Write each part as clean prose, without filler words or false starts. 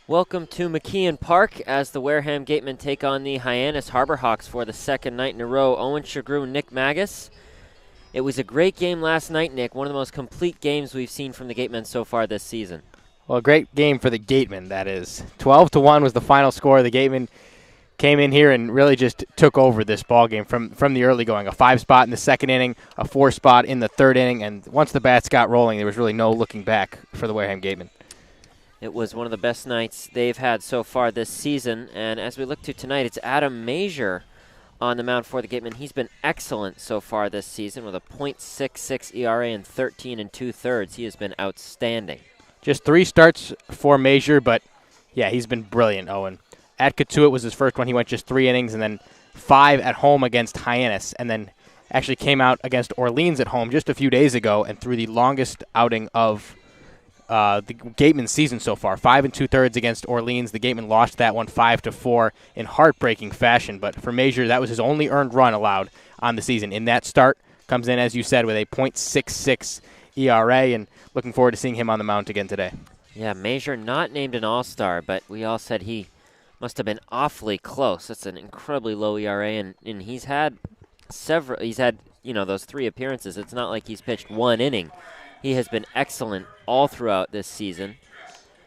Welcome to McKeon Park as the Wareham Gatemen take on the Hyannis Harborhawks for the second night in a row. Owen, Sughrue, Nick Magas. It was a great game last night, Nick. One of the most complete games we've seen from the Gatemen so far this season. Well, a great game for the Gatemen, that is. 12-1 was the final score. The Gatemen came in here and really just took over this ball game from the early going. A 5 spot in the second inning, a 4 spot in the third inning, and once the bats got rolling, there was really no looking back for the Wareham Gatemen. It was one of the best nights they've had so far this season, and as we look to tonight, it's Adam Major on the mound for the Gatemen. He's been excellent so far this season with a .66 ERA and 13 2/3. He has been outstanding. Just 3 starts for Major, but yeah, he's been brilliant, Owen. At Katuitt was his first one. He went just 3 innings and then 5 at home against Hyannis, and then actually came out against Orleans at home just a few days ago and threw the longest outing of the Gatemen season so far. 5 2/3 against Orleans. The Gatemen lost that one 5-4 in heartbreaking fashion. But for Major, that was his only earned run allowed on the season. In that start, comes in, as you said, with a .66 ERA, and looking forward to seeing him on the mound again today. Yeah, Major not named an all-star, but we all said he must have been awfully close. That's an incredibly low ERA, and he's had several. He's had, those 3 appearances. It's not like he's pitched 1 inning. He has been excellent all throughout this season.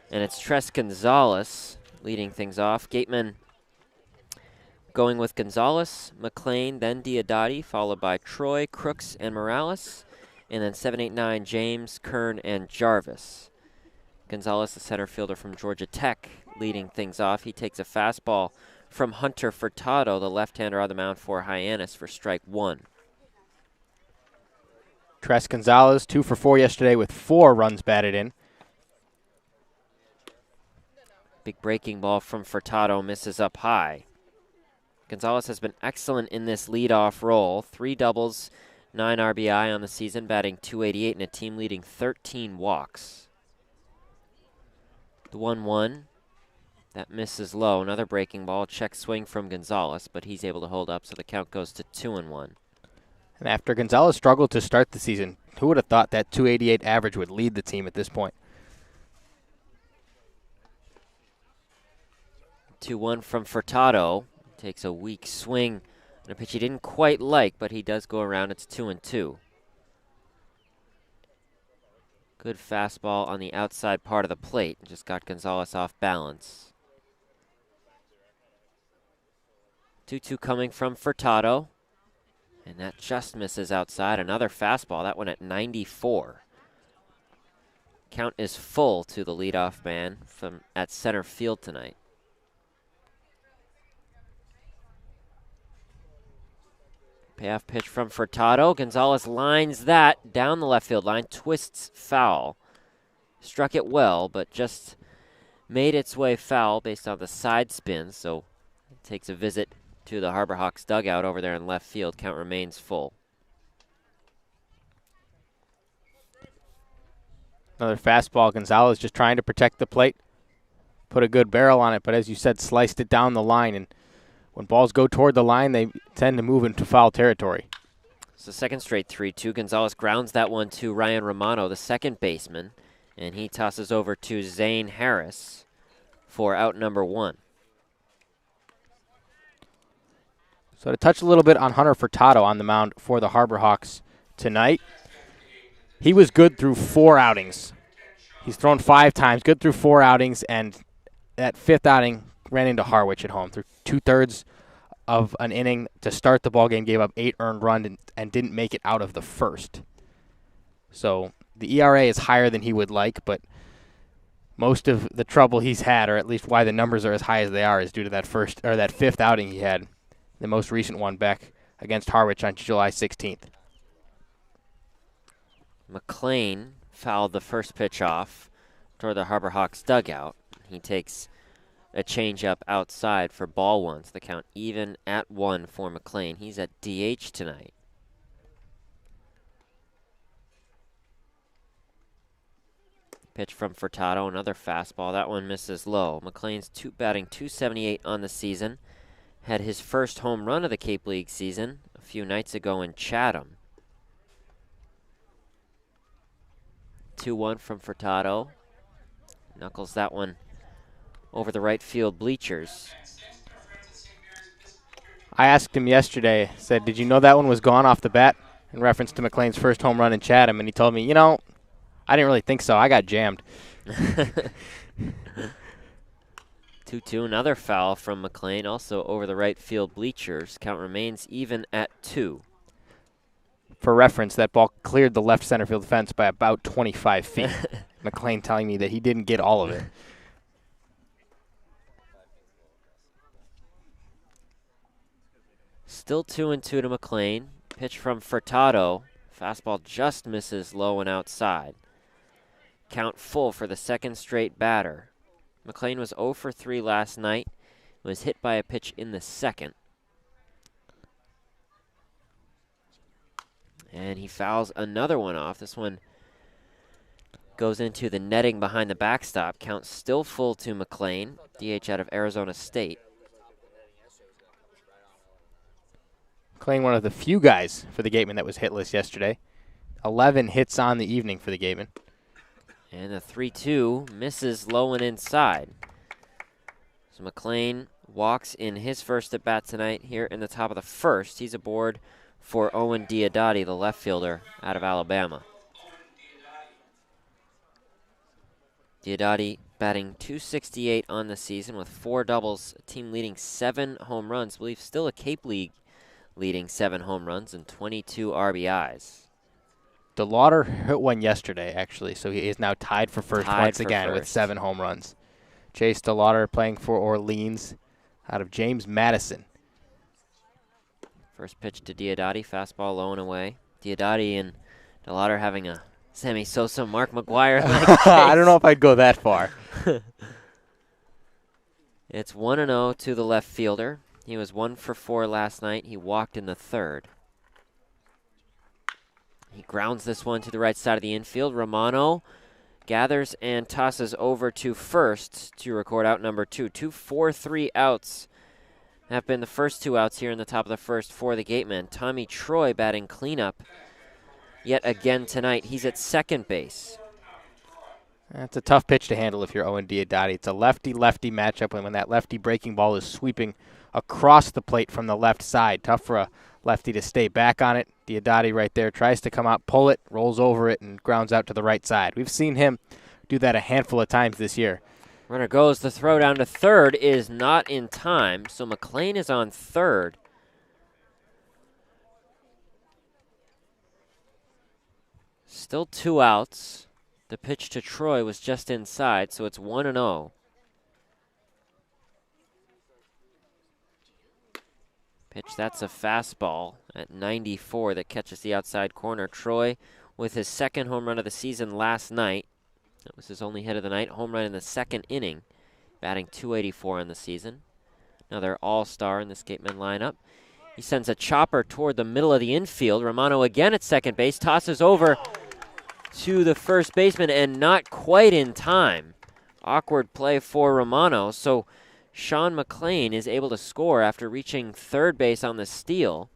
And it's Tres Gonzalez leading things off. Gatemen going with Gonzalez, McLean, then Diodati, followed by Troy, Crooks, and Morales. And then 7, 8, 9, James, Kern, and Jarvis. Gonzalez, the center fielder from Georgia Tech, leading things off. He takes a fastball from Hunter Furtado, the left-hander on the mound for Hyannis, for strike 1. Tres Gonzalez, 2 for 4 yesterday with 4 runs batted in. Big breaking ball from Furtado misses up high. Gonzalez has been excellent in this leadoff role. 3 doubles, 9 RBI on the season, batting .288 and a team-leading 13 walks. The 1-1, that misses low. Another breaking ball, check swing from Gonzalez, but he's able to hold up, so the count goes to 2-1. And after Gonzalez struggled to start the season, who would have thought that .288 average would lead the team at this point? 2-1 from Furtado. Takes a weak swing on a pitch he didn't quite like, but he does go around. It's 2-2. Good fastball on the outside part of the plate. Just got Gonzalez off balance. 2-2 coming from Furtado. And that just misses outside. Another fastball. That one at 94. Count is full to the leadoff man from at center field tonight. Payoff pitch from Furtado. Gonzalez lines that down the left field line. Twists foul. Struck it well, but just made its way foul based on the side spin. So it takes a visit to the Harborhawks dugout over there in left field. Count remains full. Another fastball. Gonzalez just trying to protect the plate. Put a good barrel on it, but as you said, sliced it down the line. And when balls go toward the line, they tend to move into foul territory. It's the second straight 3-2. Gonzalez grounds that one to Ryan Romano, the second baseman. And he tosses over to Zane Harris for out number 1. So to touch a little bit on Hunter Furtado on the mound for the Harborhawks tonight, he was good through 4 outings. He's thrown 5 times, good through 4 outings, and that 5th outing ran into Harwich at home. Through 2/3 of an inning to start the ballgame, gave up 8 earned runs and didn't make it out of the first. So the ERA is higher than he would like, but most of the trouble he's had, or at least why the numbers are as high as they are, is due to that 5th outing he had. The most recent one back against Harwich on July 16th. McLean fouled the first pitch off toward the Harborhawks dugout. He takes a changeup outside for ball 1. So the count even at 1 for McLean. He's at DH tonight. Pitch from Furtado, another fastball. That one misses low. McLean's batting .278 on the season. Had his first home run of the Cape League season a few nights ago in Chatham. 2-1 from Furtado. Knuckles that one over the right field bleachers. I asked him yesterday, said, did you know that one was gone off the bat? In reference to McLean's first home run in Chatham, and he told me, I didn't really think so. I got jammed. 2-2, another foul from McLean, also over the right field bleachers. Count remains even at 2. For reference, that ball cleared the left center field fence by about 25 feet. McLean telling me that he didn't get all of it. Still 2-2 to McLean. Pitch from Furtado. Fastball just misses low and outside. Count full for the second straight batter. McLean was 0 for 3 last night. Was hit by a pitch in the second. And he fouls another one off. This one goes into the netting behind the backstop. Count still full to McLean, DH out of Arizona State. McLean, one of the few guys for the Gatemen that was hitless yesterday. 11 hits on the evening for the Gatemen. And the 3-2 misses low and inside. So McLean walks in his first at bat tonight here in the top of the first. He's aboard for Owen Diodati, the left fielder out of Alabama. Diodati batting .268 on the season with 4 doubles, a team leading 7 home runs. I believe still a Cape League leading 7 home runs and 22 RBIs. DeLauder hit one yesterday, actually, so he is now tied for first once again with 7 home runs. Chase DeLauder playing for Orleans out of James Madison. First pitch to Diodati, fastball low and away. Diodati and DeLauder having a Sammy Sosa, Mark McGuire. I don't know if I'd go that far. It's 1-0 to the left fielder. He was 1 for 4 last night. He walked in the third. He grounds this one to the right side of the infield. Romano gathers and tosses over to first to record out number 2. 2-4-3 outs have been the first 2 outs here in the top of the first for the Gatemen. Tommy Troy batting cleanup yet again tonight. He's at second base. That's a tough pitch to handle if you're Owen Diodati. It's a lefty-lefty matchup, and when that lefty breaking ball is sweeping across the plate from the left side, tough for a lefty to stay back on it. Diodati right there tries to come out, pull it, rolls over it, and grounds out to the right side. We've seen him do that a handful of times this year. Runner goes. The throw down to third is not in time, so McLean is on third. Still 2 outs. The pitch to Troy was just inside, so it's 1-0. Pitch, that's a fastball at 94 that catches the outside corner. Troy with his second home run of the season last night. That was his only hit of the night. Home run in the second inning, batting .284 on the season. Another all-star in this Gatemen lineup. He sends a chopper toward the middle of the infield. Romano again at second base, tosses over to the first baseman and not quite in time. Awkward play for Romano, so Sean McLean is able to score after reaching third base on the steal.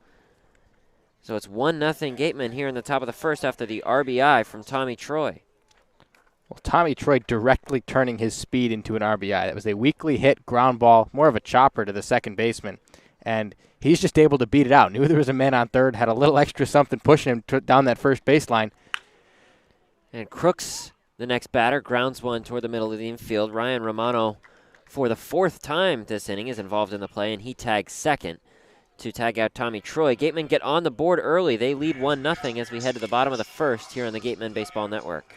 So it's 1-0 Gatemen here in the top of the first after the RBI from Tommy Troy. Well, Tommy Troy directly turning his speed into an RBI. That was a weakly hit ground ball, more of a chopper to the second baseman. And he's just able to beat it out. Knew there was a man on third, had a little extra something pushing him down that first baseline. And Crooks, the next batter, grounds one toward the middle of the infield. Ryan Romano, for the 4th time this inning, is involved in the play, and he tags second to tag out Tommy Troy. Gatemen get on the board early. They lead 1-0 as we head to the bottom of the first here on the Gatemen Baseball Network.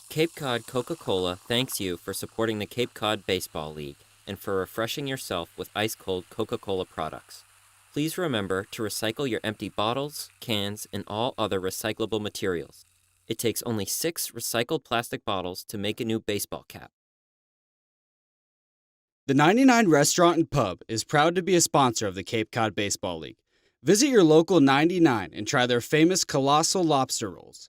Cape Cod Coca-Cola thanks you for supporting the Cape Cod Baseball League and for refreshing yourself with ice-cold Coca-Cola products. Please remember to recycle your empty bottles, cans, and all other recyclable materials. It takes only 6 recycled plastic bottles to make a new baseball cap. The 99 Restaurant and Pub is proud to be a sponsor of the Cape Cod Baseball League. Visit your local 99 and try their famous colossal lobster rolls.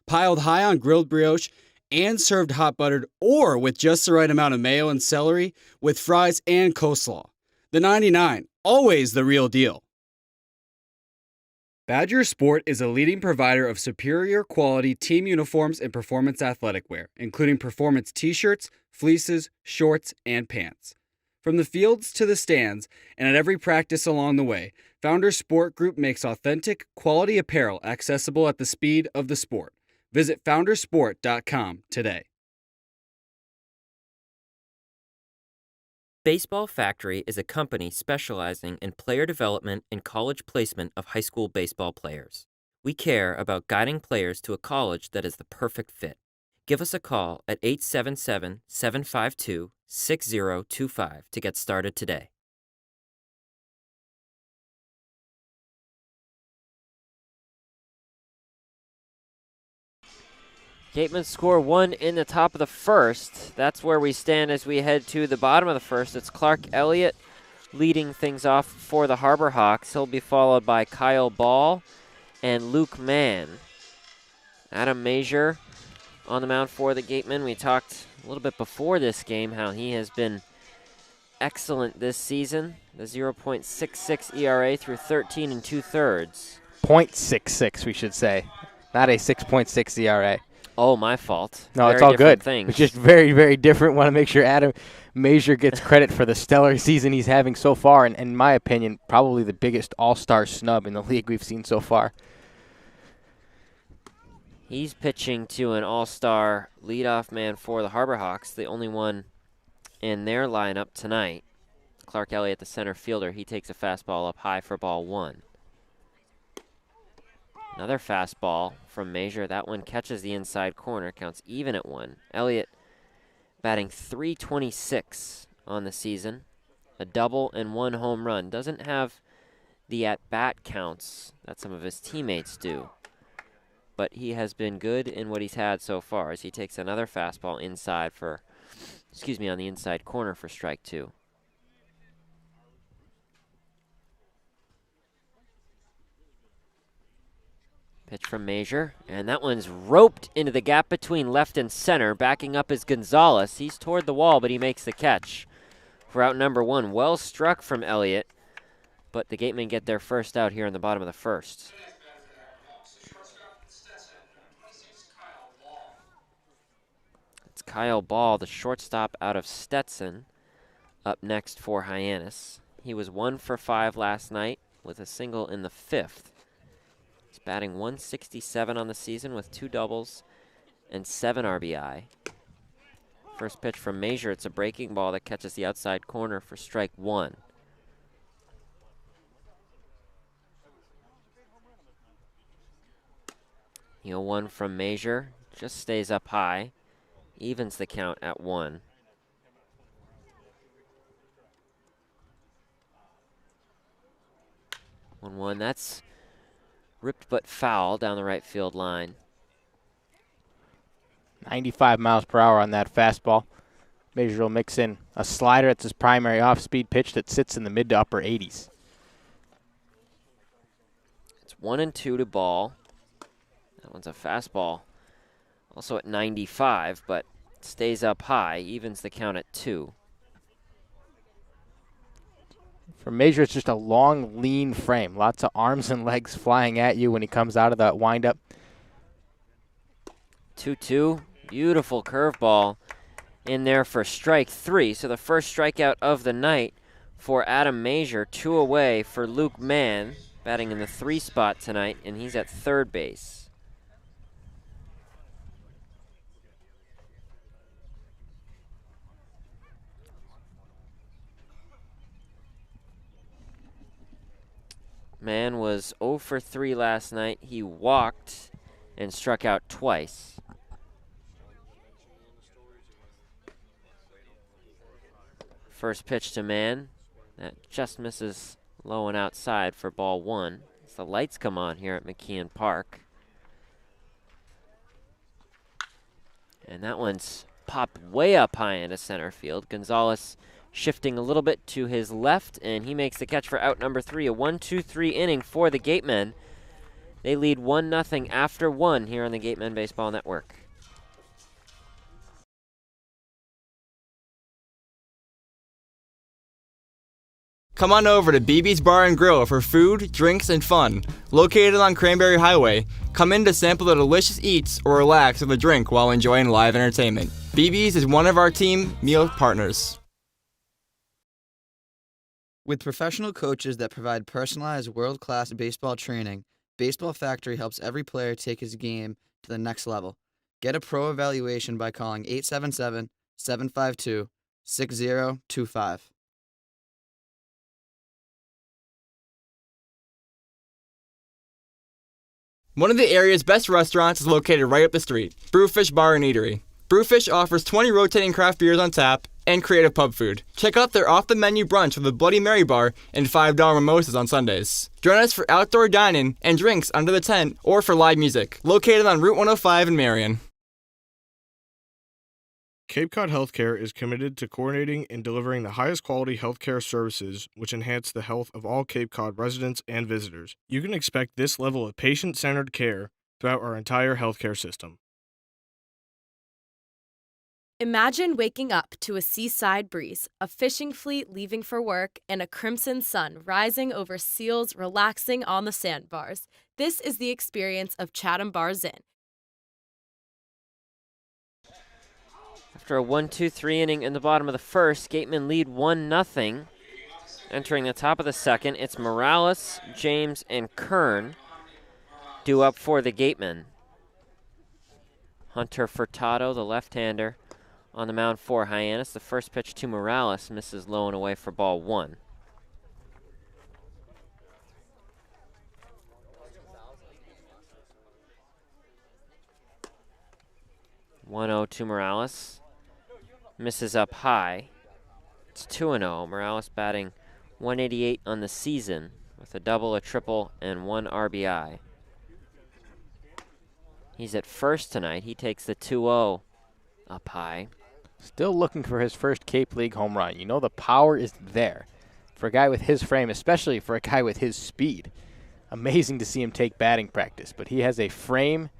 Piled high on grilled brioche and served hot buttered or with just the right amount of mayo and celery with fries and coleslaw. The 99, always the real deal. Badger Sport is a leading provider of superior quality team uniforms and performance athletic wear, including performance t-shirts, fleeces, shorts, and pants. From the fields to the stands and at every practice along the way, Founders Sport Group makes authentic, quality apparel accessible at the speed of the sport. Visit foundersport.com today. Baseball Factory is a company specializing in player development and college placement of high school baseball players. We care about guiding players to a college that is the perfect fit. Give us a call at 877-752-6025 to get started today. Gatemen score one in the top of the first. That's where we stand as we head to the bottom of the first. It's Clark Elliott leading things off for the Harbor Hawks. He'll be followed by Kyle Ball and Luke Mann. Adam Major on the mound for the Gatemen. We talked a little bit before this game how he has been excellent this season. The 0.66 ERA through 13 2/3. 0.66, we should say. Not a 6.6 ERA. Oh, my fault. No, Very it's all good. things. It's just very, very different. Want to make sure Adam Major gets credit for the stellar season he's having so far. And in my opinion, probably the biggest all-star snub in the league we've seen so far. He's pitching to an all-star leadoff man for the Harbor Hawks, the only one in their lineup tonight. Clark Elliott, the center fielder, he takes a fastball up high for ball one. Another fastball from Major. That one catches the inside corner, counts even at one. Elliott batting .326 on the season, a double and one home run. Doesn't have the at-bat counts that some of his teammates do, but he has been good in what he's had so far as he takes another fastball inside for, on the inside corner for strike two. Pitch from Major, and that one's roped into the gap between left and center. Backing up is Gonzalez. He's toward the wall, but he makes the catch for out number one. Well struck from Elliott, but the Gatemen get their first out here in the bottom of the first. It's Kyle Ball, the shortstop out of Stetson, up next for Hyannis. He was 1 for 5 last night with a single in the fifth. He's batting .167 on the season with 2 doubles and 7 RBI. First pitch from Major, it's a breaking ball that catches the outside corner for strike one. One from Major, just stays up high, evens the count at 1. 1-1, that's ripped but foul down the right field line. 95 miles per hour on that fastball. Major will mix in a slider. It's his primary off-speed pitch that sits in the mid to upper 80s. It's 1-2 to Ball. That one's a fastball. Also at 95, but stays up high, evens the count at 2. For Major, it's just a long, lean frame. Lots of arms and legs flying at you when he comes out of that windup. 2-2. Beautiful curveball in there for strike 3. So the first strikeout of the night for Adam Major. 2 away for Luke Mann, batting in the 3 spot tonight, and he's at third base. Mann was 0 for 3 last night. He walked and struck out twice. First pitch to Mann. That just misses low and outside for ball 1. As the lights come on here at McKeon Park. And that one's popped way up high into center field. Gonzalez shifting a little bit to his left, and he makes the catch for out number 3. A 1-2-3 inning for the Gatemen. They lead 1-0 after 1 here on the Gatemen Baseball Network. Come on over to BB's Bar and Grill for food, drinks, and fun. Located on Cranberry Highway, come in to sample the delicious eats or relax with a drink while enjoying live entertainment. BB's is one of our team meal partners. With professional coaches that provide personalized world-class baseball training, Baseball Factory helps every player take his game to the next level. Get a pro evaluation by calling 877-752-6025. One of the area's best restaurants is located right up the street, Brewfish Bar and Eatery. Brewfish offers 20 rotating craft beers on tap and creative pub food. Check out their off-the-menu brunch with a Bloody Mary bar and $5 mimosas on Sundays. Join us for outdoor dining and drinks under the tent or for live music. Located on Route 105 in Marion. Cape Cod Healthcare is committed to coordinating and delivering the highest quality healthcare services which enhance the health of all Cape Cod residents and visitors. You can expect this level of patient-centered care throughout our entire healthcare system. Imagine waking up to a seaside breeze, a fishing fleet leaving for work, and a crimson sun rising over seals relaxing on the sandbars. This is the experience of Chatham Bars Inn. After a 1-2-3 inning in the bottom of the first, Gatemen lead 1-0. Entering the top of the second, it's Morales, James, and Kern due up for the Gatemen. Hunter Furtado, the left-hander, on the mound for Hyannis. The first pitch to Morales misses low and away for ball 1. (1-0) to Morales. Misses up high. It's 2-0. Morales batting .188 on the season with a double, a triple, and 1 RBI. He's at first tonight. He takes the 2-0 up high. Still looking for his first Cape League home run. You know the power is there for a guy with his frame, especially for a guy with his speed. Amazing to see him take batting practice, but he has a frame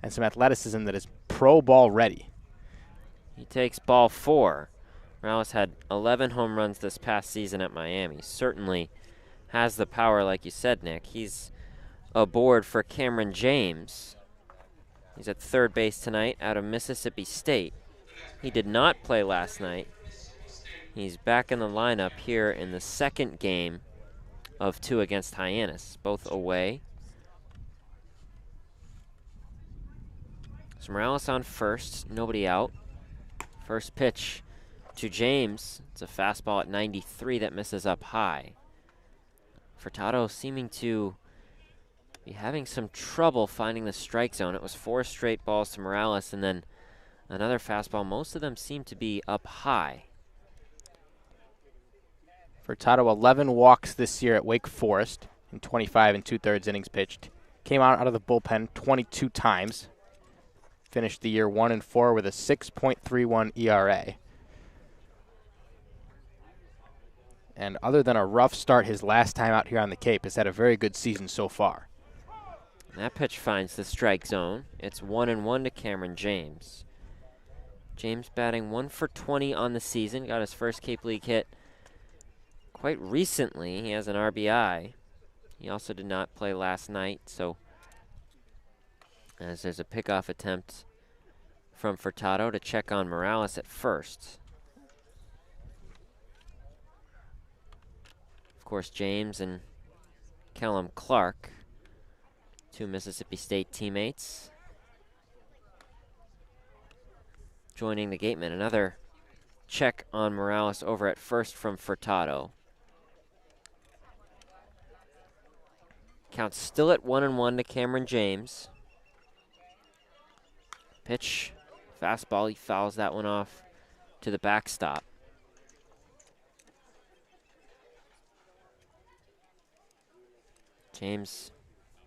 and some athleticism that is pro ball ready. He takes ball 4. Morales had 11 home runs this past season at Miami. Certainly has the power, like you said, Nick. He's aboard for Cameron James. He's at third base tonight out of Mississippi State. He did not play last night. He's back in the lineup here in the second game of 2 against Hyannis, both away. So Morales on first, nobody out. First pitch to James. It's a fastball at 93 that misses up high. Furtado seeming to be having some trouble finding the strike zone. It was 4 straight balls to Morales and then another fastball. Most of them seem to be up high. Furtado, 11 walks this year at Wake Forest in 25 and 2/3 innings pitched. Came out of the bullpen 22 times. Finished the year 1-4 with a 6.31 ERA. And other than a rough start his last time out here on the Cape, has had a very good season so far. And that pitch finds the strike zone. It's 1-1 to Cameron James. James batting 1 for 20 on the season. Got his first Cape League hit quite recently. He has an RBI. He also did not play last night, so as there's a pickoff attempt from Furtado to check on Morales at first. Of course, James and Callum Clark, 2 Mississippi State teammates, joining the Gatemen. Another check on Morales over at first from Furtado. Count still at 1-1 to Cameron James. Pitch, fastball, he fouls that one off to the backstop. James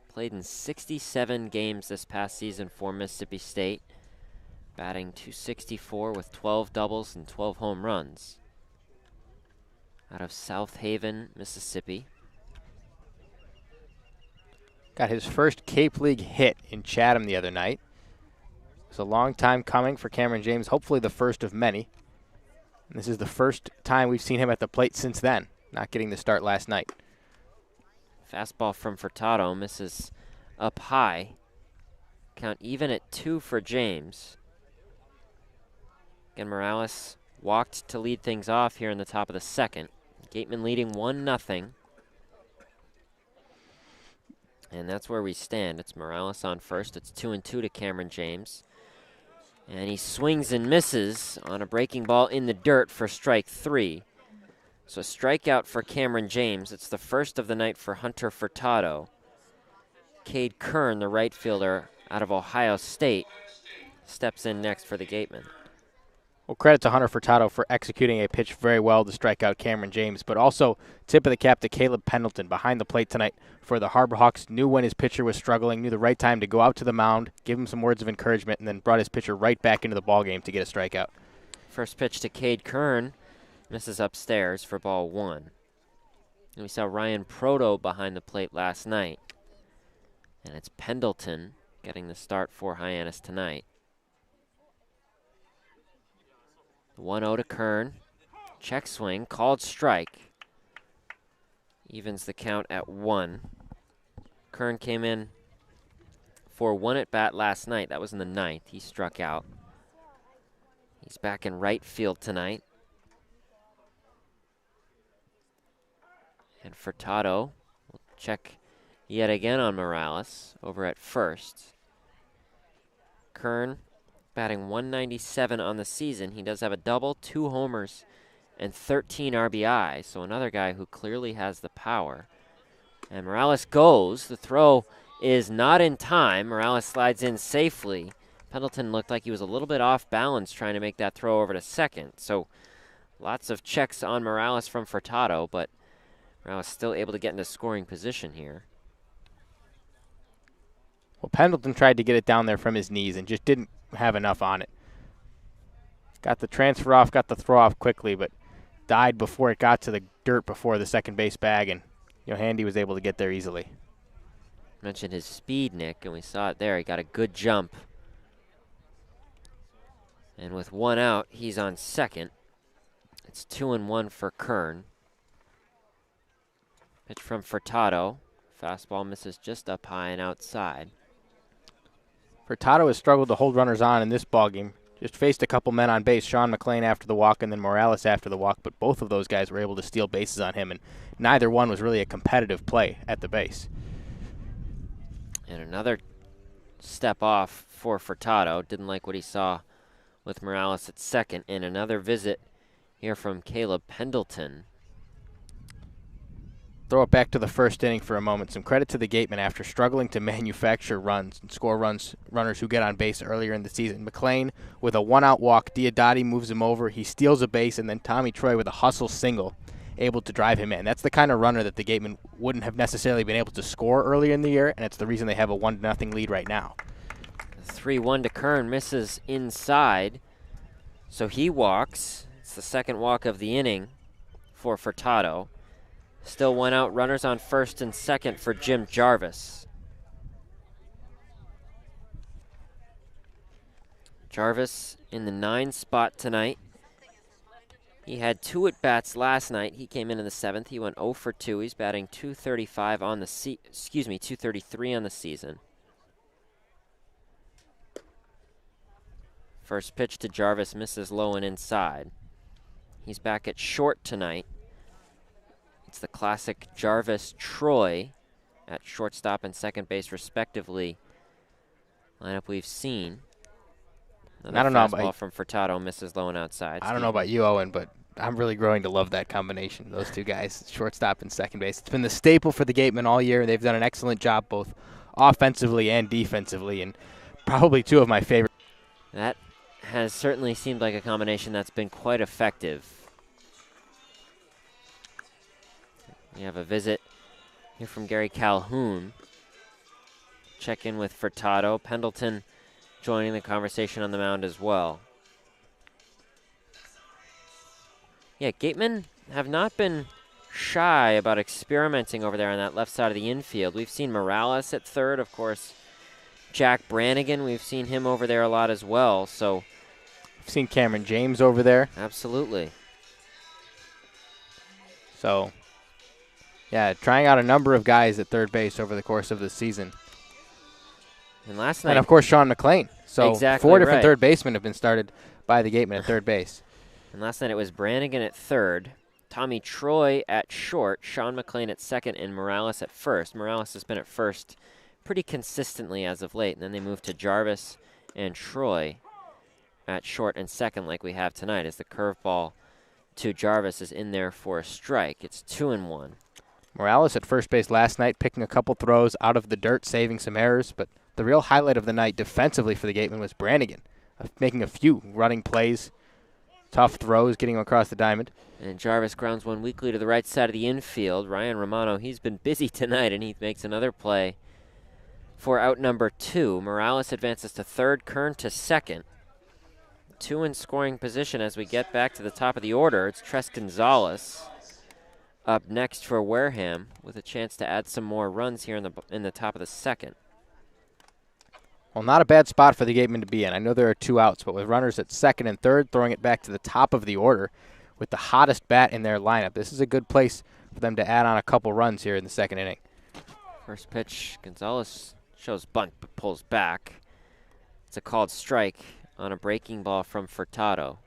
played in 67 games this past season for Mississippi State, batting .264 with 12 doubles and 12 home runs. out of South Haven, Mississippi. Got his first Cape League hit in Chatham the other night. It's a long time coming for Cameron James, hopefully the first of many. And this is the first time we've seen him at the plate since then, not getting the start last night. Fastball from Furtado misses up high. Count even at 2 for James. Again, Morales walked to lead things off here in the top of the second. Gatemen leading 1-0. And that's where we stand. It's Morales on first. It's 2-2 to Cameron James. And he swings and misses on a breaking ball in the dirt for strike 3. So a strikeout for Cameron James. It's the first of the night for Hunter Furtado. Cade Kern, the right fielder out of Ohio State, steps in next for the Gatemen. Well, credit to Hunter Furtado for executing a pitch very well to strike out Cameron James, but also tip of the cap to Caleb Pendleton behind the plate tonight for the Harbor Hawks. Knew when his pitcher was struggling, knew the right time to go out to the mound, give him some words of encouragement, and then brought his pitcher right back into the ballgame to get a strikeout. First pitch to Cade Kern, misses upstairs for ball 1. And we saw Ryan Proto behind the plate last night. And it's Pendleton getting the start for Hyannis tonight. 1-0 to Kern. Check swing, called strike. Evens the count at 1. Kern came in for 1 at bat last night. That was in the 9th. He struck out. He's back in right field tonight. And Furtado will check yet again on Morales over at first. Kern batting 197 on the season. He does have a double, 2 homers, and 13 RBI. So another guy who clearly has the power. And Morales goes. The throw is not in time. Morales slides in safely. Pendleton looked like he was a little bit off balance trying to make that throw over to second. So lots of checks on Morales from Furtado, but Morales still able to get into scoring position here. Well, Pendleton tried to get it down there from his knees and just didn't have enough on it. Got the transfer off, got the throw off quickly, but died before it got to the dirt before the second base bag, and Handy was able to get there easily. Mentioned his speed, Nick, and we saw it there. He got a good jump. And with 1 out, he's on second. It's 2-1 for Kern. Pitch from Furtado. Fastball misses just up high and outside. Furtado has struggled to hold runners on in this ballgame. Just faced a couple men on base, Sean McLean after the walk and then Morales after the walk, but both of those guys were able to steal bases on him, and neither one was really a competitive play at the base. And another step off for Furtado. Didn't like what he saw with Morales at second. And another visit here from Caleb Pendleton. Throw it back to the first inning for a moment. Some credit to the Gatemen after struggling to manufacture runs and score runners who get on base earlier in the season. McLean with a 1-out walk. Diodati moves him over. He steals a base, and then Tommy Troy with a hustle single able to drive him in. That's the kind of runner that the Gatemen wouldn't have necessarily been able to score earlier in the year, and it's the reason they have a 1-0 lead right now. 3-1 to Kern, misses inside, so he walks. It's the second walk of the inning for Furtado. Still 1 out, runners on first and second for Jim Jarvis. Jarvis in the 9 spot tonight. He had 2 at-bats last night. He came in the 7th. He went 0 for 2. He's batting .235 on the .233 on the season. First pitch to Jarvis misses low and inside. He's back at short tonight. It's the classic Jarvis-Troy at shortstop and second base, respectively. Lineup we've seen. Another I don't know fastball from Furtado misses low and outside. I don't know about you, Owen, but I'm really growing to love that combination, those two guys, shortstop and second base. It's been the staple for the Gatemen all year. They've done an excellent job both offensively and defensively, and probably 2 of my favorite. That has certainly seemed like a combination that's been quite effective. We have a visit here from Gary Calhoun. Check in with Furtado. Pendleton joining the conversation on the mound as well. Yeah, Gatemen have not been shy about experimenting over there on that left side of the infield. We've seen Morales at third, of course. Jack Brannigan, we've seen him over there a lot as well. So We've seen Cameron James over there. absolutely. So, yeah, trying out a number of guys at third base over the course of the season. And last night, And, of course, Sean McLean. So Exactly 4 different right. third basemen have been started by the Gatemen at third base. it was Brannigan at third, Tommy Troy at short, Sean McLean at second, and Morales at first. Morales has been at first pretty consistently as of late, and then they moved to Jarvis and Troy at short and second like we have tonight as the curveball to Jarvis is in there for a strike. It's 2-1. Morales at first base last night, picking a couple throws out of the dirt, saving some errors. But the real highlight of the night defensively for the Gatemen was Brannigan, making a few running plays, tough throws, getting across the diamond. And Jarvis grounds one weakly to the right side of the infield. Ryan Romano, he's been busy tonight, and he makes another play for out number 2. Morales advances to third, Kern to second. 2 in scoring position as we get back to the top of the order. It's Tres Gonzalez up next for Wareham with a chance to add some more runs here in the top of the second. Well, not a bad spot for the Gatemen to be in. I know there are 2 outs, but with runners at second and third, throwing it back to the top of the order with the hottest bat in their lineup, this is a good place for them to add on a couple runs here in the second inning. First pitch, Gonzalez shows bunt but pulls back. It's a called strike on a breaking ball from Furtado.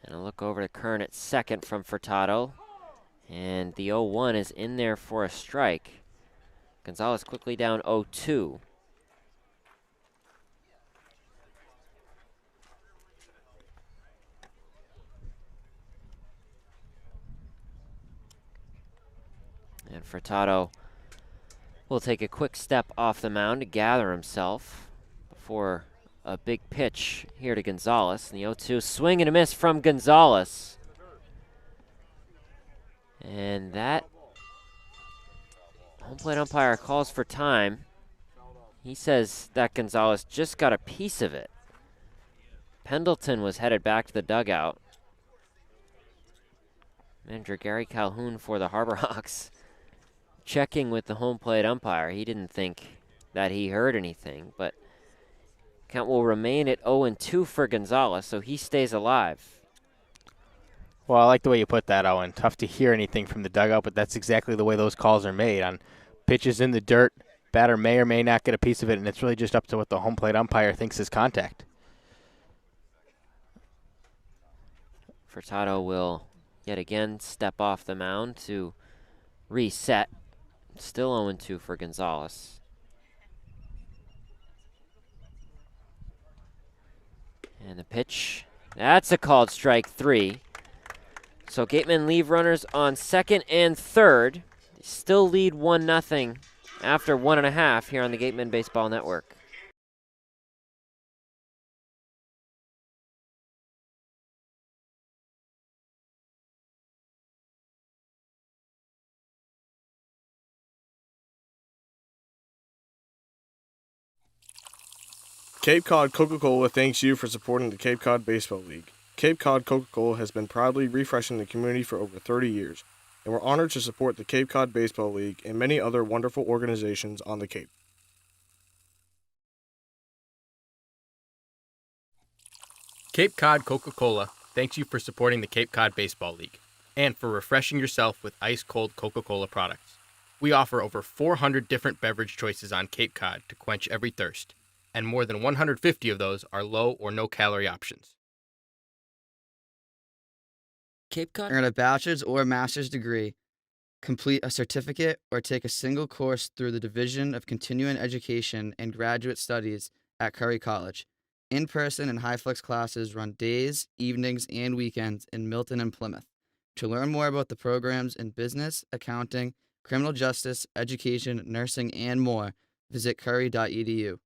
And a look over to Kern at second from Furtado. And the 0-1 is in there for a strike. Gonzalez quickly down 0-2. And Furtado will take a quick step off the mound to gather himself before a big pitch here to Gonzalez. And the 0-2 swing and a miss from Gonzalez. And that home plate umpire calls for time. He says that Gonzalez just got a piece of it. Pendleton was headed back to the dugout. Manager Gary Calhoun for the Harbor Hawks checking with the home plate umpire. He didn't think that he heard anything, but count will remain at 0-2 for Gonzalez, so he stays alive. Well, I like the way you put that, Owen. Tough to hear anything from the dugout, but that's exactly the way those calls are made. On pitches in the dirt, batter may or may not get a piece of it, and it's really just up to what the home plate umpire thinks is contact. Furtado will yet again step off the mound to reset. Still 0-2 for Gonzalez. And the pitch, that's a called strike 3. So Gatemen leave runners on second and third. They still lead 1-0 after 1.5 here on the Gatemen Baseball Network. Cape Cod Coca-Cola thanks you for supporting the Cape Cod Baseball League. Cape Cod Coca-Cola has been proudly refreshing the community for over 30 years, and we're honored to support the Cape Cod Baseball League and many other wonderful organizations on the Cape. Cape Cod Coca-Cola thanks you for supporting the Cape Cod Baseball League and for refreshing yourself with ice-cold Coca-Cola products. We offer over 400 different beverage choices on Cape Cod to quench every thirst, and more than 150 of those are low or no-calorie options. Cape Cod? Earn a bachelor's or master's degree, complete a certificate, or take a single course through the Division of Continuing Education and Graduate Studies at Curry College. In-person and high-flex classes run days, evenings, and weekends in Milton and Plymouth. To learn more about the programs in business, accounting, criminal justice, education, nursing, and more, visit curry.edu.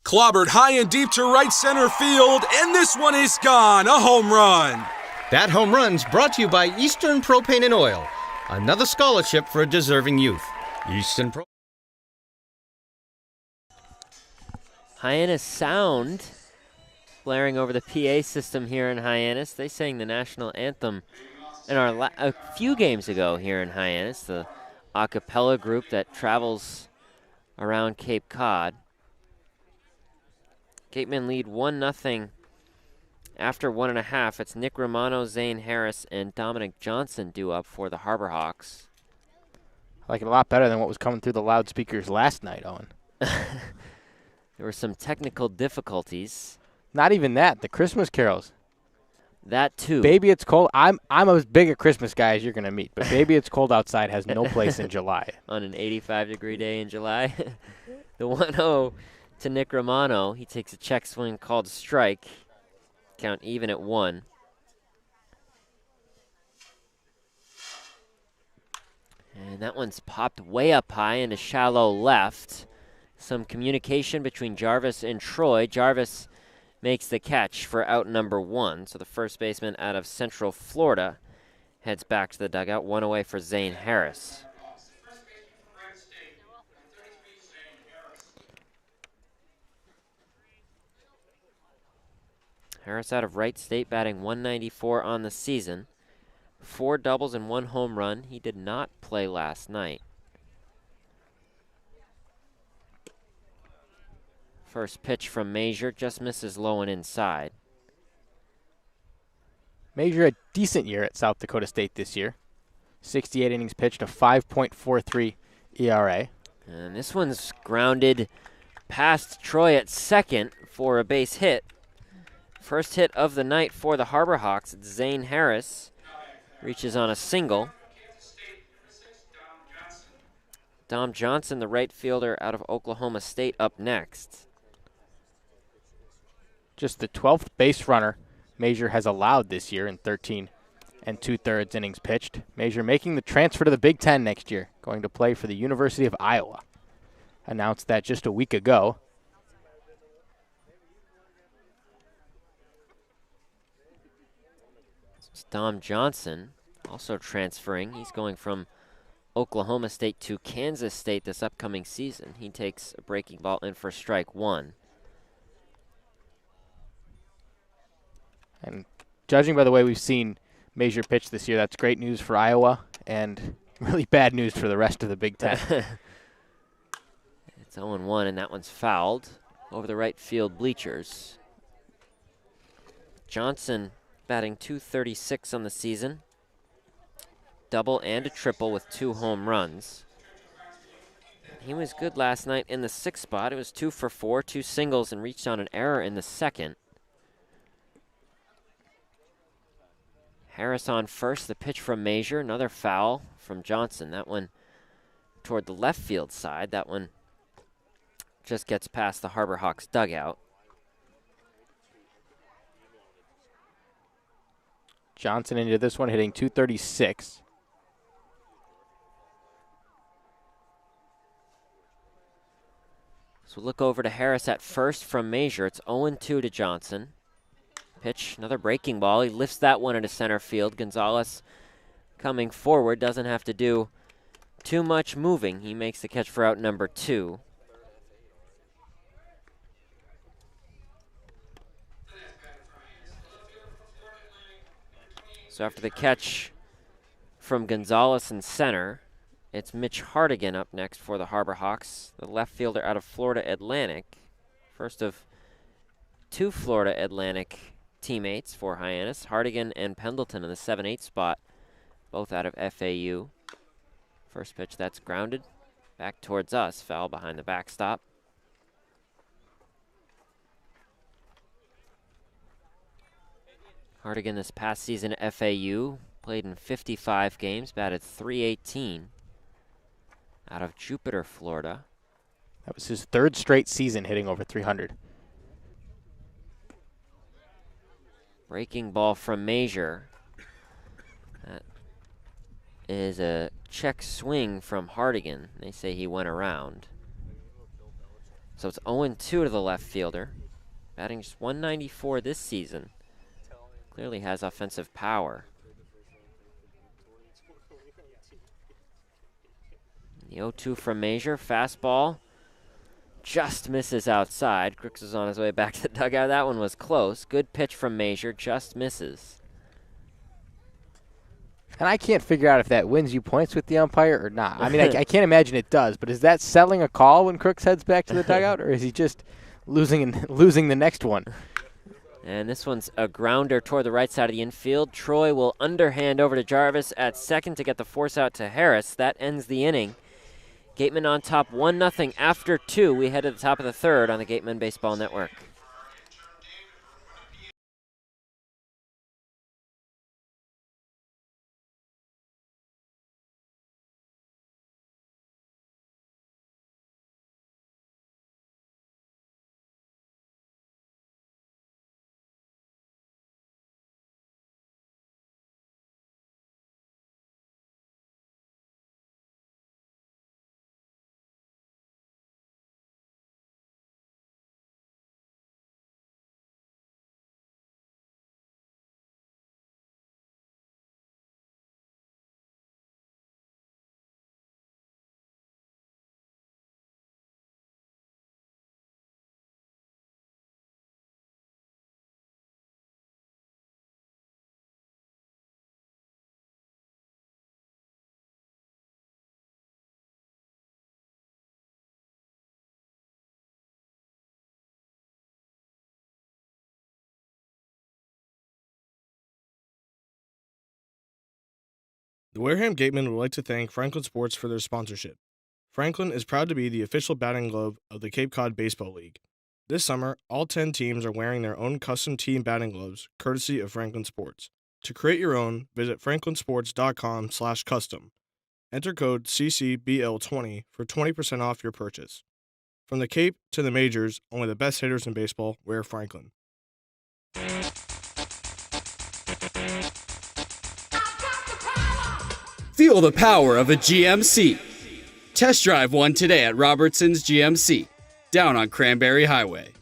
Clobbered high and deep to right center field, and this one is gone. A home run. That home run's brought to you by Eastern Propane and Oil, another scholarship for a deserving youth. Eastern Propane. Hyannis sound blaring over the PA system here in Hyannis. They sang the national anthem in a few games ago here in Hyannis, the a cappella group that travels around Cape Cod. Gatemen lead 1-0 after 1.5. It's Nick Romano, Zane Harris, and Dominic Johnson due up for the Harbor Hawks. I like it a lot better than what was coming through the loudspeakers last night, Owen. There were some technical difficulties. Not even that. The Christmas carols. That too. Baby, it's cold. I'm as big a Christmas guy as you're going to meet, but Baby, it's cold outside has no place in July. On an 85-degree day in July. The 1-0 to Nick Romano. He takes a check swing called strike. Count even at 1. And that one's popped way up high into shallow left. Some communication between Jarvis and Troy. Jarvis makes the catch for out number 1. So the first baseman out of Central Florida heads back to the dugout. 1 away for Zane Harris. Harris out of Wright State, batting 194 on the season. 4 doubles and 1 home run. He did not play last night. First pitch from Major just misses low and inside. Major a decent year at South Dakota State this year. 68 innings pitched, a 5.43 ERA. And this one's grounded past Troy at second for a base hit. First hit of the night for the Harbor Hawks. It's Zane Harris. Reaches on a single. Dom Johnson, the right fielder out of Oklahoma State, up next. Just the 12th base runner Major has allowed this year in 13 2/3 innings pitched. Major making the transfer to the Big Ten next year, going to play for the University of Iowa. Announced that just a week ago. It's Dom Johnson also transferring. He's going from Oklahoma State to Kansas State this upcoming season. He takes a breaking ball in for strike 1. And judging by the way we've seen Major pitch this year, that's great news for Iowa and really bad news for the rest of the Big Ten. It's 0-1, and that one's fouled over the right field bleachers. Johnson batting .236 on the season. Double and a triple with 2 home runs. He was good last night in the 6th spot. It was 2 for 4, 2 singles, and reached on an error in the 2nd. Harris on first, the pitch from Major, another foul from Johnson. That one toward the left field side. That one just gets past the Harbor Hawks dugout. Johnson into this one hitting .236. So we'll look over to Harris at first from Major. It's 0-2 to Johnson. Pitch, another breaking ball. He lifts that one into center field. Gonzalez coming forward, doesn't have to do too much moving. He makes the catch for out number 2. So after the catch from Gonzalez in center, it's Mitch Hardigan up next for the Harbor Hawks, the left fielder out of Florida Atlantic. First of 2 Florida Atlantic teammates for Hyannis, Hardigan and Pendleton in the 7-8 spot, both out of FAU. First pitch, that's grounded back towards us, foul behind the backstop. Hardigan this past season at FAU, played in 55 games, batted .318 out of Jupiter, Florida. That was his 3rd straight season hitting over 300. Breaking ball from Major. That is a check swing from Hardigan. They say he went around. So it's 0-2 to the left fielder. Batting just .194 this season. Clearly has offensive power. The 0-2 from Major. Fastball just misses outside. Crooks is on his way back to the dugout. That one was close. Good pitch from Major, just misses. And I can't figure out if that wins you points with the umpire or not. I mean, I can't imagine it does, but is that selling a call when Crooks heads back to the dugout, or is he just losing the next one? And this one's a grounder toward the right side of the infield. Troy will underhand over to Jarvis at second to get the force out to Harris. That ends the inning. Gatemen on top 1-0 after 2. We head to the top of the third on the Gatemen Baseball Network. The Wareham Gatemen would like to thank Franklin Sports for their sponsorship. Franklin is proud to be the official batting glove of the Cape Cod Baseball League. This summer, all 10 teams are wearing their own custom team batting gloves, courtesy of Franklin Sports. To create your own, visit franklinsports.com/custom. Enter code CCBL20 for 20% off your purchase. From the Cape to the majors, only the best hitters in baseball wear Franklin. Feel the power of a GMC. Test drive one today at Robertson's GMC, down on Cranberry Highway.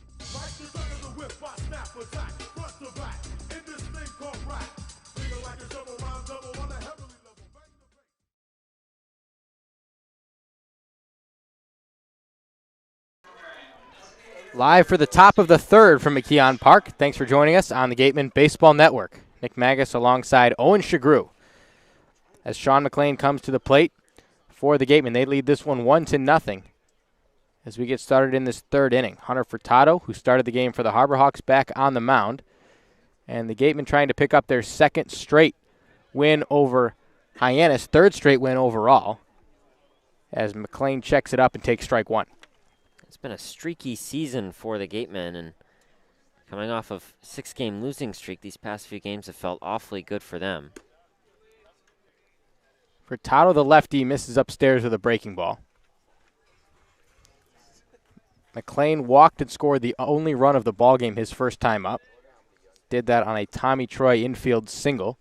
Live for the top of the third from McKeon Park. Thanks for joining us on the Gatemen Baseball Network. Nick Magas alongside Owen Sughrue. As Sean McLean comes to the plate for the Gatemen, they lead this one 1-0 as we get started in this third inning. Hunter Furtado, who started the game for the Harbor Hawks, back on the mound. And the Gatemen trying to pick up their second straight win over Hyannis, third straight win overall, as McLean checks it up and takes strike one. It's been a streaky season for the Gatemen, and coming off of 6-game losing streak, these past few games have felt awfully good for them. Furtado, the lefty, misses upstairs with a breaking ball. McLean walked and scored the only run of the ballgame his first time up. Did that on a Tommy Troy infield single.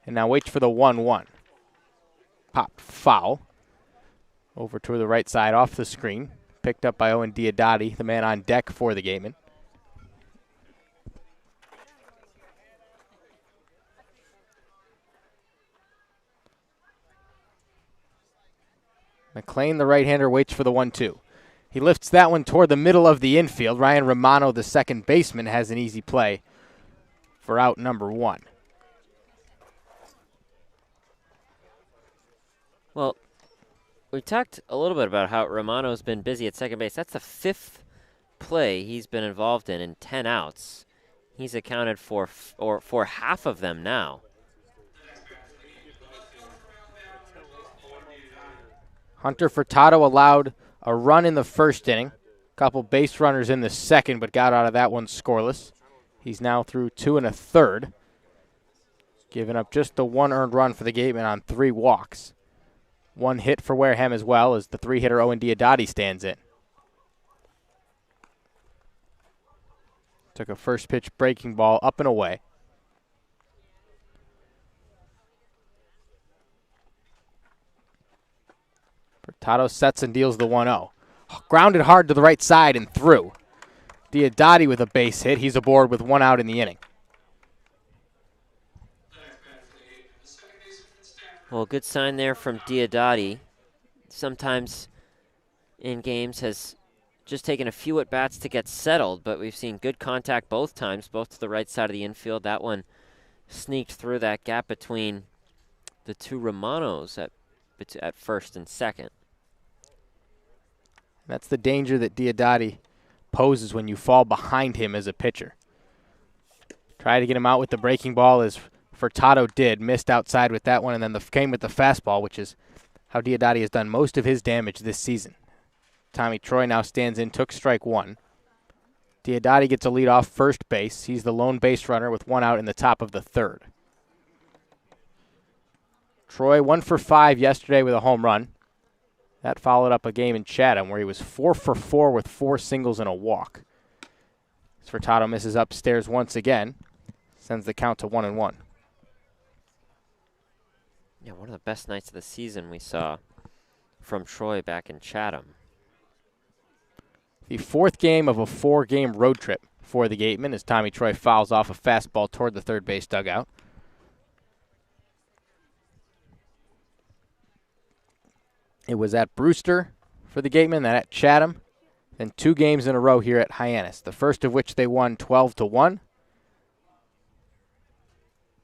And now waits for the 1-1. Popped foul. Over to the right side off the screen. Picked up by Owen Diodati, the man on deck for the Gatemen. McLean, the right-hander, waits for the 1-2. He lifts that one toward the middle of the infield. Ryan Romano, the second baseman, has an easy play for out number one. Well, we talked a little bit about how Romano's been busy at second base. That's the 5th play he's been involved in 10 outs. He's accounted for half of them now. Hunter Furtado allowed a run in the first inning. A couple base runners in the second, but got out of that one scoreless. He's now through 2 1/3. Giving up just the 1 earned run for the Gatemen on 3 walks. 1 hit for Wareham as well as the 3-hitter Owen Diodati stands in. Took a first pitch breaking ball up and away. Furtado sets and deals the 1-0. Grounded hard to the right side and through. Diodati with a base hit. He's aboard with 1 out in the inning. Well, good sign there from Diodati. Sometimes in games has just taken a few at-bats to get settled, but we've seen good contact both times, both to the right side of the infield. That one sneaked through that gap between the two Romanos at first and second. That's the danger that Diodati poses when you fall behind him as a pitcher. Try to get him out with the breaking ball as Furtado did, missed outside with that one, and then came with the fastball, which is how Diodati has done most of his damage this season. Tommy Troy now stands in, took strike one. Diodati gets a lead off first base. He's the lone base runner with one out in the top of the third. Troy 1 for 5 yesterday with a home run. That followed up a game in Chatham where he was 4 for 4 with 4 singles and a walk. Furtado misses upstairs once again, sends the count to 1-1. Yeah, one of the best nights of the season we saw from Troy back in Chatham. The fourth game of a 4-game road trip for the Gatemen as Tommy Troy fouls off a fastball toward the third base dugout. It was at Brewster for the Gatemen, then at Chatham, then 2 games in a row here at Hyannis, the first of which they won 12-1.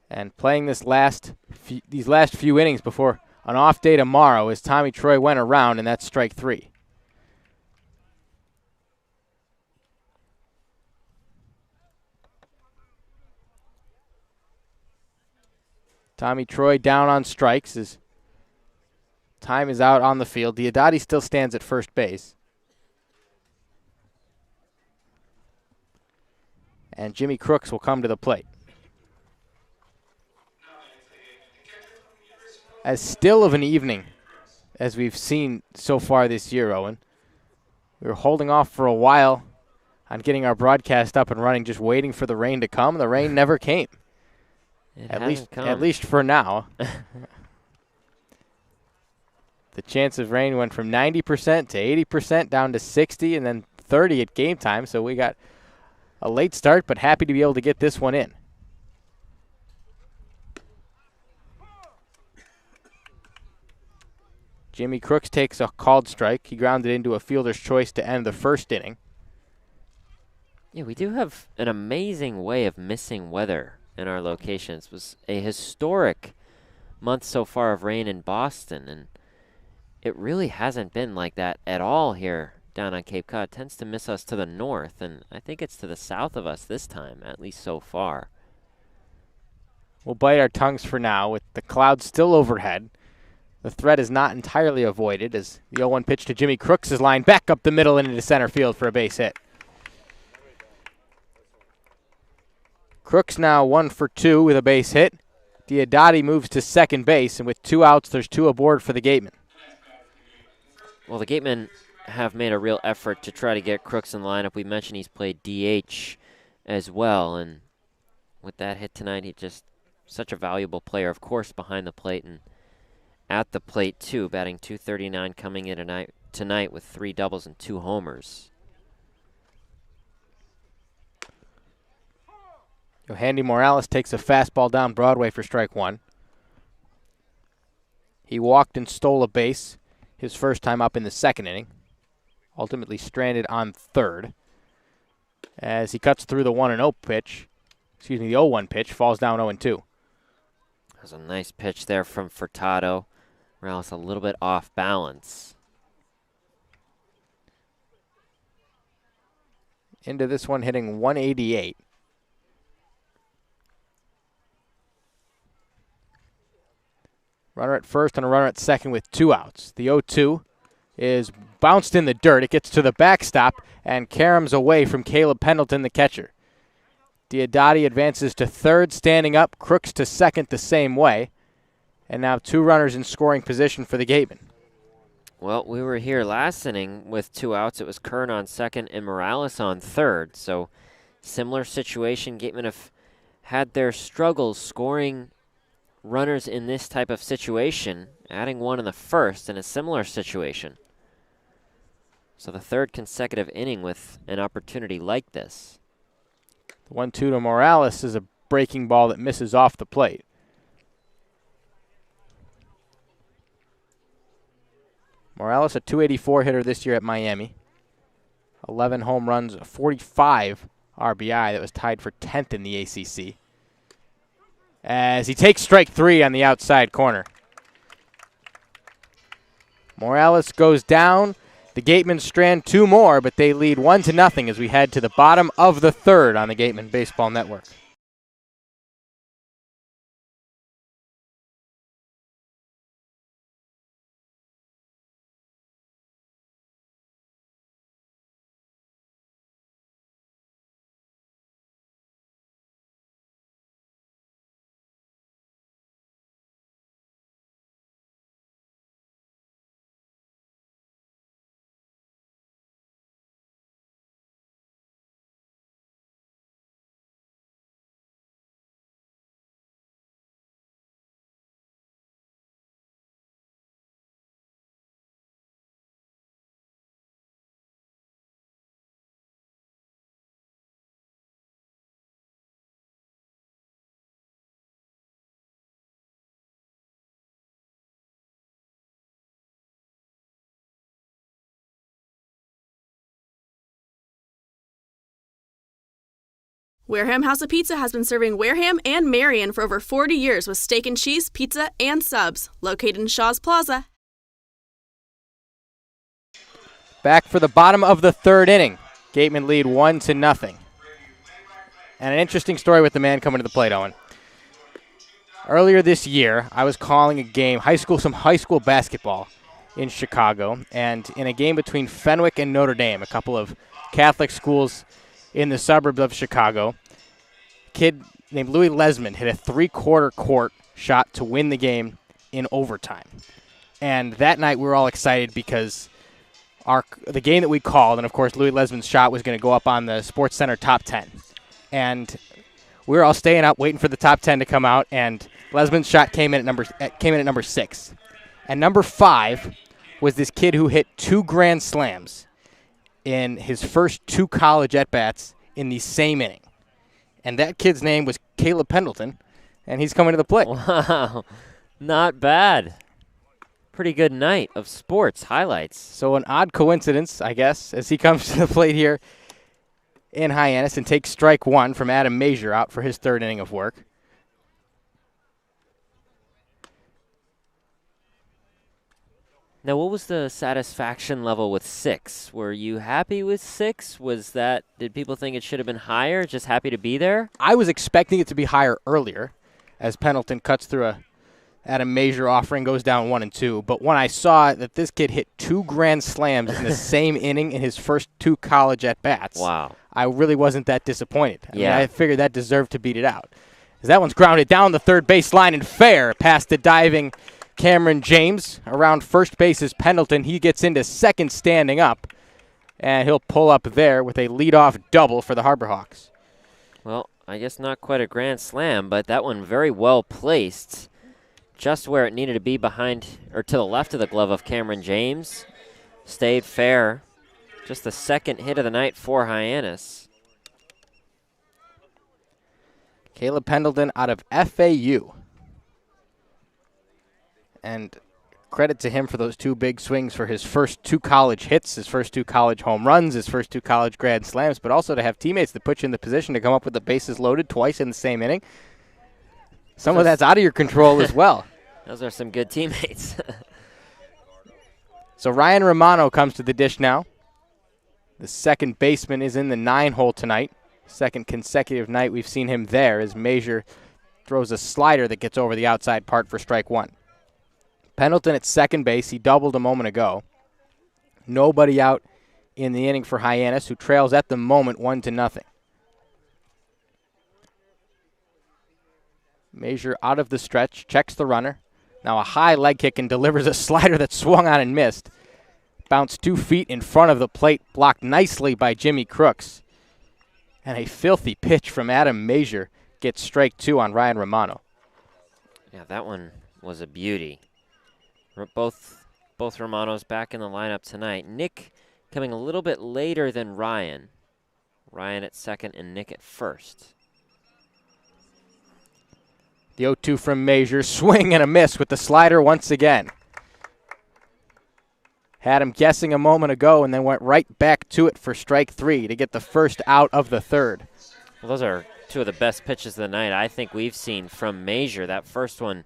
And playing these last few innings before an off day tomorrow as Tommy Troy went around, and that's strike 3. Tommy Troy down on strikes as time is out on the field. Diodati still stands at first base. And Jimmy Crooks will come to the plate. As still of an evening as we've seen so far this year, Owen. We were holding off for a while on getting our broadcast up and running, just waiting for the rain to come. The rain never came. At least for now. The chance of rain went from 90% to 80% down to 60 and then 30 at game time. So we got a late start, but happy to be able to get this one in. Jimmy Crooks takes a called strike. He grounded into a fielder's choice to end the first inning. Yeah, we do have an amazing way of missing weather in our locations. It was a historic month so far of rain in Boston, and it really hasn't been like that at all here down on Cape Cod. It tends to miss us to the north, and I think it's to the south of us this time, at least so far. We'll bite our tongues for now with the clouds still overhead. The threat is not entirely avoided as the 0-1 pitch to Jimmy Crooks is lined back up the middle and into center field for a base hit. Crooks now 1 for 2 with a base hit. Diodati moves to second base, and with 2 outs, there's 2 aboard for the Gatemen. Well, the Gatemen have made a real effort to try to get Crooks in the lineup. We mentioned he's played DH as well, and with that hit tonight, he's just such a valuable player, of course, behind the plate and at the plate, too, batting .239 coming in tonight with 3 doubles and 2 homers. Yohandy Morales takes a fastball down Broadway for strike 1. He walked and stole a base his first time up in the second inning. Ultimately stranded on third. As he cuts through the 1-0 pitch, the 0-1 pitch, falls down 0-2. That was a nice pitch there from Furtado. Morales a little bit off balance. Into this one hitting 188. Runner at first and a runner at second with 2 outs. The 0-2 is bounced in the dirt. It gets to the backstop and caroms away from Caleb Pendleton, the catcher. Diodati advances to third, standing up. Crooks to second the same way. And now 2 runners in scoring position for the Gatemen. Well, we were here last inning with 2 outs. It was Kern on second and Morales on third. So similar situation. Gatemen have had their struggles scoring runners in this type of situation, adding 1 in the first in a similar situation. So the third consecutive inning with an opportunity like this. The 1-2 to Morales is a breaking ball that misses off the plate. Morales, a .284 hitter this year at Miami. 11 home runs, 45 RBI. That was tied for 10th in the ACC. As he takes strike 3 on the outside corner. Morales goes down. The Gatemen strand 2 more, but they lead 1-0 as we head to the bottom of the 3rd on the Gatemen Baseball Network. Wareham House of Pizza has been serving Wareham and Marion for over 40 years with steak and cheese, pizza, and subs. Located in Shaw's Plaza. Back for the bottom of the 3rd inning. Gatemen lead 1-0. And an interesting story with the man coming to the plate, Owen. Earlier this year, I was calling a game, some high school basketball in Chicago, and in a game between Fenwick and Notre Dame, a couple of Catholic schools in the suburbs of Chicago. A kid named Louis Lesmond hit a 3/4 court shot to win the game in overtime. And that night we were all excited because the game that we called, and of course Louis Lesmond's shot was going to go up on the Sports Center top 10. And we were all staying up waiting for the top 10 to come out, and Lesmond's shot came in at number 6. And number 5 was this kid who hit 2 grand slams in his first 2 college at-bats in the same inning. And that kid's name was Caleb Pendleton, and he's coming to the plate. Wow, not bad. Pretty good night of sports highlights. So an odd coincidence, I guess, as he comes to the plate here in Hyannis and takes strike 1 from Adam Major out for his 3rd inning of work. Now, what was the satisfaction level with 6? Were you happy with 6? Did people think it should have been higher? Just happy to be there? I was expecting it to be higher earlier as Pendleton cuts through Adam Major offering, goes down 1-2. But when I saw that this kid hit 2 grand slams in the same inning in his first 2 college at-bats, wow, I really wasn't that disappointed. I mean, I figured that deserved to beat it out. As that one's grounded down the third baseline and fair past the diving Cameron James. Around first base is Pendleton. He gets into second standing up, and he'll pull up there with a leadoff double for the Harbor Hawks. Well, I guess not quite a grand slam, but that one very well placed, just where it needed to be behind or to the left of the glove of Cameron James. Stayed fair. Just the second hit of the night for Hyannis. Caleb Pendleton out of FAU. And credit to him for those 2 big swings for his first 2 college hits, his first 2 college home runs, his first 2 college grand slams, but also to have teammates that put you in the position to come up with the bases loaded twice in the same inning. Some of that's out of your control as well. Those are some good teammates. So Ryan Romano comes to the dish now. The second baseman is in the 9-hole tonight. Second consecutive night we've seen him there as Major throws a slider that gets over the outside part for strike 1. Pendleton at second base. He doubled a moment ago. Nobody out in the inning for Hyannis, who trails at the moment 1-0. Major out of the stretch, checks the runner. Now a high leg kick and delivers a slider that swung on and missed. Bounced 2 feet in front of the plate, blocked nicely by Jimmy Crooks. And a filthy pitch from Adam Major gets strike 2 on Ryan Romano. Yeah, that one was a beauty. Both Romanos back in the lineup tonight. Nick coming a little bit later than Ryan. Ryan at second and Nick at first. The 0-2 from Major, swing and a miss with the slider once again. Had him guessing a moment ago and then went right back to it for strike 3 to get the first out of the third. Well, those are two of the best pitches of the night I think we've seen from Major. That first one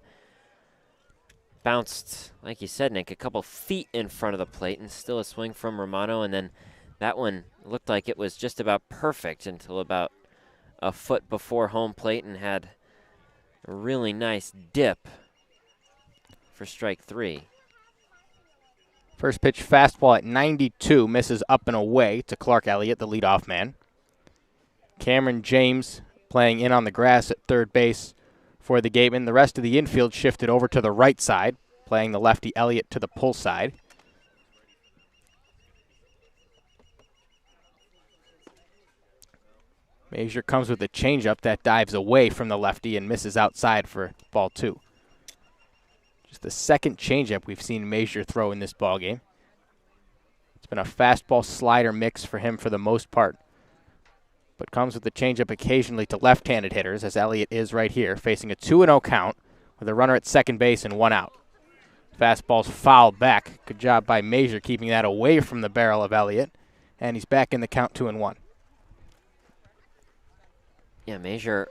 bounced, like you said, Nick, a couple feet in front of the plate, and still a swing from Romano. And then that one looked like it was just about perfect until about a foot before home plate and had a really nice dip for strike 3. First pitch fastball at 92, misses up and away to Clark Elliott, the leadoff man. Cameron James playing in on the grass at third base for the Gatemen. The rest of the infield shifted over to the right side, playing the lefty Elliott to the pull side. Major comes with a changeup that dives away from the lefty and misses outside for ball 2. Just the second changeup we've seen Major throw in this ballgame. It's been a fastball slider mix for him for the most part, but comes with the changeup occasionally to left-handed hitters, as Elliott is right here, facing a 2-0 count with a runner at second base and 1 out. Fastball's fouled back. Good job by Major keeping that away from the barrel of Elliott, and he's back in the count 2-1. Yeah, Major,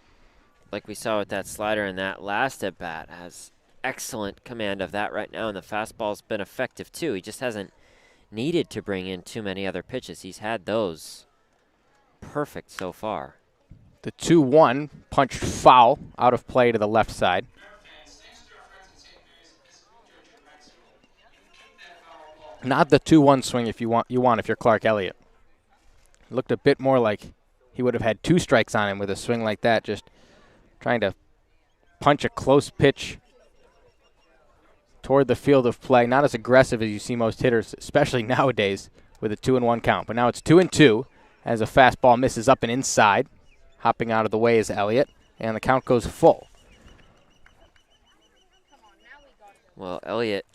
like we saw with that slider in that last at-bat, has excellent command of that right now, and the fastball's been effective too. He just hasn't needed to bring in too many other pitches. He's had those perfect so far. The 2-1 punched foul out of play to the left side. Not the 2-1 swing if you want if you're Clark Elliott. Looked a bit more like he would have had 2 strikes on him with a swing like that, just trying to punch a close pitch toward the field of play. Not as aggressive as you see most hitters, especially nowadays, with a 2-1 count. But now it's 2-2 as a fastball misses up and inside. Hopping out of the way is Elliott, and the count goes full. Well, Elliott,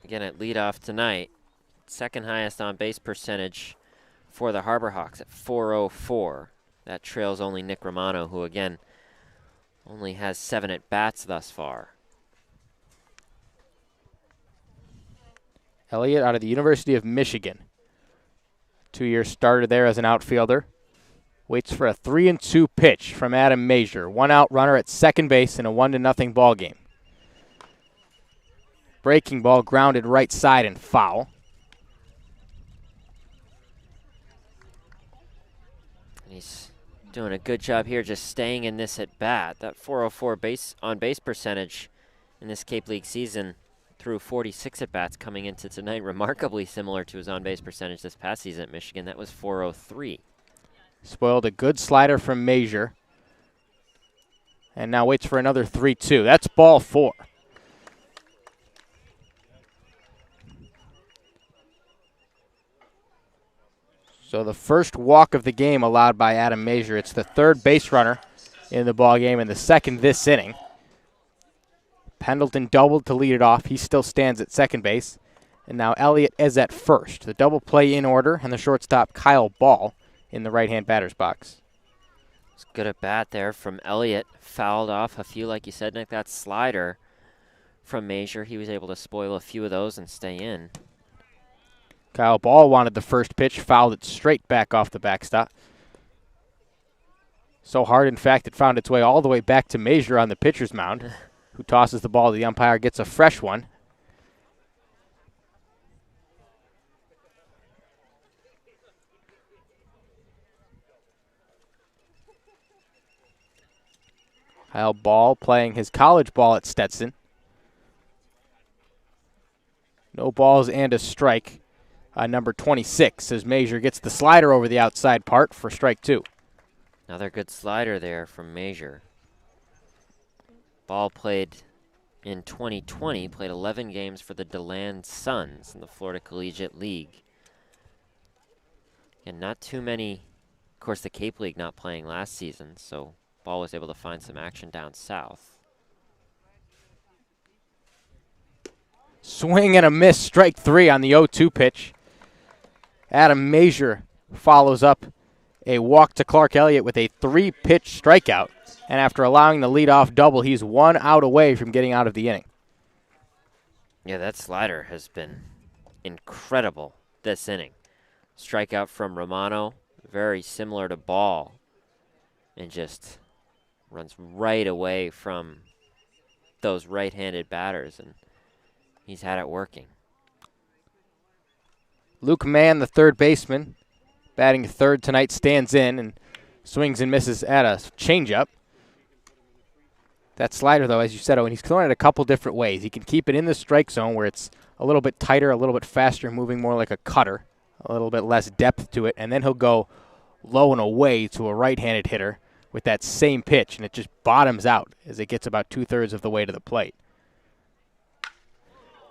again at leadoff tonight, second highest on base percentage for the Harbor Hawks at .404. That trails only Nick Romano, who again only has 7 at-bats thus far. Elliott out of the University of Michigan. 2-year starter there as an outfielder. Waits for a 3-2 pitch from Adam Major. 1 out runner at second base in a 1-0 ball game. Breaking ball grounded right side and foul. He's doing a good job here just staying in this at bat. That .404 on base percentage in this Cape League season through 46 at bats coming into tonight, remarkably similar to his on base percentage this past season at Michigan. That was .403. Spoiled a good slider from Major. And now waits for another 3-2. That's ball 4. So the first walk of the game allowed by Adam Major. It's the third base runner in the ball game and the second this inning. Pendleton doubled to lead it off. He still stands at second base. And now Elliott is at first. The double play in order, and the shortstop Kyle Ball in the right-hand batter's box. It's good at bat there from Elliott. Fouled off a few, like you said, Nick. That slider from Major, he was able to spoil a few of those and stay in. Kyle Ball wanted the first pitch, fouled it straight back off the backstop. So hard, in fact, it found its way all the way back to Major on the pitcher's mound, who tosses the ball to the umpire, gets a fresh one. Kyle Ball playing his college ball at Stetson. No balls and a strike. Number 26 as Major gets the slider over the outside part for strike 2. Another good slider there from Major. Ball played in 2020, played 11 games for the DeLand Suns in the Florida Collegiate League. And not too many, of course the Cape League not playing last season, so Ball was able to find some action down south. Swing and a miss, strike 3 on the 0-2 pitch. Adam Major follows up a walk to Clark Elliott with a 3-pitch strikeout. And after allowing the leadoff double, he's 1 out away from getting out of the inning. Yeah, that slider has been incredible this inning. Strikeout from Romano, very similar to Ball, and just runs right away from those right-handed batters, and he's had it working. Luke Mann, the third baseman, batting third tonight, stands in and swings and misses at a changeup. That slider, though, as you said, Owen, he's throwing it a couple different ways. He can keep it in the strike zone where it's a little bit tighter, a little bit faster, moving more like a cutter, a little bit less depth to it, and then he'll go low and away to a right-handed hitter with that same pitch, and it just bottoms out as it gets about 2/3 of the way to the plate.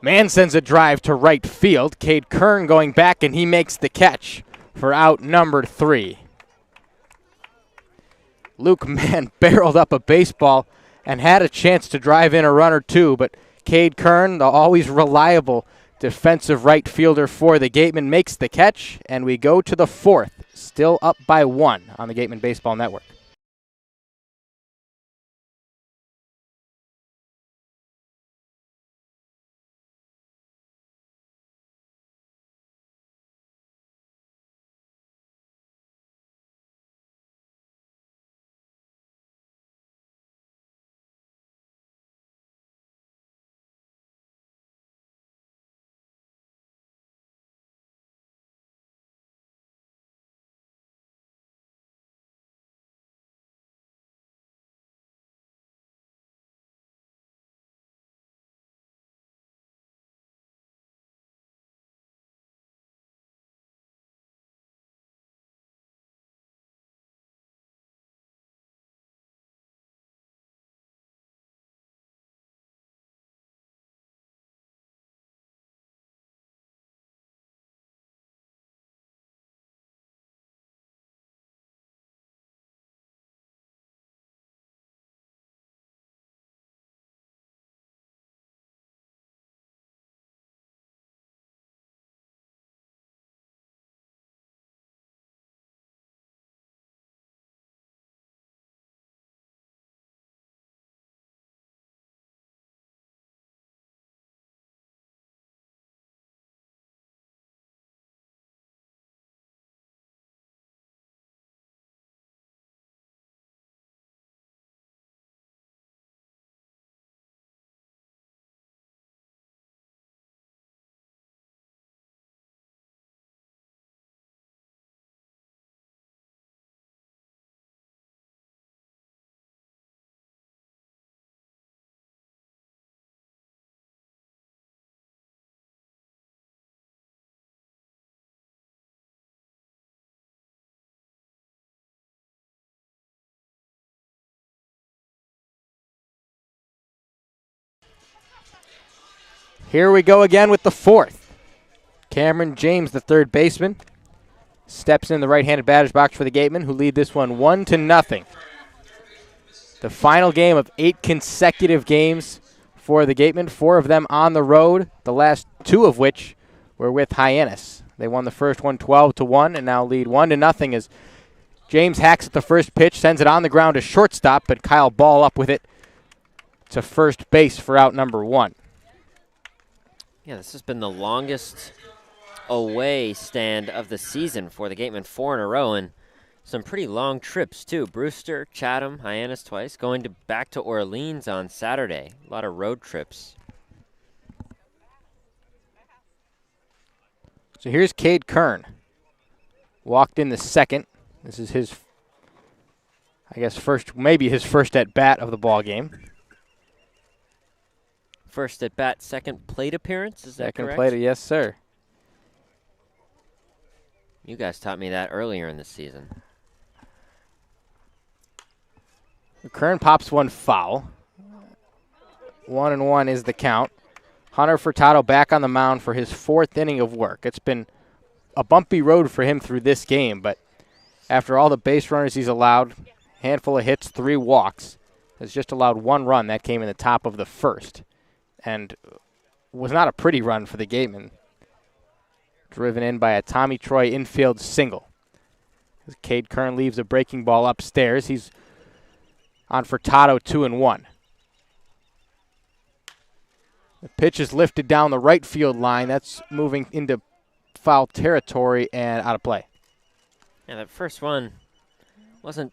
Mann sends a drive to right field. Cade Kern going back, and he makes the catch for out number 3. Luke Mann barreled up a baseball and had a chance to drive in a run or two, but Cade Kern, the always reliable defensive right fielder for the Gatemen, makes the catch, and we go to the 4th, still up by 1 on the Gatemen Baseball Network. Here we go again with the 4th. Cameron James, the third baseman, steps in the right-handed batter's box for the Gatemen, who lead this one 1-0. The final game of 8 consecutive games for the Gatemen, 4 of them on the road, the last 2 of which were with Hyannis. They won the first one 12-1 and now lead 1-0 as James hacks at the first pitch, sends it on the ground to shortstop, but Kyle Ball up with it to first base for out number 1. Yeah, this has been the longest away stand of the season for the Gatemen, 4 in a row, and some pretty long trips, too. Brewster, Chatham, Hyannis twice, going back to Orleans on Saturday. A lot of road trips. So here's Cade Kern. Walked in the second. This is his, I guess, maybe his first at-bat of the ball game. First at bat, second plate appearance, is that correct? Second plate, yes, sir. You guys taught me that earlier in the season. Kern pops one foul. 1-1 is the count. Hunter Furtado back on the mound for his 4th inning of work. It's been a bumpy road for him through this game, but after all the base runners he's allowed, handful of hits, 3 walks, has just allowed 1 run. That came in the top of the 1st. And was not a pretty run for the Gatemen. Driven in by a Tommy Troy infield single. As Cade Kern leaves a breaking ball upstairs, he's on Furtado 2-1. The pitch is lifted down the right field line. That's moving into foul territory and out of play. Yeah, that first one wasn't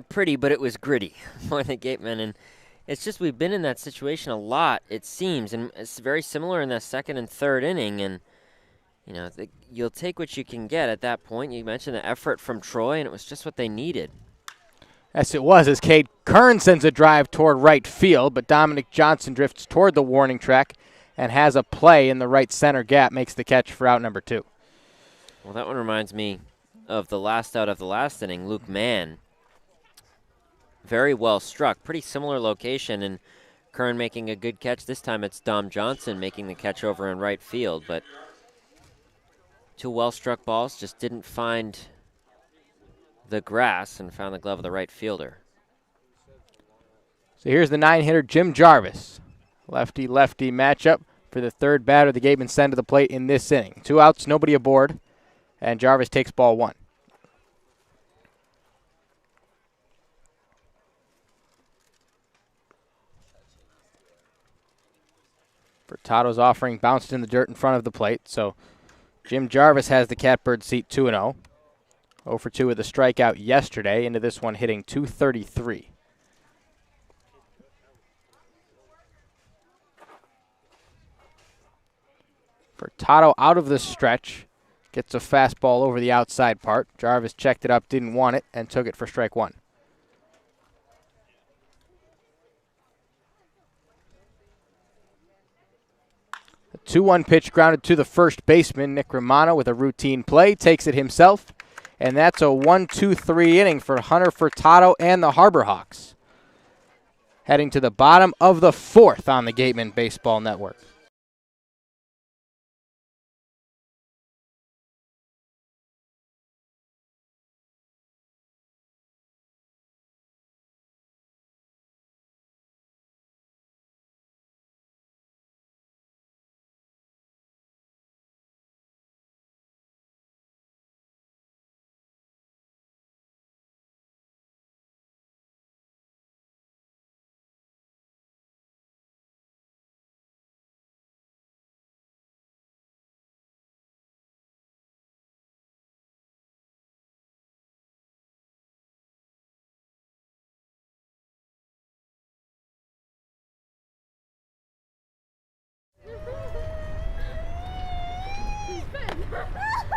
pretty, but it was gritty for the Gatemen, and it's just we've been in that situation a lot, it seems, and it's very similar in the second and third inning, and you'll take what you can get at that point. You mentioned the effort from Troy, and it was just what they needed. Yes, it was, as Cade Kern sends a drive toward right field, but Dominic Johnson drifts toward the warning track and has a play in the right center gap, makes the catch for out number 2. Well, that one reminds me of the last out of the last inning, Luke Mann. Very well struck, pretty similar location, and Kern making a good catch. This time it's Dom Johnson making the catch over in right field, but 2 well-struck balls just didn't find the grass and found the glove of the right fielder. So here's the 9-hitter, Jim Jarvis. Lefty-lefty matchup for the third batter the Gatemen send to the plate in this inning. 2 outs, nobody aboard, and Jarvis takes ball 1. Furtado's offering bounced in the dirt in front of the plate, so Jim Jarvis has the catbird seat 2-0. 0 for 2 with a strikeout yesterday, into this one hitting .233. Furtado out of the stretch, gets a fastball over the outside part. Jarvis checked it up, didn't want it, and took it for strike 1. A 2-1 pitch grounded to the first baseman. Nick Romano with a routine play, takes it himself. And that's a 1-2-3 inning for Hunter Furtado and the Harbor Hawks. Heading to the bottom of the 4th on the Gatemen Baseball Network.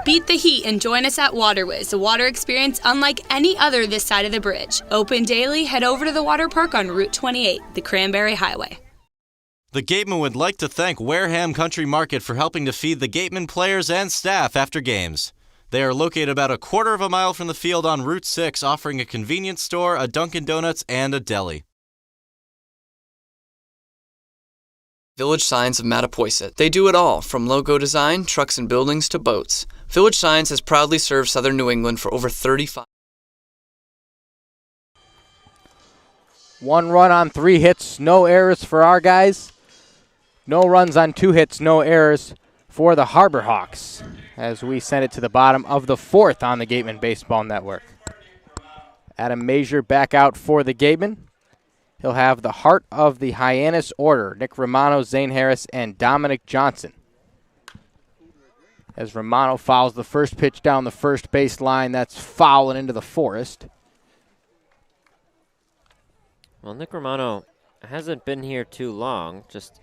Beat the heat and join us at Waterways, a water experience unlike any other this side of the bridge. Open daily, head over to the water park on Route 28, the Cranberry Highway. The Gatemen would like to thank Wareham Country Market for helping to feed the Gatemen players and staff after games. They are located about a quarter of a mile from the field on Route 6, offering a convenience store, a Dunkin' Donuts, and a deli. Village Signs of Mattapoisett. They do it all, from logo design, trucks and buildings, to boats. Village Signs has proudly served southern New England for over 35. 1 run on 3 hits, no errors for our guys. No runs on 2 hits, no errors for the Harbor Hawks, as we send it to the bottom of the 4th on the Gatemen Baseball Network. Adam Major back out for the Gatemen. He'll have the heart of the Hyannis order, Nick Romano, Zane Harris, and Dominic Johnson. As Romano fouls the first pitch down the first base line, that's foul and into the forest. Well, Nick Romano hasn't been here too long, just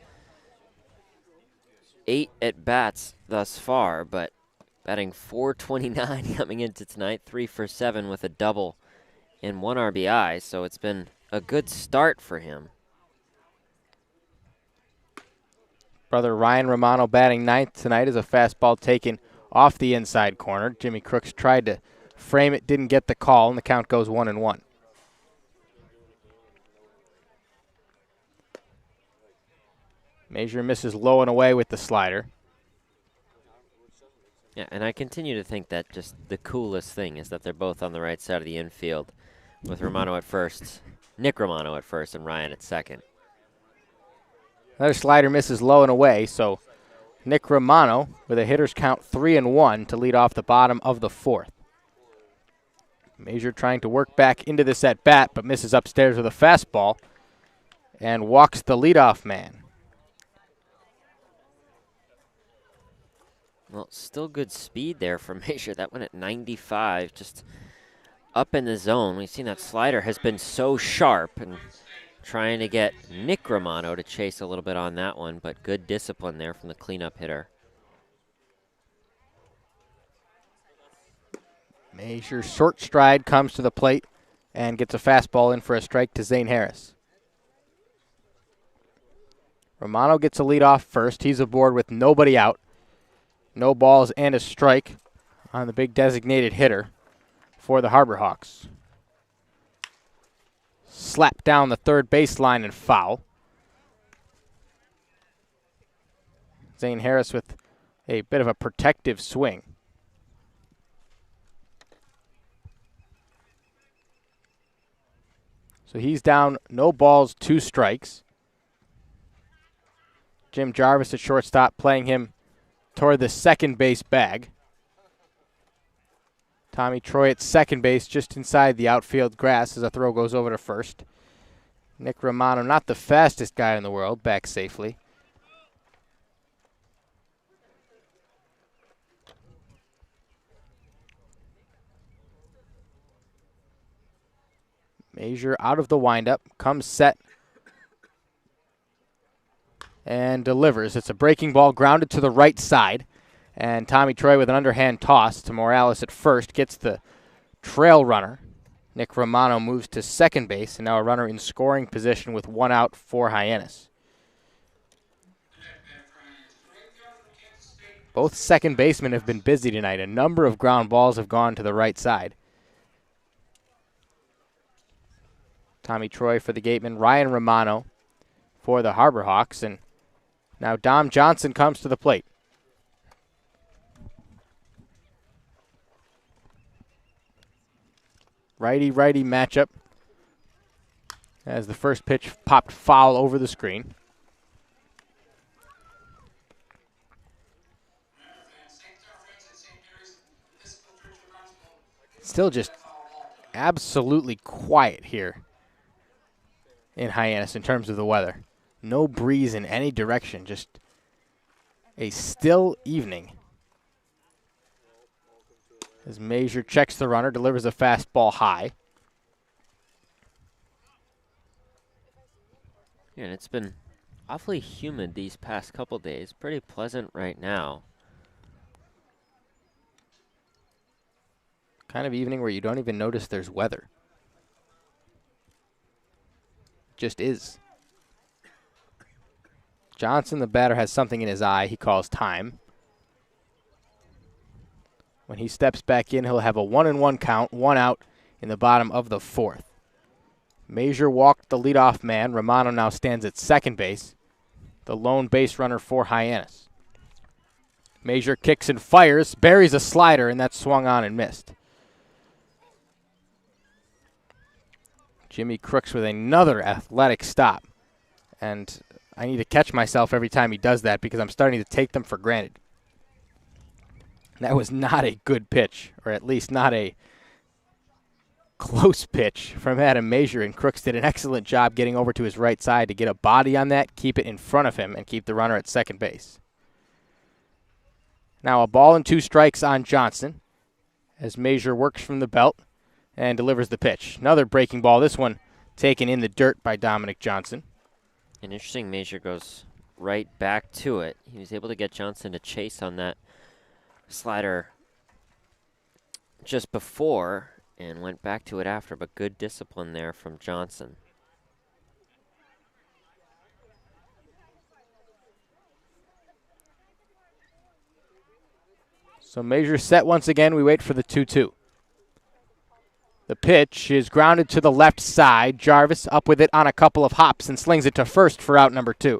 8 at-bats thus far, but batting .429 coming into tonight, 3 for 7 with a double and 1 RBI, so it's been a good start for him. Brother Ryan Romano batting 9th tonight is a fastball taken off the inside corner. Jimmy Crooks tried to frame it, didn't get the call, and the count goes 1-1. Major misses low and away with the slider. Yeah, and I continue to think that just the coolest thing is that they're both on the right side of the infield, with Romano at first, Nick Romano at first, and Ryan at second. Another slider misses low and away, so Nick Romano with a hitter's count 3-1 to lead off the bottom of the 4th. Major trying to work back into this at bat, but misses upstairs with a fastball and walks the leadoff man. Well, still good speed there for Measure. That went at 95, just up in the zone. We've seen that slider has been so sharp, and trying to get Nick Romano to chase a little bit on that one, but good discipline there from the cleanup hitter. Measure short stride comes to the plate and gets a fastball in for a strike to Zane Harris. Romano gets a lead off first. He's aboard with nobody out. No balls and a strike on the big designated hitter for the Harbor Hawks. Slap down the third baseline and foul. Zane Harris with a bit of a protective swing. So he's down, no balls, 2 strikes. Jim Jarvis at shortstop playing him toward the second base bag. Tommy Troy at second base just inside the outfield grass as a throw goes over to first. Nick Romano, not the fastest guy in the world, back safely. Measure out of the windup, comes set, and delivers. It's a breaking ball grounded to the right side, and Tommy Troy with an underhand toss to Morales at first gets the trail runner. Nick Romano moves to second base, and now a runner in scoring position with 1 out for Hyannis. Both second basemen have been busy tonight. A number of ground balls have gone to the right side. Tommy Troy for the Gatemen, Ryan Romano for the Harbor Hawks, and now Dom Johnson comes to the plate. Righty-righty matchup as the first pitch popped foul over the screen. Still just absolutely quiet here in Hyannis in terms of the weather. No breeze in any direction, just a still evening. As Measure checks the runner, delivers a fastball high. Yeah, and it's been awfully humid these past couple days. Pretty pleasant right now. Kind of evening where you don't even notice there's weather. Just is. Johnson, the batter, has something in his eye. He calls time. When he steps back in, he'll have a 1-1 count, 1 out in the bottom of the 4th. Measure walked the leadoff man. Romano now stands at second base, the lone base runner for Hyannis. Measure kicks and fires, buries a slider, and that's swung on and missed. Jimmy Crooks with another athletic stop. And I need to catch myself every time he does that because I'm starting to take them for granted. That was not a good pitch, or at least not a close pitch from Adam Measure, and Crooks did an excellent job getting over to his right side to get a body on that, keep it in front of him, and keep the runner at second base. Now a ball and 2 strikes on Johnson as Measure works from the belt and delivers the pitch. Another breaking ball, this one taken in the dirt by Dominic Johnson. An interesting Measure goes right back to it. He was able to get Johnson to chase on that slider just before and went back to it after, but good discipline there from Johnson. So Measure set once again. We wait for the 2-2. The pitch is grounded to the left side. Jarvis up with it on a couple of hops and slings it to first for out number 2.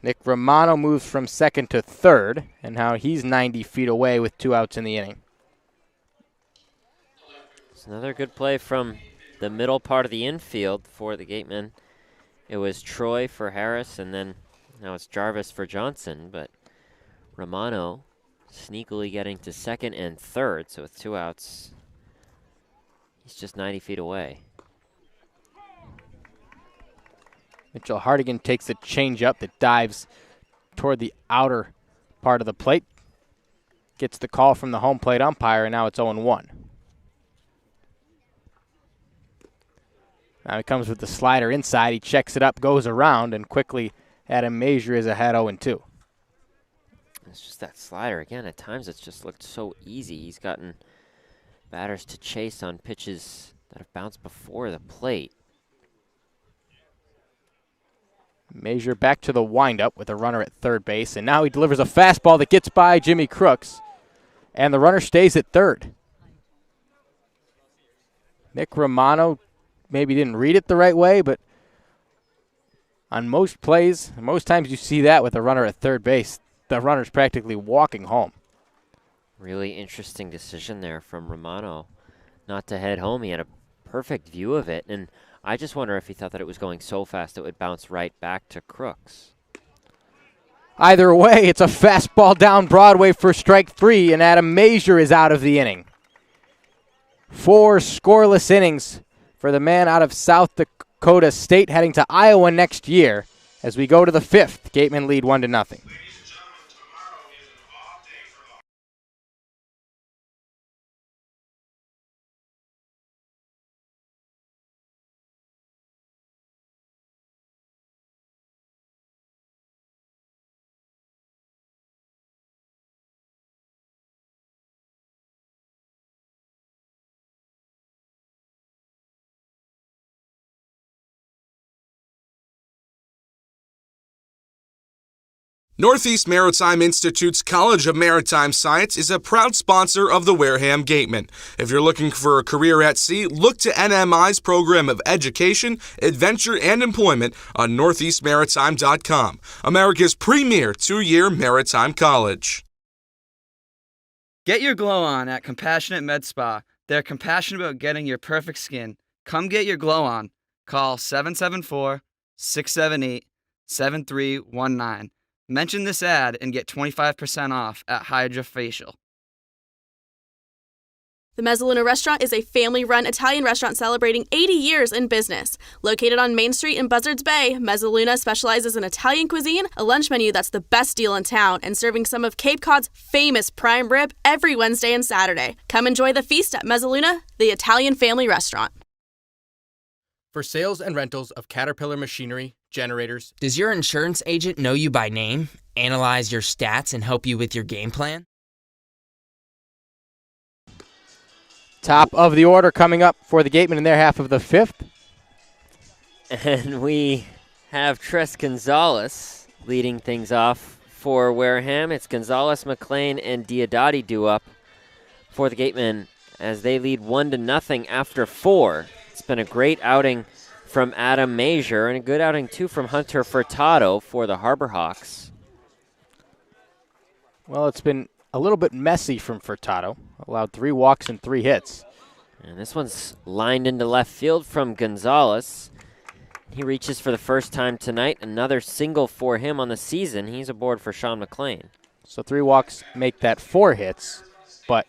Nick Romano moves from second to third, and now he's 90 feet away with 2 outs in the inning. It's another good play from the middle part of the infield for the Gatemen. It was Troy for Harris, and then now it's Jarvis for Johnson, but Romano sneakily getting to second and third, so with 2 outs, he's just 90 feet away. Mitchell Hardigan takes the changeup that dives toward the outer part of the plate. Gets the call from the home plate umpire, and now it's 0-1. Now he comes with the slider inside. He checks it up, goes around, and quickly Adam Major is ahead 0-2. It's just that slider. Again, at times it's just looked so easy. He's gotten batters to chase on pitches that have bounced before the plate. Major back to the windup with a runner at third base, and now he delivers a fastball that gets by Jimmy Crooks, and the runner stays at third. Nick Romano maybe didn't read it the right way, but on most plays, most times you see that with a runner at third base, the runner's practically walking home. Really interesting decision there from Romano not to head home. He had a perfect view of it, and I just wonder if he thought that it was going so fast it would bounce right back to Crooks. Either way, it's a fastball down Broadway for strike 3, and Adam Major is out of the inning. 4 scoreless innings for the man out of South Dakota State, heading to Iowa next year. As we go to the 5th, Gatemen lead 1-0. Northeast Maritime Institute's College of Maritime Science is a proud sponsor of the Wareham Gatemen. If you're looking for a career at sea, look to NMI's program of education, adventure, and employment on northeastmaritime.com, America's premier 2-year maritime college. Get your glow on at Compassionate Med Spa. They're compassionate about getting your perfect skin. Come get your glow on. Call 774-678-7319. Mention this ad and get 25% off at Hydrofacial. The Mezzaluna Restaurant is a family-run Italian restaurant celebrating 80 years in business. Located on Main Street in Buzzards Bay, Mezzaluna specializes in Italian cuisine, a lunch menu that's the best deal in town, and serving some of Cape Cod's famous prime rib every Wednesday and Saturday. Come enjoy the feast at Mezzaluna, the Italian family restaurant. For sales and rentals of Caterpillar machinery, generators. Does your insurance agent know you by name, analyze your stats, and help you with your game plan? Top of the order coming up for the Gatemen in their half of the 5th. And we have Tres Gonzalez leading things off for Wareham. It's Gonzalez, McLean, and Diodati due up for the Gatemen as they lead 1-0 after 4. It's been a great outing from Adam Major and a good outing, too, from Hunter Furtado for the Harbor Hawks. Well, it's been a little bit messy from Furtado. Allowed 3 walks and 3 hits. And this one's lined into left field from Gonzalez. He reaches for the first time tonight. Another single for him on the season. He's aboard for Sean McLean. So 3 walks make that 4 hits, but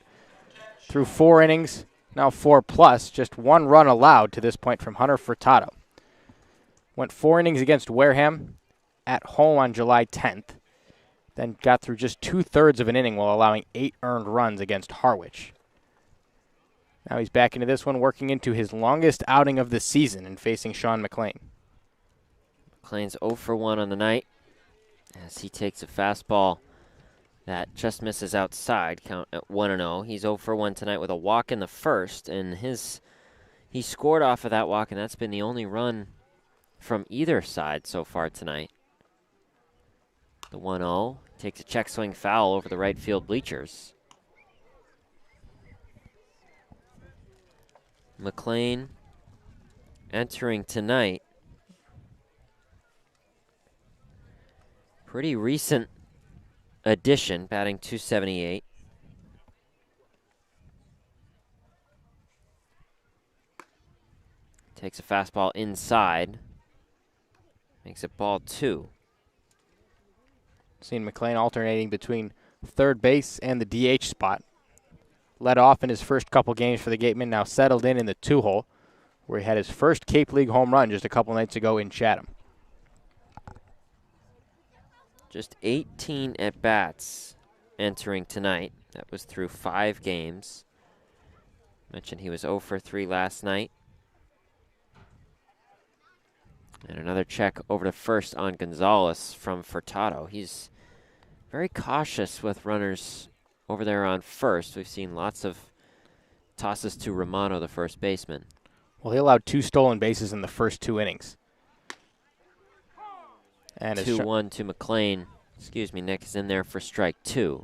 through 4 innings, now 4+, just 1 run allowed to this point from Hunter Furtado. Went 4 innings against Wareham at home on July 10th, then got through just 2/3 of an inning while allowing 8 earned runs against Harwich. Now he's back into this one, working into his longest outing of the season and facing Sean McLean. McLean's 0 for 1 on the night as he takes a fastball that just misses outside, count at 1-0. He's 0 for 1 tonight with a walk in the first, and he scored off of that walk, and that's been the only run from either side so far tonight. The 1-0 takes a check swing foul over the right field bleachers. McLean entering tonight. Pretty recent addition, batting .278. Takes a fastball inside. Makes it ball 2. Seen McLean alternating between third base and the DH spot. Led off in his first couple games for the Gatemen, now settled in the 2-hole, where he had his first Cape League home run just a couple nights ago in Chatham. Just 18 at-bats entering tonight. That was through 5 games. Mentioned he was 0 for 3 last night. And another check over to first on Gonzalez from Furtado. He's very cautious with runners over there on first. We've seen lots of tosses to Romano, the first baseman. Well, he allowed 2 stolen bases in the first 2 innings. And 2-1 to McLean. Excuse me, Nick is in there for strike 2.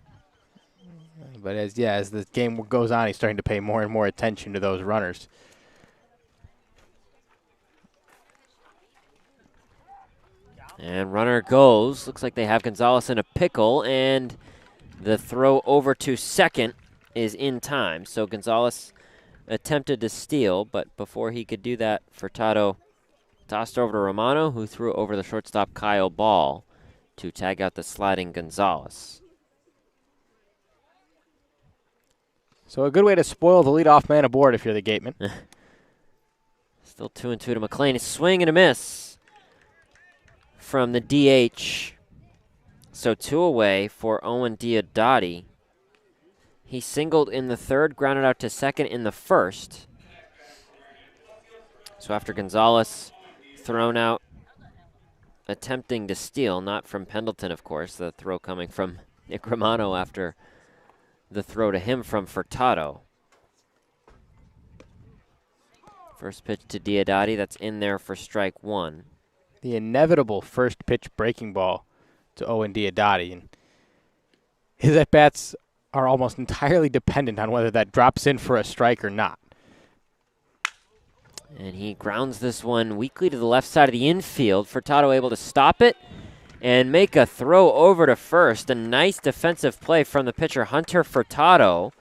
But as the game goes on, he's starting to pay more and more attention to those runners. And runner goes. Looks like they have Gonzalez in a pickle, and the throw over to second is in time. So Gonzalez attempted to steal, but before he could do that, Furtado tossed over to Romano, who threw over the shortstop Kyle Ball to tag out the sliding Gonzalez. So a good way to spoil the leadoff man aboard if you're the Gatemen. Still 2-2 to McLean. A swing and a miss from the DH. So 2 away for Owen Diodati. He singled in the third, grounded out to second in the first. So after Gonzalez thrown out, attempting to steal, not from Pendleton, of course, the throw coming from Nick Romano after the throw to him from Furtado. First pitch to Diodati, that's in there for strike 1. The inevitable first pitch breaking ball to Owen Diodati. And his at-bats are almost entirely dependent on whether that drops in for a strike or not. And he grounds this one weakly to the left side of the infield. Furtado able to stop it and make a throw over to first. A nice defensive play from the pitcher, Hunter Furtado.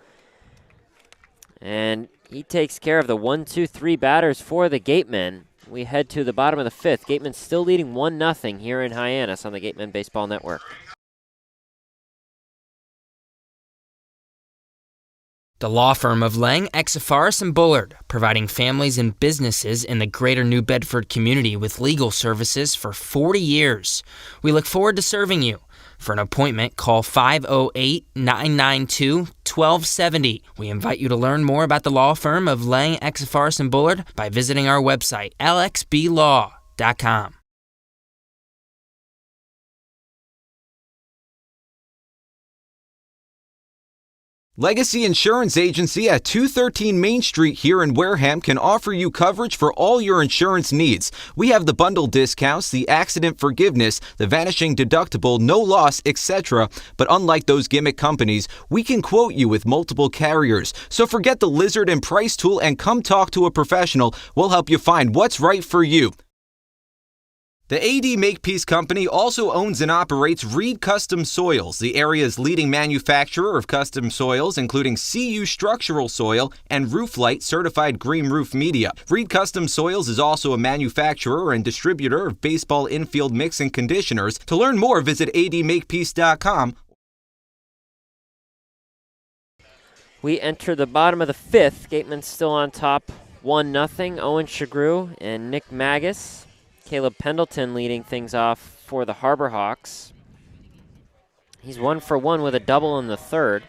And he takes care of the 1-2-3 batters for the Gatemen. We head to the bottom of the 5th. Gatemen still leading 1-0 here in Hyannis on the Gatemen Baseball Network. The law firm of Lang, Exafaris, and Bullard, providing families and businesses in the greater New Bedford community with legal services for 40 years. We look forward to serving you. For an appointment, call 508-992-1270. We invite you to learn more about the law firm of Lang, Exafaris, and Bullard by visiting our website, lxblaw.com. Legacy Insurance Agency at 213 Main Street here in Wareham can offer you coverage for all your insurance needs. We have the bundle discounts, the accident forgiveness, the vanishing deductible, no loss, etc. But unlike those gimmick companies, we can quote you with multiple carriers. So forget the lizard and price tool and come talk to a professional. We'll help you find what's right for you. The AD Makepeace Company also owns and operates Reed Custom Soils, the area's leading manufacturer of custom soils, including CU structural soil and Rooflight certified green roof media. Reed Custom Soils is also a manufacturer and distributor of baseball infield mix and conditioners. To learn more, visit admakepeace.com. We enter the bottom of the 5th. Gatemen still on top 1-0. Owen Sughrue and Nick Magas. Caleb Pendleton leading things off for the Harbor Hawks. He's 1 for 1 with a double in the third.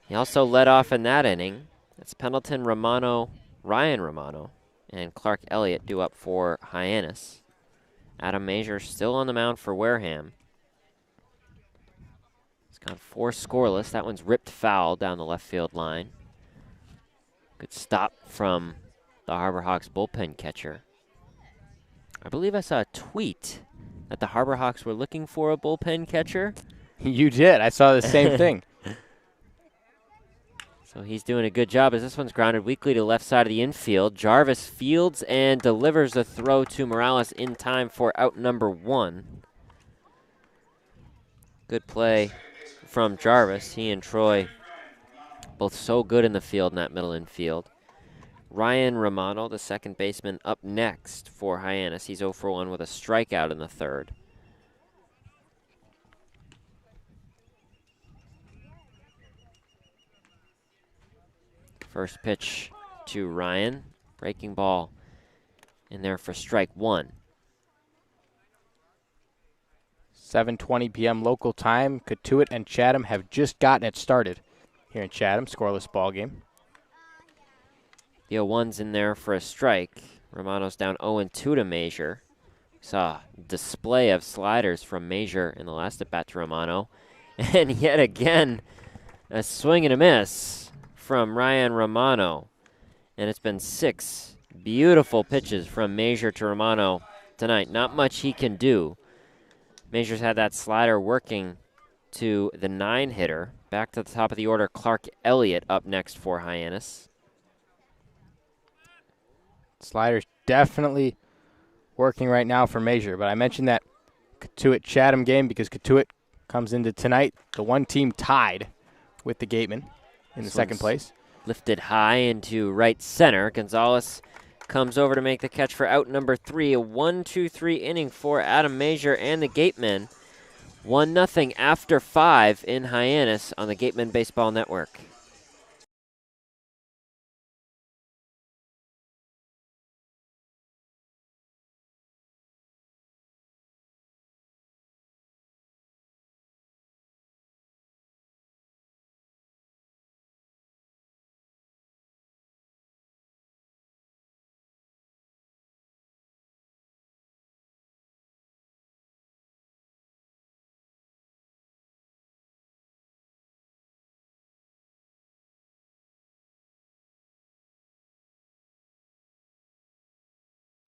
He also led off in that inning. That's Pendleton, Romano, Ryan Romano, and Clark Elliott due up for Hyannis. Adam Major still on the mound for Wareham. He's got 4 scoreless. That one's ripped foul down the left field line. Good stop from the Harbor Hawks bullpen catcher. I believe I saw a tweet that the Harbor Hawks were looking for a bullpen catcher. You did. I saw the same thing. So he's doing a good job as this one's grounded weakly to the left side of the infield. Jarvis fields and delivers a throw to Morales in time for out number 1. Good play from Jarvis. He and Troy both so good in the field in that middle infield. Ryan Romano, the second baseman, up next for Hyannis. He's 0 for 1 with a strikeout in the third. First pitch to Ryan. Breaking ball in there for strike 1. 7:20 p.m. local time. Cotuit and Chatham have just gotten it started here in Chatham. Scoreless ball game. The 0-1's in there for a strike. Romano's down 0-2 to Major. Saw a display of sliders from Major in the last at-bat to Romano. And yet again, a swing and a miss from Ryan Romano. And it's been 6 beautiful pitches from Major to Romano tonight. Not much he can do. Major's had that slider working to the 9-hitter. Back to the top of the order, Clark Elliott up next for Hyannis. Slider's definitely working right now for Major, but I mentioned that Cotuit-Chatham game because Cotuit comes into tonight, the one team tied with the Gatemen in the second place. Lifted high into right center. Gonzalez comes over to make the catch for out number 3. A 1-2-3 inning for Adam Major and the Gatemen. 1-0 after 5 in Hyannis on the Gatemen Baseball Network.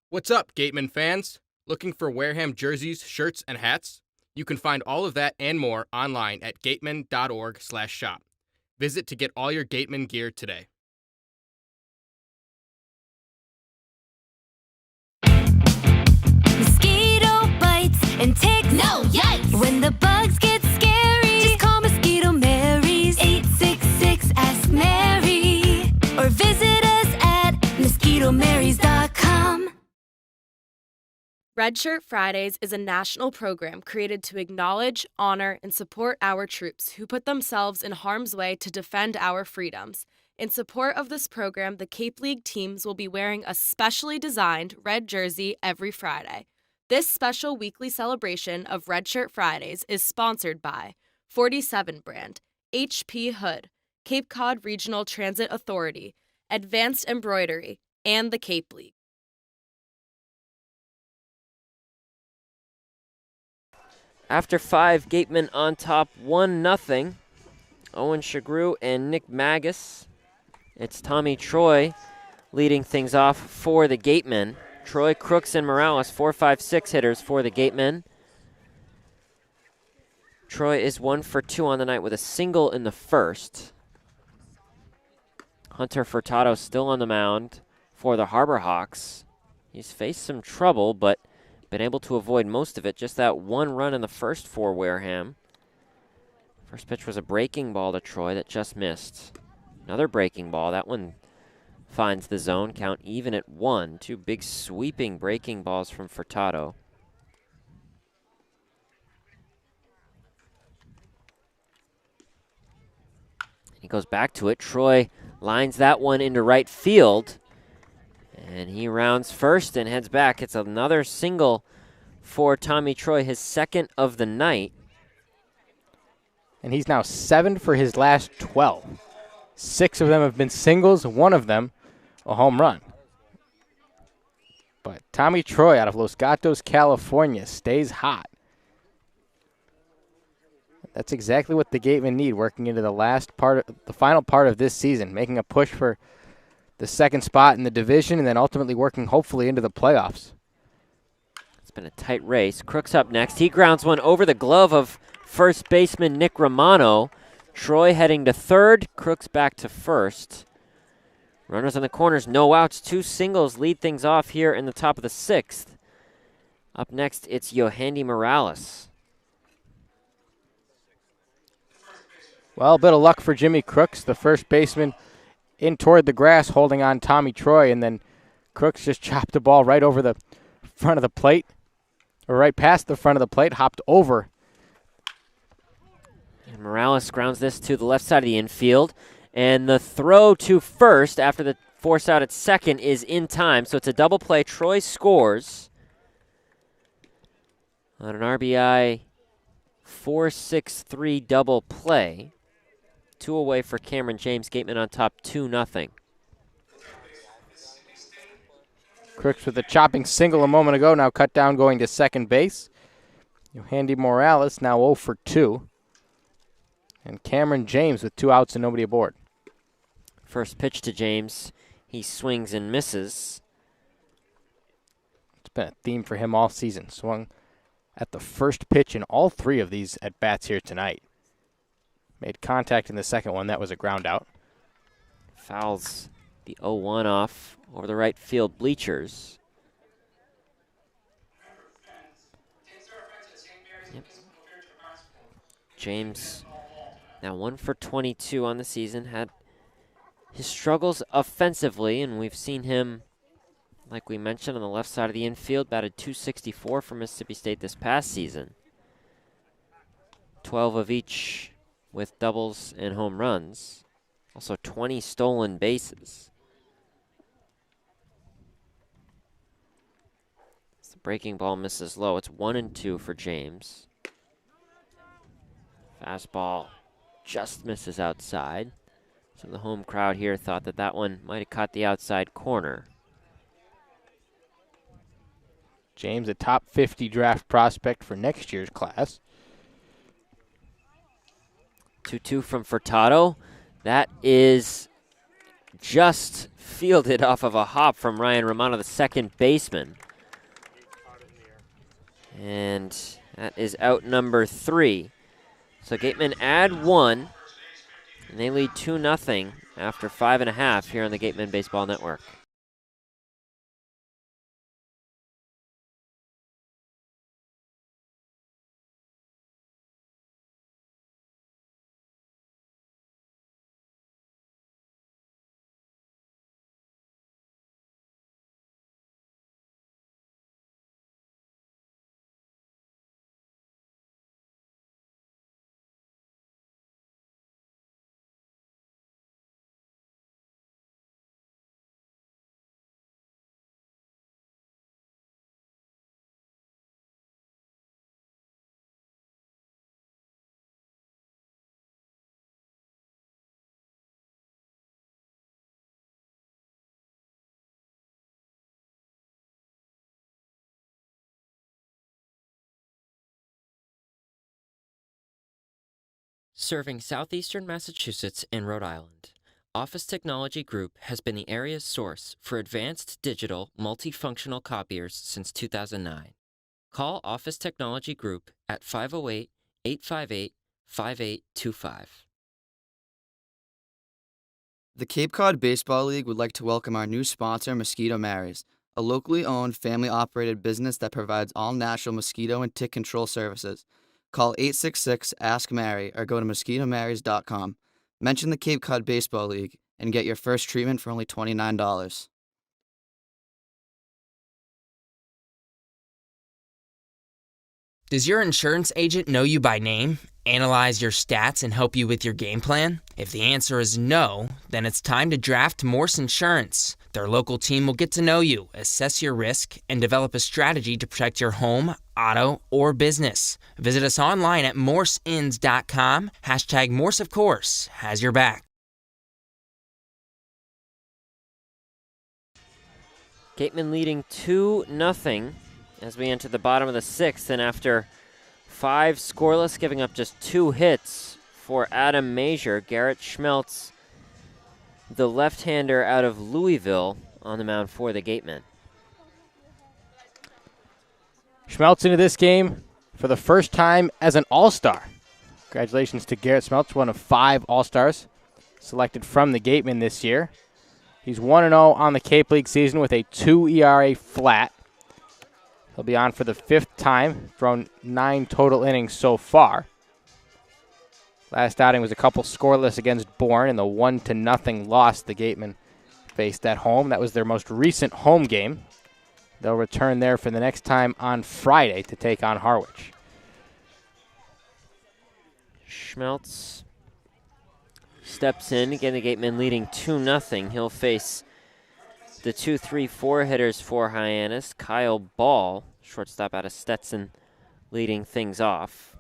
What's up, Gatemen fans? Looking for Wareham jerseys, shirts, and hats? You can find all of that and more online at gatemen.org/shop. Visit to get all your Gatemen gear today. Mosquito bites and ticks. No, yikes! When the bugs get scary, just call Mosquito Mary's 866-ASK-MARY or visit us at mosquitomarys.com. Red Shirt Fridays is a national program created to acknowledge, honor, and support our troops who put themselves in harm's way to defend our freedoms. In support of this program, the Cape League teams will be wearing a specially designed red jersey every Friday. This special weekly celebration of Red Shirt Fridays is sponsored by 47 Brand, HP Hood, Cape Cod Regional Transit Authority, Advanced Embroidery, and the Cape League. After 5, Gatemen on top 1-0. Owen Sughrue and Nick Magas. It's Tommy Troy leading things off for the Gatemen. Troy, Crooks, and Morales, 4, 5, 6 hitters for the Gatemen. Troy is 1 for 2 on the night with a single in the first. Hunter Furtado still on the mound for the Harbor Hawks. He's faced some trouble, but been able to avoid most of it. Just that one run in the first for Wareham. First pitch was a breaking ball to Troy that just missed. Another breaking ball. That one finds the zone. Count even at 1. 2 big sweeping breaking balls from Furtado. He goes back to it. Troy lines that one into right field. And he rounds first and heads back. It's another single for Tommy Troy, his second of the night. And he's now 7 for his last 12. 6 of them have been singles, 1 of them a home run. But Tommy Troy out of Los Gatos, California stays hot. That's exactly what the Gatemen need working into the final part of this season, making a push for the second spot in the division, and then ultimately working hopefully into the playoffs. It's been a tight race. Crooks up next. He grounds one over the glove of first baseman Nick Romano. Troy heading to third. Crooks back to first. Runners on the corners, no outs. 2 singles lead things off here in the top of the 6th. Up next, it's Yohandy Morales. Well, a bit of luck for Jimmy Crooks, the first baseman in toward the grass, holding on Tommy Troy, and then Crooks just chopped the ball right over the front of the plate, or right past the front of the plate, hopped over. And Morales grounds this to the left side of the infield, and the throw to first after the force out at second is in time, so it's a double play. Troy scores on an RBI 4-6-3 double play. 2 away for Cameron James. Gatemen on top 2-0. Crooks with a chopping single a moment ago, now cut down going to second base. Yohandy Morales now 0 for 2. And Cameron James with 2 outs and nobody aboard. First pitch to James. He swings and misses. It's been a theme for him all season. Swung at the first pitch in all 3 of these at-bats here tonight. Made contact in the second one. That was a ground out. Fouls the 0-1 off over the right field bleachers. Yep. James now 1 for 22 on the season. Had his struggles offensively, and we've seen him, like we mentioned, on the left side of the infield, batted .264 for Mississippi State this past season. 12 of each with doubles and home runs. Also 20 stolen bases. As the breaking ball misses low, it's 1-2 for James. Fastball just misses outside. So the home crowd here thought that that one might have caught the outside corner. James, a top 50 draft prospect for next year's class. 2-2 from Furtado. That is just fielded off of a hop from Ryan Romano, the second baseman. And that is out number 3. So Gatemen add 1, and they lead 2-0 after 5.5 here on the Gatemen Baseball Network. Serving southeastern Massachusetts and Rhode Island, Office Technology Group has been the area's source for advanced digital multifunctional copiers since 2009. Call Office Technology Group at 508-858-5825. The Cape Cod Baseball League would like to welcome our new sponsor, Mosquito Mary's, a locally owned, family-operated business that provides all national mosquito and tick control services. Call 866-ASK-MARY or go to mosquitomarys.com. Mention the Cape Cod Baseball League and get your first treatment for only $29. Does your insurance agent know you by name, analyze your stats, and help you with your game plan? If the answer is no, then it's time to draft Morse Insurance. Their local team will get to know you, assess your risk, and develop a strategy to protect your home, auto, or business. Visit us online at morseins.com. Hashtag Morse, of course, has your back. Gatemen leading 2-0 as we enter the bottom of the 6th, and after 5 scoreless, giving up just 2 hits for Adam Major, Garrett Schmeltz, the left-hander out of Louisville, on the mound for the Gatemen. Schmeltz into this game for the first time as an All-Star. Congratulations to Garrett Schmeltz, one of 5 All-Stars selected from the Gatemen this year. He's 1-0 on the Cape League season with a 2 ERA flat. He'll be on for the 5th time, thrown 9 total innings so far. Last outing was a couple scoreless against Bourne in the 1-0 loss the Gatemen faced at home. That was their most recent home game. They'll return there for the next time on Friday to take on Harwich. Schmeltz steps in. Again, the Gatemen leading 2-0. He'll face the 2-3-4 hitters for Hyannis. Kyle Ball, shortstop out of Stetson, leading things off.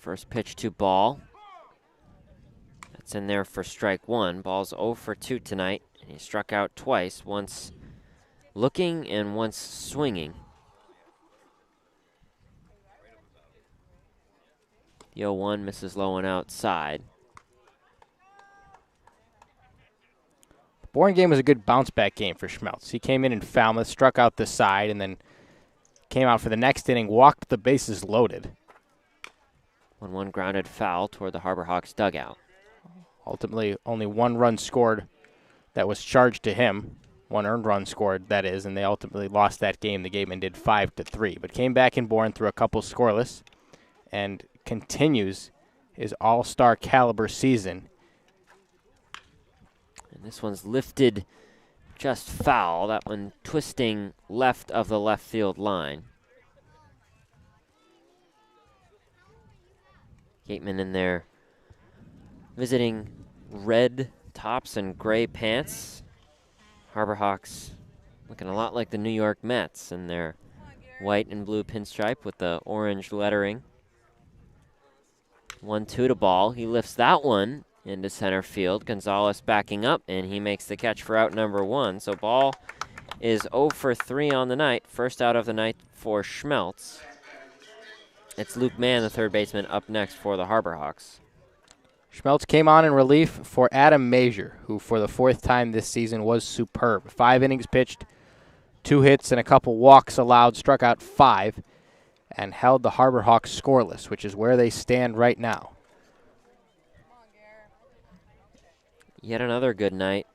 First pitch to ball. That's in there for strike one. Ball's 0 for 2 tonight, and he struck out twice, once looking and once swinging. The 0-1 misses low and outside. The Wareham game was a good bounce-back game for Schmeltz. He came in Falmouth, struck out the side, and then came out for the next inning, walked the bases loaded. 1-1 grounded foul toward the Harbor Hawks dugout. Ultimately, only 1 run scored that was charged to him. 1 earned run scored, that is, and they ultimately lost that game. The Gatemen did 5-3, but came back in Bourne through a couple scoreless and continues his all-star caliber season. And this one's lifted just foul. That one twisting left of the left field line. Gatemen in there visiting red tops and gray pants. Harbor Hawks looking a lot like the New York Mets in their white and blue pinstripe with the orange lettering. 1-2 to ball. He lifts that one into center field. Gonzalez backing up, and he makes the catch for out number 1. So ball is 0 for 3 on the night. First out of the night for Schmeltz. It's Luke Mann, the third baseman, up next for the Harbor Hawks. Schmeltz came on in relief for Adam Major, who for the 4th time this season was superb. 5 innings pitched, 2 hits and a couple walks allowed, struck out 5, and held the Harbor Hawks scoreless, which is where they stand right now. Yet another good night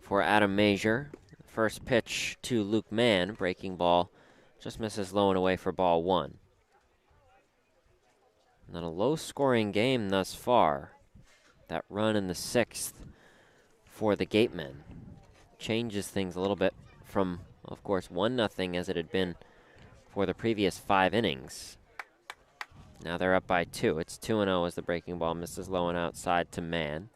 for Adam Major. First pitch to Luke Mann, breaking ball, just misses low and away for ball 1. Not a low-scoring game thus far. That run in the 6th for the Gatemen changes things a little bit from, of course, 1-0 as it had been for the previous 5 innings. Now they're up by 2. It's 2-0 as the breaking ball misses low and outside to Mann.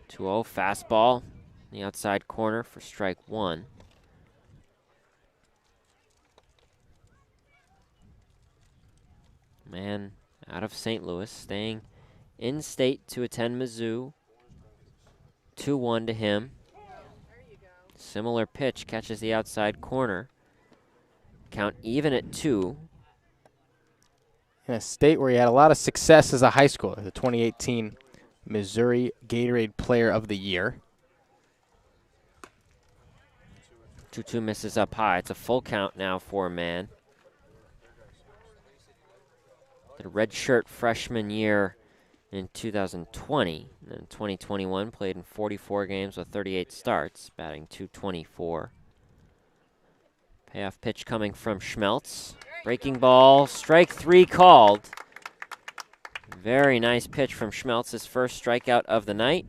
(2-0) fastball, the outside corner for strike 1. Mann out of St. Louis, staying in state to attend Mizzou. 2-1 to him. Similar pitch, catches the outside corner. Count even at 2. In a state where he had a lot of success as a high schooler, the 2018 Missouri Gatorade Player of the Year. 2-2 misses up high. It's a full count now for Mann. The redshirt freshman year in 2020. And in 2021, played in 44 games with 38 starts, batting .224. Payoff pitch coming from Schmeltz. Breaking ball, strike 3 called. Very nice pitch from Schmeltz, his first strikeout of the night.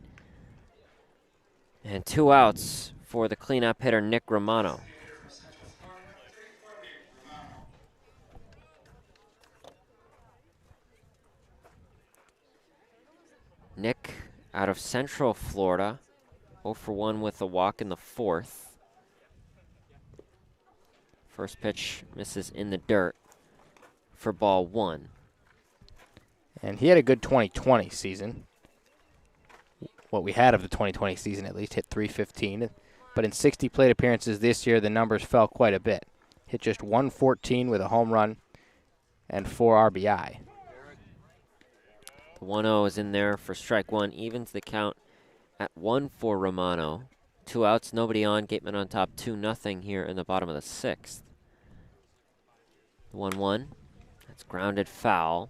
And 2 outs for the cleanup hitter, Nick Romano. Nick out of Central Florida, 0 for 1 with a walk in the 4th. First pitch misses in the dirt for ball 1. And he had a good 2020 season. What we had of the 2020 season at least, hit .315. But in 60 plate appearances this year, the numbers fell quite a bit. Hit just .114 with a home run and 4 RBI. The 1-0 is in there for strike 1, evens the count at 1 for Romano. 2 outs, nobody on, Gatemen on top 2-0 here in the bottom of the 6th. The 1-1, that's grounded foul.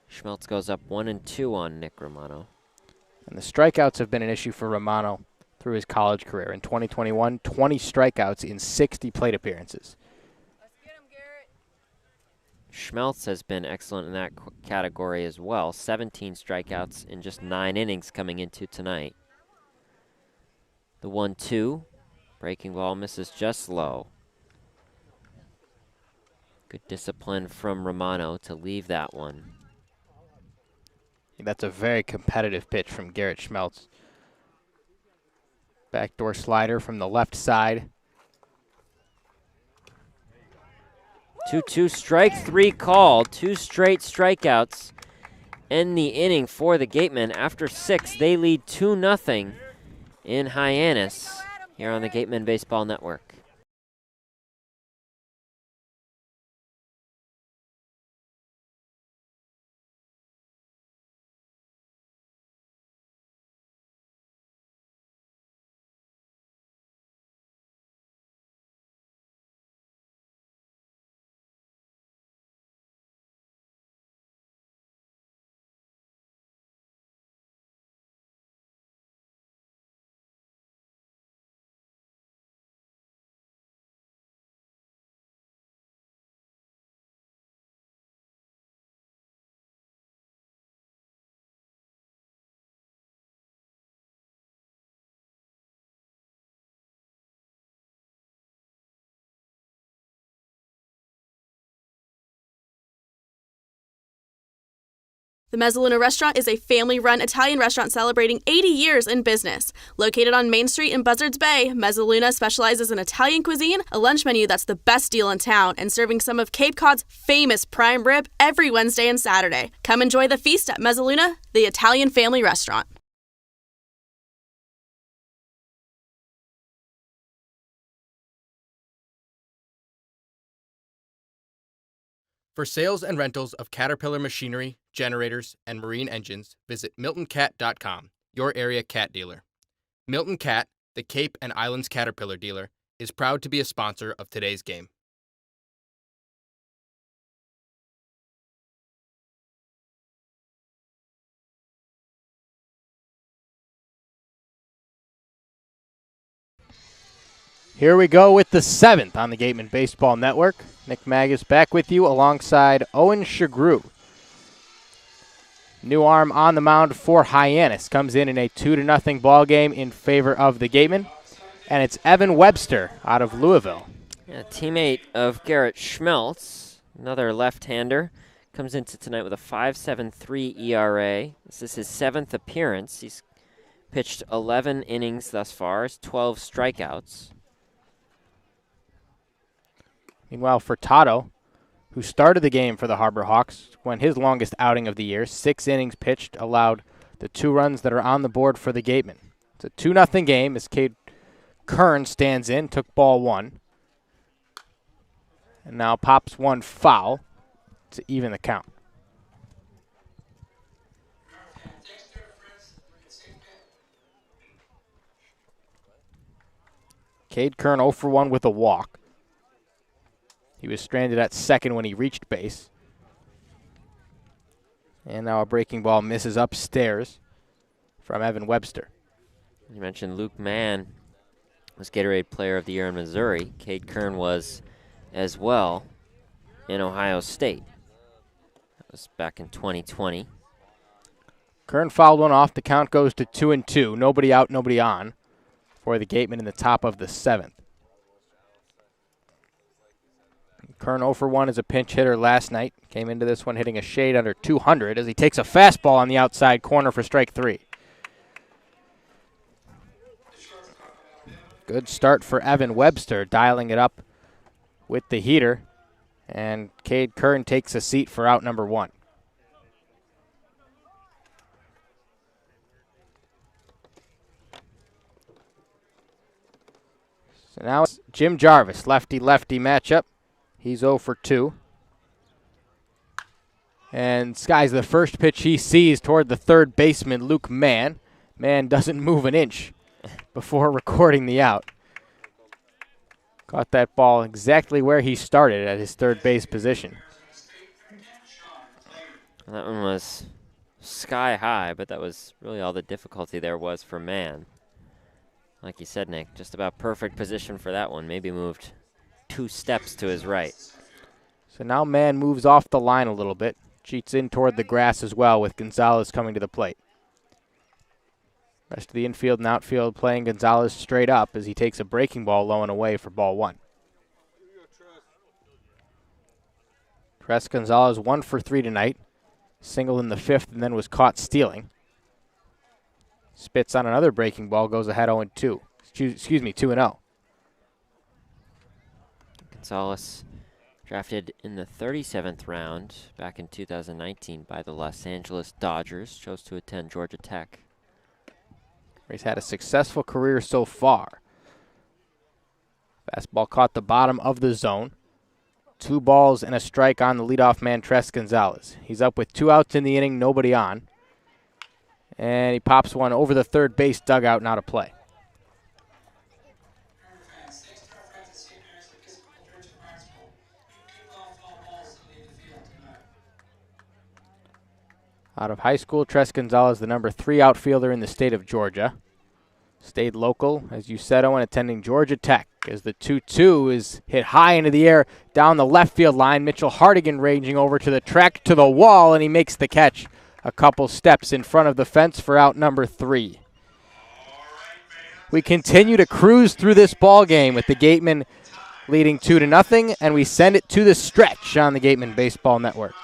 Schmeltz goes up 1-2 on Nick Romano. And the strikeouts have been an issue for Romano through his college career. In 2021, 20 strikeouts in 60 plate appearances. Schmeltz has been excellent in that category as well. 17 strikeouts in just 9 innings coming into tonight. The 1-2, breaking ball misses just low. Good discipline from Romano to leave that one. That's a very competitive pitch from Garrett Schmeltz. Backdoor slider from the left side. 2-2 strike three called. 2 straight strikeouts. End the inning for the Gatemen. After 6, they lead 2-0 in Hyannis here on the Gatemen Baseball Network. The Mezzaluna Restaurant is a family-run Italian restaurant celebrating 80 years in business. Located on Main Street in Buzzards Bay, Mezzaluna specializes in Italian cuisine, a lunch menu that's the best deal in town, and serving some of Cape Cod's famous prime rib every Wednesday and Saturday. Come enjoy the feast at Mezzaluna, the Italian family restaurant. For sales and rentals of Caterpillar machinery, generators, and marine engines, visit MiltonCat.com, your area cat dealer. Milton Cat, the Cape and Islands Caterpillar dealer, is proud to be a sponsor of today's game. Here we go with the 7th on the Gatemen Baseball Network. Nick Magas back with you alongside Owen Sughrue. New arm on the mound for Hyannis. Comes in a 2-0 ball game in favor of the Gatemen. And it's Evan Webster out of Louisville. Yeah, teammate of Garrett Schmeltz, another left-hander. Comes into tonight with a 5.73 ERA. This is his 7th appearance. He's pitched 11 innings thus far, 12 strikeouts. Meanwhile, for Tato, who started the game for the Harbor Hawks, went his longest outing of the year, 6 innings pitched, allowed the 2 runs that are on the board for the Gatemen. It's a 2-0 game as Cade Kern stands in, took ball 1, and now pops 1 foul to even the count. Cade Kern 0 for 1 with a walk. He was stranded at second when he reached base. And now a breaking ball misses upstairs from Evan Webster. You mentioned Luke Mann was Gatorade Player of the Year in Missouri. Cade Kern was as well in Ohio State. That was back in 2020. Kern fouled one off. The count goes to 2-2. Nobody out, nobody on for the Gatemen in the top of the 7th. Kern 0 for 1 as a pinch hitter last night. Came into this one hitting a shade under 200 as he takes a fastball on the outside corner for strike 3. Good start for Evan Webster, dialing it up with the heater. And Cade Kern takes a seat for out number 1. So now it's Jim Jarvis, lefty-lefty matchup. He's 0 for 2. And skies the first pitch he sees toward the third baseman, Luke Mann. Mann doesn't move an inch before recording the out. Caught that ball exactly where he started at his third base position. That one was sky high, but that was really all the difficulty there was for Mann. Like you said, Nick, just about perfect position for that one. Maybe moved 2 steps to his right. So now Mann moves off the line a little bit. Cheats in toward the grass as well with Gonzalez coming to the plate. Rest of the infield and outfield playing Gonzalez straight up as he takes a breaking ball low and away for ball 1. Tress Gonzalez 1 for 3 tonight. Single in the 5th and then was caught stealing. Spits on another breaking ball, goes ahead 0-2. Excuse me, 2-0. Gonzalez, drafted in the 37th round back in 2019 by the Los Angeles Dodgers, chose to attend Georgia Tech. He's had a successful career so far. Fastball caught the bottom of the zone. 2 balls and a strike on the leadoff man, Tres Gonzalez. He's up with 2 outs in the inning, nobody on. And he pops one over the third base dugout, not a play. Out of high school, Tres Gonzalez, the number 3 outfielder in the state of Georgia. Stayed local, as you said, Owen, attending Georgia Tech as the 2-2 is hit high into the air down the left field line. Mitchell Hardigan ranging over to the track, to the wall, and he makes the catch a couple steps in front of the fence for out number 3. We continue to cruise through this ball game with the Gatemen leading 2-0, and we send it to the stretch on the Gatemen Baseball Network.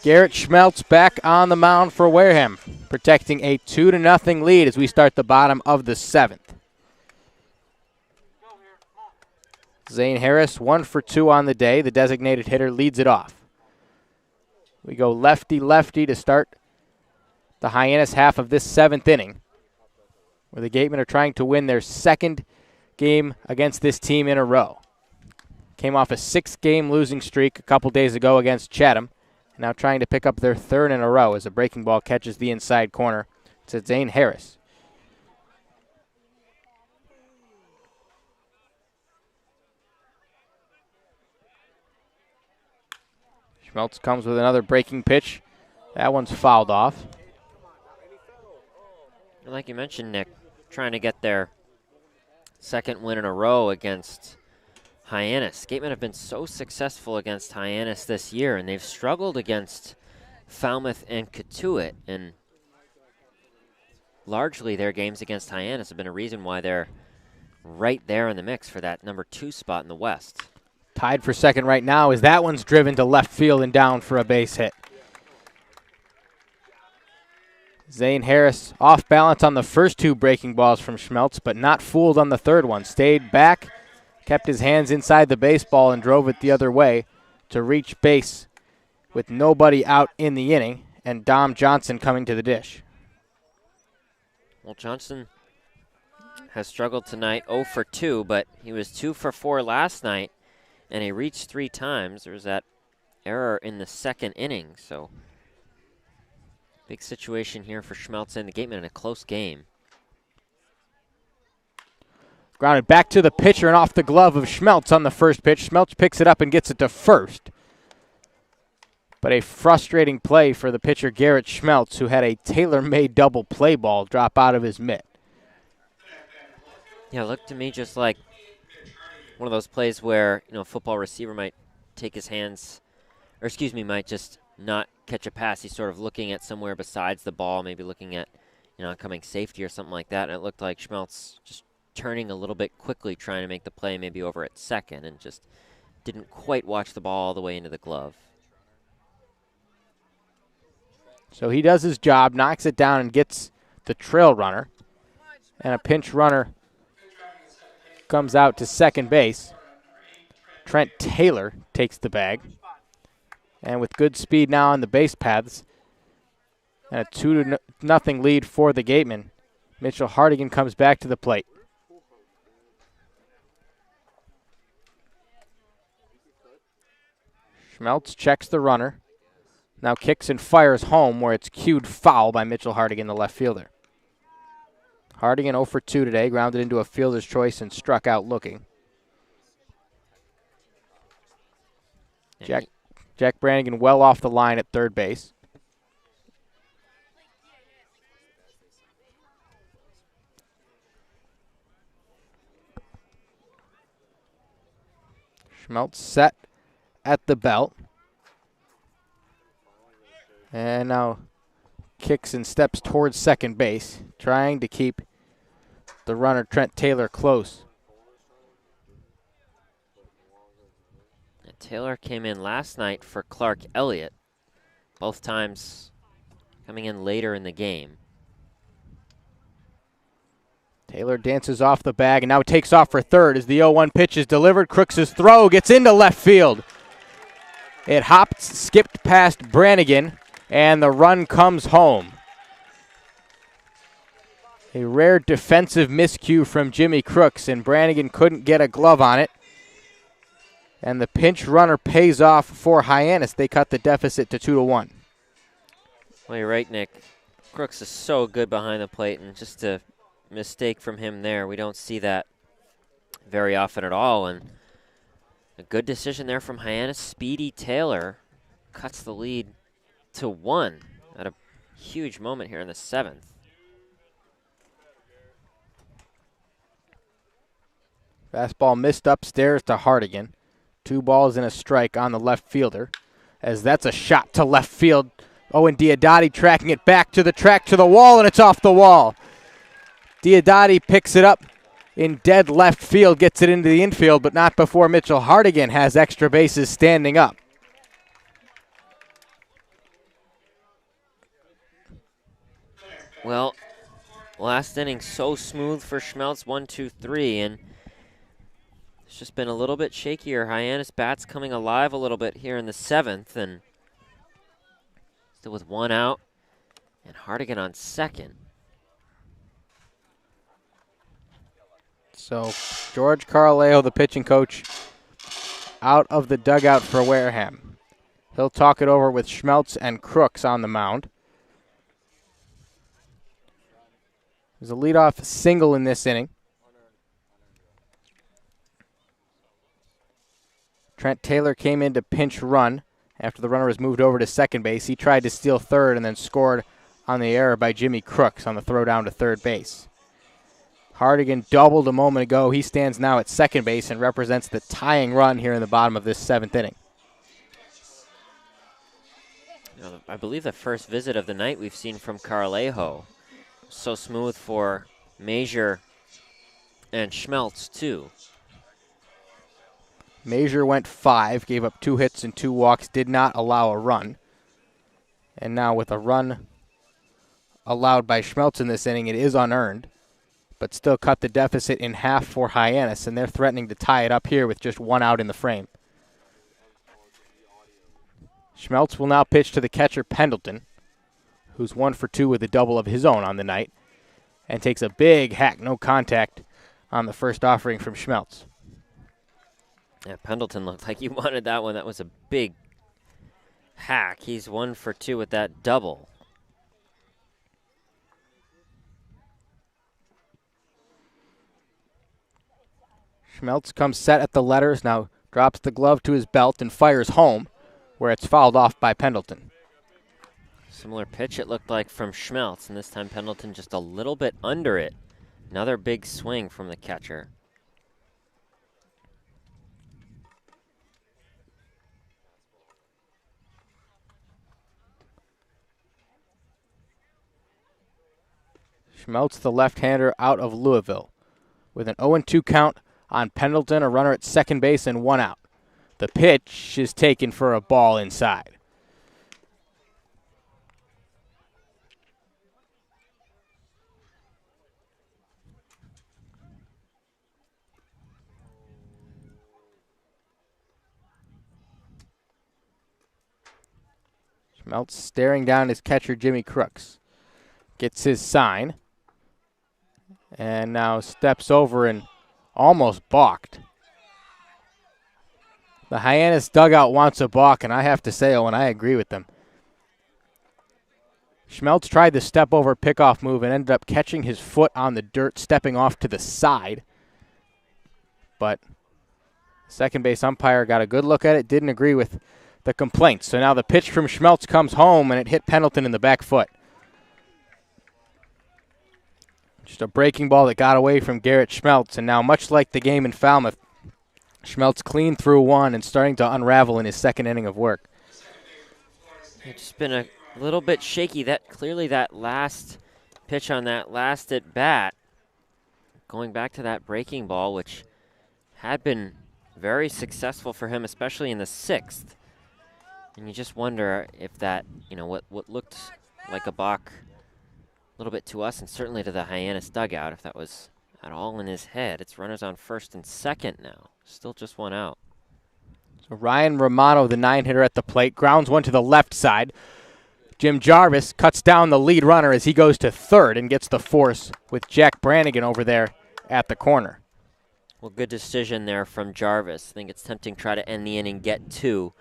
Garrett Schmeltz back on the mound for Wareham, protecting a 2-0 lead as we start the bottom of the 7th. Zane Harris, 1 for 2 on the day. The designated hitter leads it off. We go lefty-lefty to start the Hyannis half of this 7th inning, where the Gatemen are trying to win their 2nd game against this team in a row. Came off a 6-game losing streak a couple days ago against Chatham. Now trying to pick up their 3rd in a row as a breaking ball catches the inside corner. It's Zane Harris. Schmeltz comes with another breaking pitch. That one's fouled off. Like you mentioned, Nick, trying to get their 2nd win in a row against Hyannis. Gatemen have been so successful against Hyannis this year, and they've struggled against Falmouth and Cotuit, and largely their games against Hyannis have been a reason why they're right there in the mix for that number 2 spot in the West. Tied for 2nd right now as that one's driven to left field and down for a base hit. Zane Harris off balance on the first 2 breaking balls from Schmeltz, but not fooled on the 3rd one. Stayed back, kept his hands inside the baseball and drove it the other way to reach base with nobody out in the inning, and Dom Johnson coming to the dish. Well, Johnson has struggled tonight, 0 for 2, but he was 2 for 4 last night, and he reached 3 times. There was that error in the 2nd inning, so big situation here for Schmeltz and the Gatemen in a close game. Grounded back to the pitcher and off the glove of Schmeltz on the first pitch. Schmeltz picks it up and gets it to first. But a frustrating play for the pitcher Garrett Schmeltz, who had a tailor-made double play ball drop out of his mitt. Yeah, it looked to me just like one of those plays where, a football receiver might take his hands, or excuse me, might just not catch a pass. He's sort of looking at somewhere besides the ball, maybe looking at, coming safety or something like that. And it looked like Schmeltz just turning a little bit quickly, trying to make the play maybe over at second, and just didn't quite watch the ball all the way into the glove. So he does his job, knocks it down, and gets the trail runner. And a pinch runner comes out to second base. Trent Taylor takes the bag. And with good speed now on the base paths, and a 2-0 lead for the Gatemen, Mitchell Hardigan comes back to the plate. Schmeltz checks the runner. Now kicks and fires home where it's cued foul by Mitchell Hardigan, the left fielder. Hardigan 0 for 2 today, grounded into a fielder's choice and struck out looking. Jack Brannigan well off the line at third base. Schmeltz set at the belt. And now kicks and steps towards second base, trying to keep the runner Trent Taylor close. Taylor came in last night for Clark Elliott, both times coming in later in the game. Taylor dances off the bag and now takes off for third as the 0-1 pitch is delivered. Crooks' throw gets into left field. It hopped, skipped past Brannigan, and the run comes home. A rare defensive miscue from Jimmy Crooks, and Brannigan couldn't get a glove on it. And the pinch runner pays off for Hyannis. They cut the deficit to 2-1. Well, you're right, Nick. Crooks is so good behind the plate, and just a mistake from him there. We don't see that very often at all. And a good decision there from Hyannis. Speedy Taylor cuts the lead to 1 at a huge moment here in the 7th. Fastball missed upstairs to Hardigan. 2 balls and a strike on the left fielder, as that's a shot to left field. Owen Diodati tracking it back to the track to the wall, and it's off the wall. Diodati picks it up in dead left field, gets it into the infield, but not before Mitchell Hardigan has extra bases standing up. Well, last inning so smooth for Schmeltz, 1, 2, 3, and it's just been a little bit shakier. Hyannis bats coming alive a little bit here in the 7th, and still with 1 out, and Hardigan on second. So George Carleo, the pitching coach, out of the dugout for Wareham. He'll talk it over with Schmeltz and Crooks on the mound. There's a leadoff single in this inning. Trent Taylor came in to pinch run after the runner was moved over to second base. He tried to steal third and then scored on the error by Jimmy Crooks on the throw down to third base. Hardigan doubled a moment ago. He stands now at second base and represents the tying run here in the bottom of this 7th inning. I believe the first visit of the night we've seen from Carlejo. So smooth for Major and Schmeltz, too. Major went 5, gave up 2 hits and 2 walks, did not allow a run. And now with a run allowed by Schmeltz in this inning, it is unearned, but still cut the deficit in half for Hyannis, and they're threatening to tie it up here with just 1 out in the frame. Schmeltz will now pitch to the catcher Pendleton, who's 1 for 2 with a double of his own on the night, and takes a big hack, no contact, on the first offering from Schmeltz. Yeah, Pendleton looked like he wanted that one. That was a big hack. He's 1 for 2 with that double. Schmeltz comes set at the letters, now drops the glove to his belt and fires home, where it's fouled off by Pendleton. Similar pitch it looked like from Schmeltz, and this time Pendleton just a little bit under it. Another big swing from the catcher. Schmeltz, the left-hander, out of Louisville. With an 0-2 count on Pendleton, a runner at second base and 1 out. The pitch is taken for a ball inside. Schmeltz staring down his catcher, Jimmy Crooks. Gets his sign. And now steps over and almost balked. The Hyannis dugout wants a balk, and I have to say, Owen, I agree with them. Schmeltz tried the step-over pickoff move and ended up catching his foot on the dirt, stepping off to the side. But second base umpire got a good look at it, didn't agree with the complaints. So now the pitch from Schmeltz comes home, and it hit Pendleton in the back foot. Just a breaking ball that got away from Garrett Schmeltz, and now much like the game in Falmouth, Schmeltz clean through one and starting to unravel in his second inning of work. It's just been a little bit shaky. Clearly that last pitch on that last at bat, going back to that breaking ball, which had been very successful for him, especially in the sixth. And you just wonder if that, what looked like a balk a little bit to us and certainly to the Hyannis dugout, if that was at all in his head. It's runners on first and second now. Still just 1 out. So Ryan Romano, the 9-hitter at the plate, grounds one to the left side. Jim Jarvis cuts down the lead runner as he goes to third and gets the force with Jack Brannigan over there at the corner. Well, good decision there from Jarvis. I think it's tempting to try to end the inning, get 2.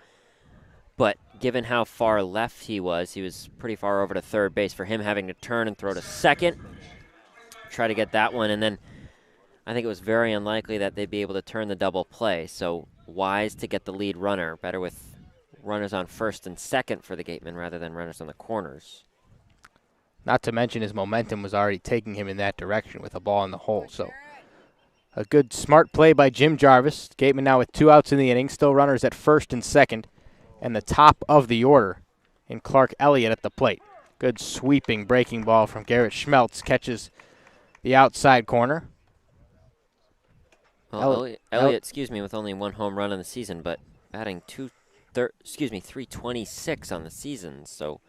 But given how far left he was pretty far over to third base. For him having to turn and throw to second, try to get that one, and then I think it was very unlikely that they'd be able to turn the double play. So wise to get the lead runner. Better with runners on first and second for the Gatemen rather than runners on the corners. Not to mention his momentum was already taking him in that direction with a ball in the hole. So a good, smart play by Jim Jarvis. Gatemen now with 2 outs in the inning, still runners at first and second, and the top of the order in Clark Elliott at the plate. Good sweeping breaking ball from Garrett Schmeltz, catches the outside corner. Well, Elliott, with only 1 home run on the season, but batting 326 on the season. So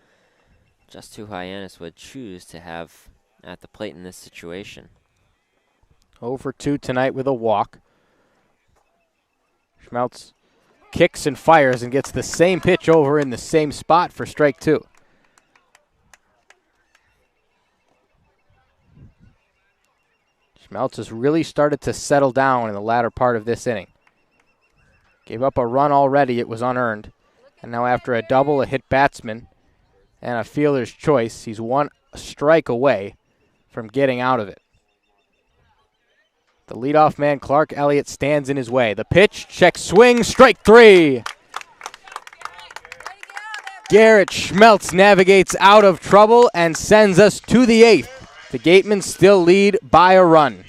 just who Hyannis would choose to have at the plate in this situation. 0 for 2 tonight with a walk. Schmeltz kicks and fires and gets the same pitch over in the same spot for strike 2. Schmeltz has really started to settle down in the latter part of this inning. Gave up a run already, it was unearned. And now after a double, a hit batsman, and a fielder's choice, he's 1 strike away from getting out of it. The leadoff man, Clark Elliott, stands in his way. The pitch, check swing, strike 3. Garrett Schmeltz navigates out of trouble and sends us to the 8th. The Gatemen still lead by a run.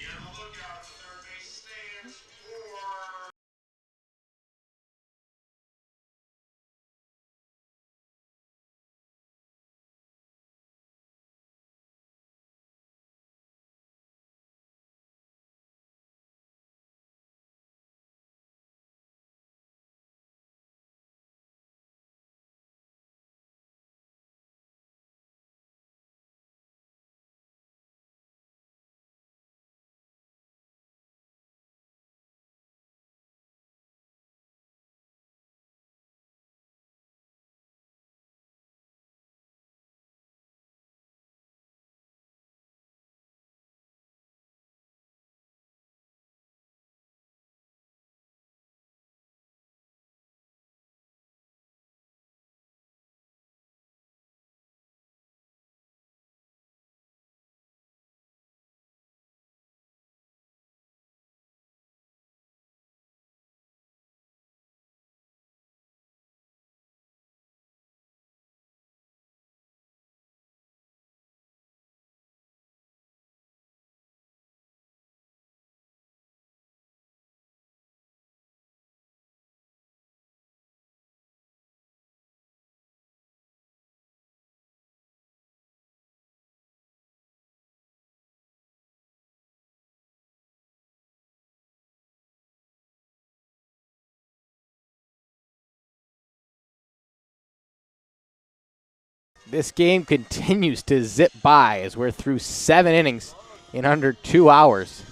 This game continues to zip by as we're through 7 innings in under 2 hours.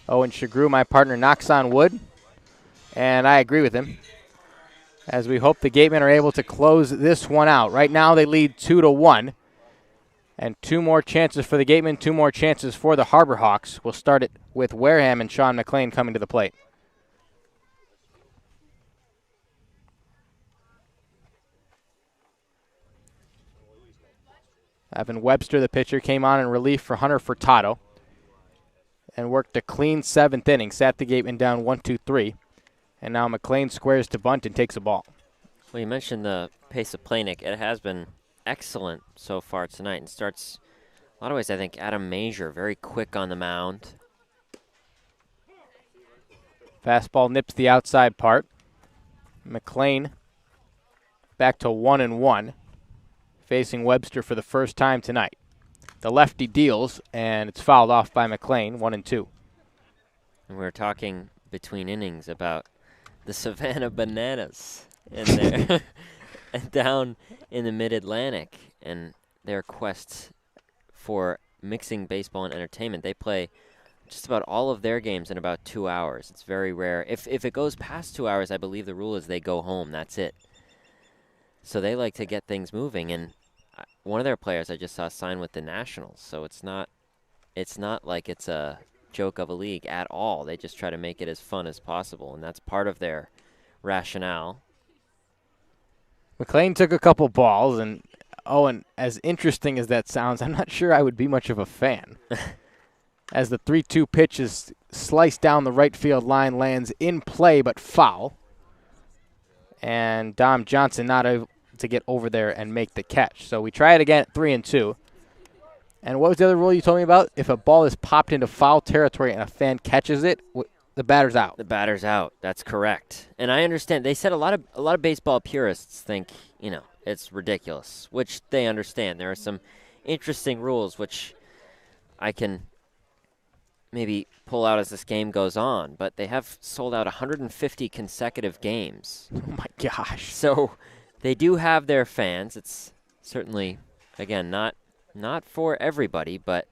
Owen Sughrue, my partner, knocks on wood, and I agree with him, as we hope the Gatemen are able to close this one out. Right now they lead 2-1, and 2 more chances for the Gatemen, 2 more chances for the Harbor Hawks. We'll start it with Wareham and Sean McLean coming to the plate. Evan Webster, the pitcher, came on in relief for Hunter Furtado and worked a clean 7th inning, sat the Gatemen down 1-2-3, and now McLean squares to bunt and takes a ball. Well, you mentioned the pace of play, Nick. It has been excellent so far tonight, and starts a lot of ways, I think, Adam Major, very quick on the mound. Fastball nips the outside part. McLean back to 1-1. Facing Webster for the first time tonight. The lefty deals, and it's fouled off by McLean, 1-2. And we were talking between innings about the Savannah Bananas in there, and down in the Mid-Atlantic, and their quest for mixing baseball and entertainment. They play just about all of their games in about 2 hours. It's very rare. If it goes past 2 hours, I believe the rule is they go home. That's it. So they like to get things moving, and one of their players I just saw sign with the Nationals, so it's not like it's a joke of a league at all. They just try to make it as fun as possible, and that's part of their rationale. McLean took a couple balls, and Owen, as interesting as that sounds, I'm not sure I would be much of a fan. As the 3-2 pitch is sliced down the right field line, lands in play but foul. And Dom Johnson not able to get over there and make the catch. So we try it again at 3-2. And what was the other rule you told me about? If a ball is popped into foul territory and a fan catches it, the batter's out. The batter's out. That's correct. And I understand. They said a lot of baseball purists think, it's ridiculous, which they understand. There are some interesting rules which I can maybe pull out as this game goes on, but they have sold out 150 consecutive games. Oh my gosh. So they do have their fans. It's certainly, again, not for everybody, but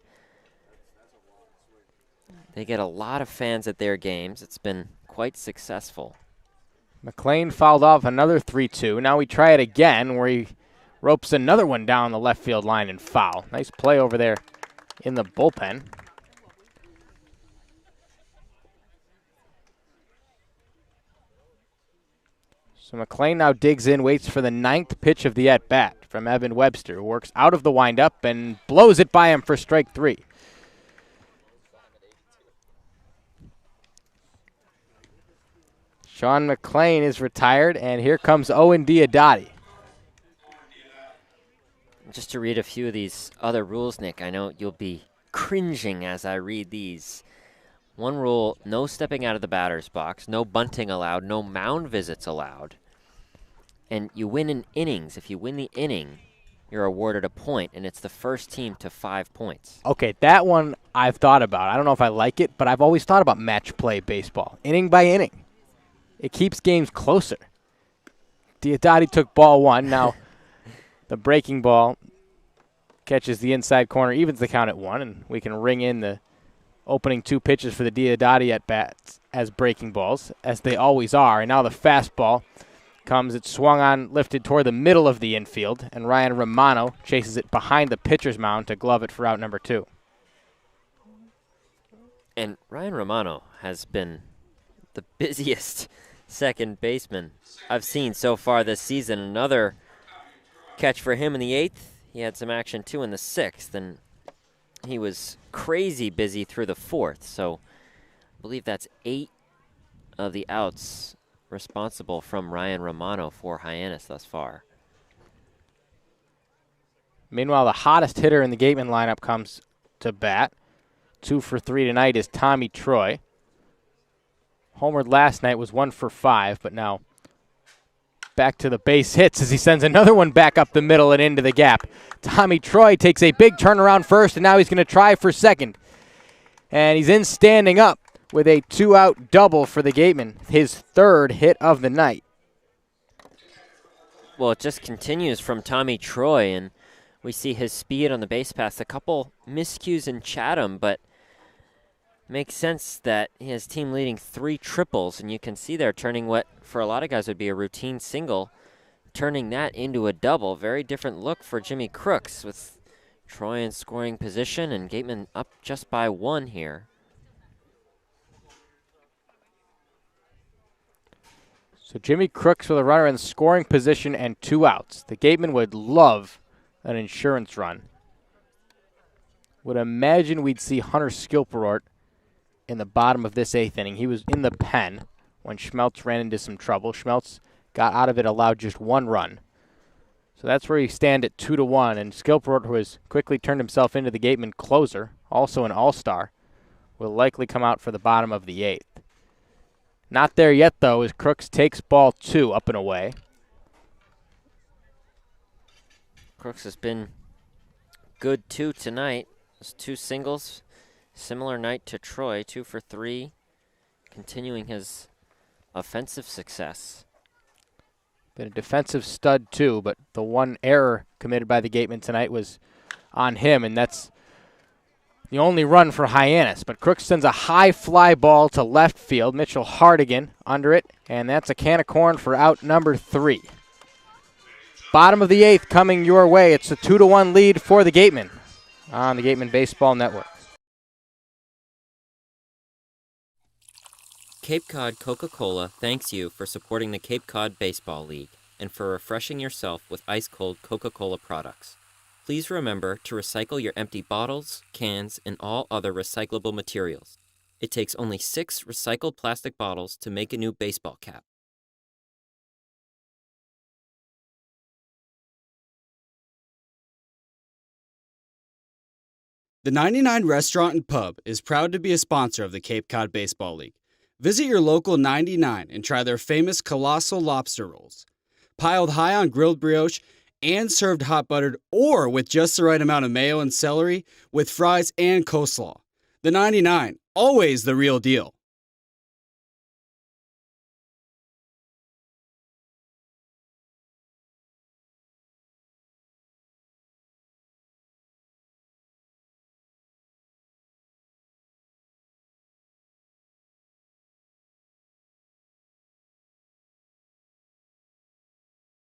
they get a lot of fans at their games. It's been quite successful. McLean fouled off another 3-2. Now we try it again where he ropes another one down the left field line and foul. Nice play over there in the bullpen. So McLean now digs in, waits for the 9th pitch of the at-bat from Evan Webster, who works out of the windup and blows it by him for strike 3. Sean McLean is retired, and here comes Owen Diodati. Just to read a few of these other rules, Nick, I know you'll be cringing as I read these. One rule, no stepping out of the batter's box, no bunting allowed, no mound visits allowed. And you win in innings. If you win the inning, you're awarded a point, and it's the first team to 5 points. Okay, that one I've thought about. I don't know if I like it, but I've always thought about match play baseball, inning by inning. It keeps games closer. Diodati took ball 1. Now the breaking ball catches the inside corner, evens the count at 1, and we can ring in the opening 2 pitches for the Diodati at bats as breaking balls, as they always are. And now the fastball comes. It's swung on, lifted toward the middle of the infield, and Ryan Romano chases it behind the pitcher's mound to glove it for out number 2. And Ryan Romano has been the busiest second baseman I've seen so far this season. Another catch for him in the 8th. He had some action, too, in the 6th, and he was crazy busy through the 4th. So I believe that's 8 of the outs responsible from Ryan Romano for Hyannis thus far. Meanwhile, the hottest hitter in the Gatemen lineup comes to bat. 2 for 3 tonight is Tommy Troy. Homered last night, was 1 for 5, but now back to the base hits as he sends another one back up the middle and into the gap. Tommy Troy takes a big turnaround first, and now he's going to try for second. And he's in standing up with a 2-out double for the Gatemen, his 3rd hit of the night. Well, it just continues from Tommy Troy, and we see his speed on the base pass. A couple miscues in Chatham, but makes sense that he has team leading 3 triples, and you can see there turning what for a lot of guys would be a routine single, turning that into a double. Very different look for Jimmy Crooks with Troy in scoring position and Gatemen up just by 1 here. So Jimmy Crooks with a runner in scoring position and 2 outs. The Gatemen would love an insurance run. Would imagine we'd see Hunter Skilperort in the bottom of this 8th inning. He was in the pen when Schmeltz ran into some trouble. Schmeltz got out of it, allowed just 1 run. So that's where you stand at 2-1, and Skilperort, who has quickly turned himself into the Gateman closer, also an all-star, will likely come out for the bottom of the 8th. Not there yet, though, as Crooks takes ball 2 up and away. Crooks has been good, too, tonight. Those 2 singles. Similar night to Troy, 2 for 3, continuing his offensive success. Been a defensive stud, too, but the 1 error committed by the Gatemen tonight was on him, and that's the only run for Hyannis. But Crooks sends a high fly ball to left field. Mitchell Hardigan under it, and that's a can of corn for out number 3. Bottom of the 8th coming your way. It's a 2-1 lead for the Gatemen on the Gatemen Baseball Network. Cape Cod Coca-Cola thanks you for supporting the Cape Cod Baseball League and for refreshing yourself with ice-cold Coca-Cola products. Please remember to recycle your empty bottles, cans, and all other recyclable materials. It takes only 6 recycled plastic bottles to make a new baseball cap. The 99 Restaurant and Pub is proud to be a sponsor of the Cape Cod Baseball League. Visit your local 99 and try their famous colossal lobster rolls. Piled high on grilled brioche and served hot buttered or with just the right amount of mayo and celery with fries and coleslaw. The 99, always the real deal.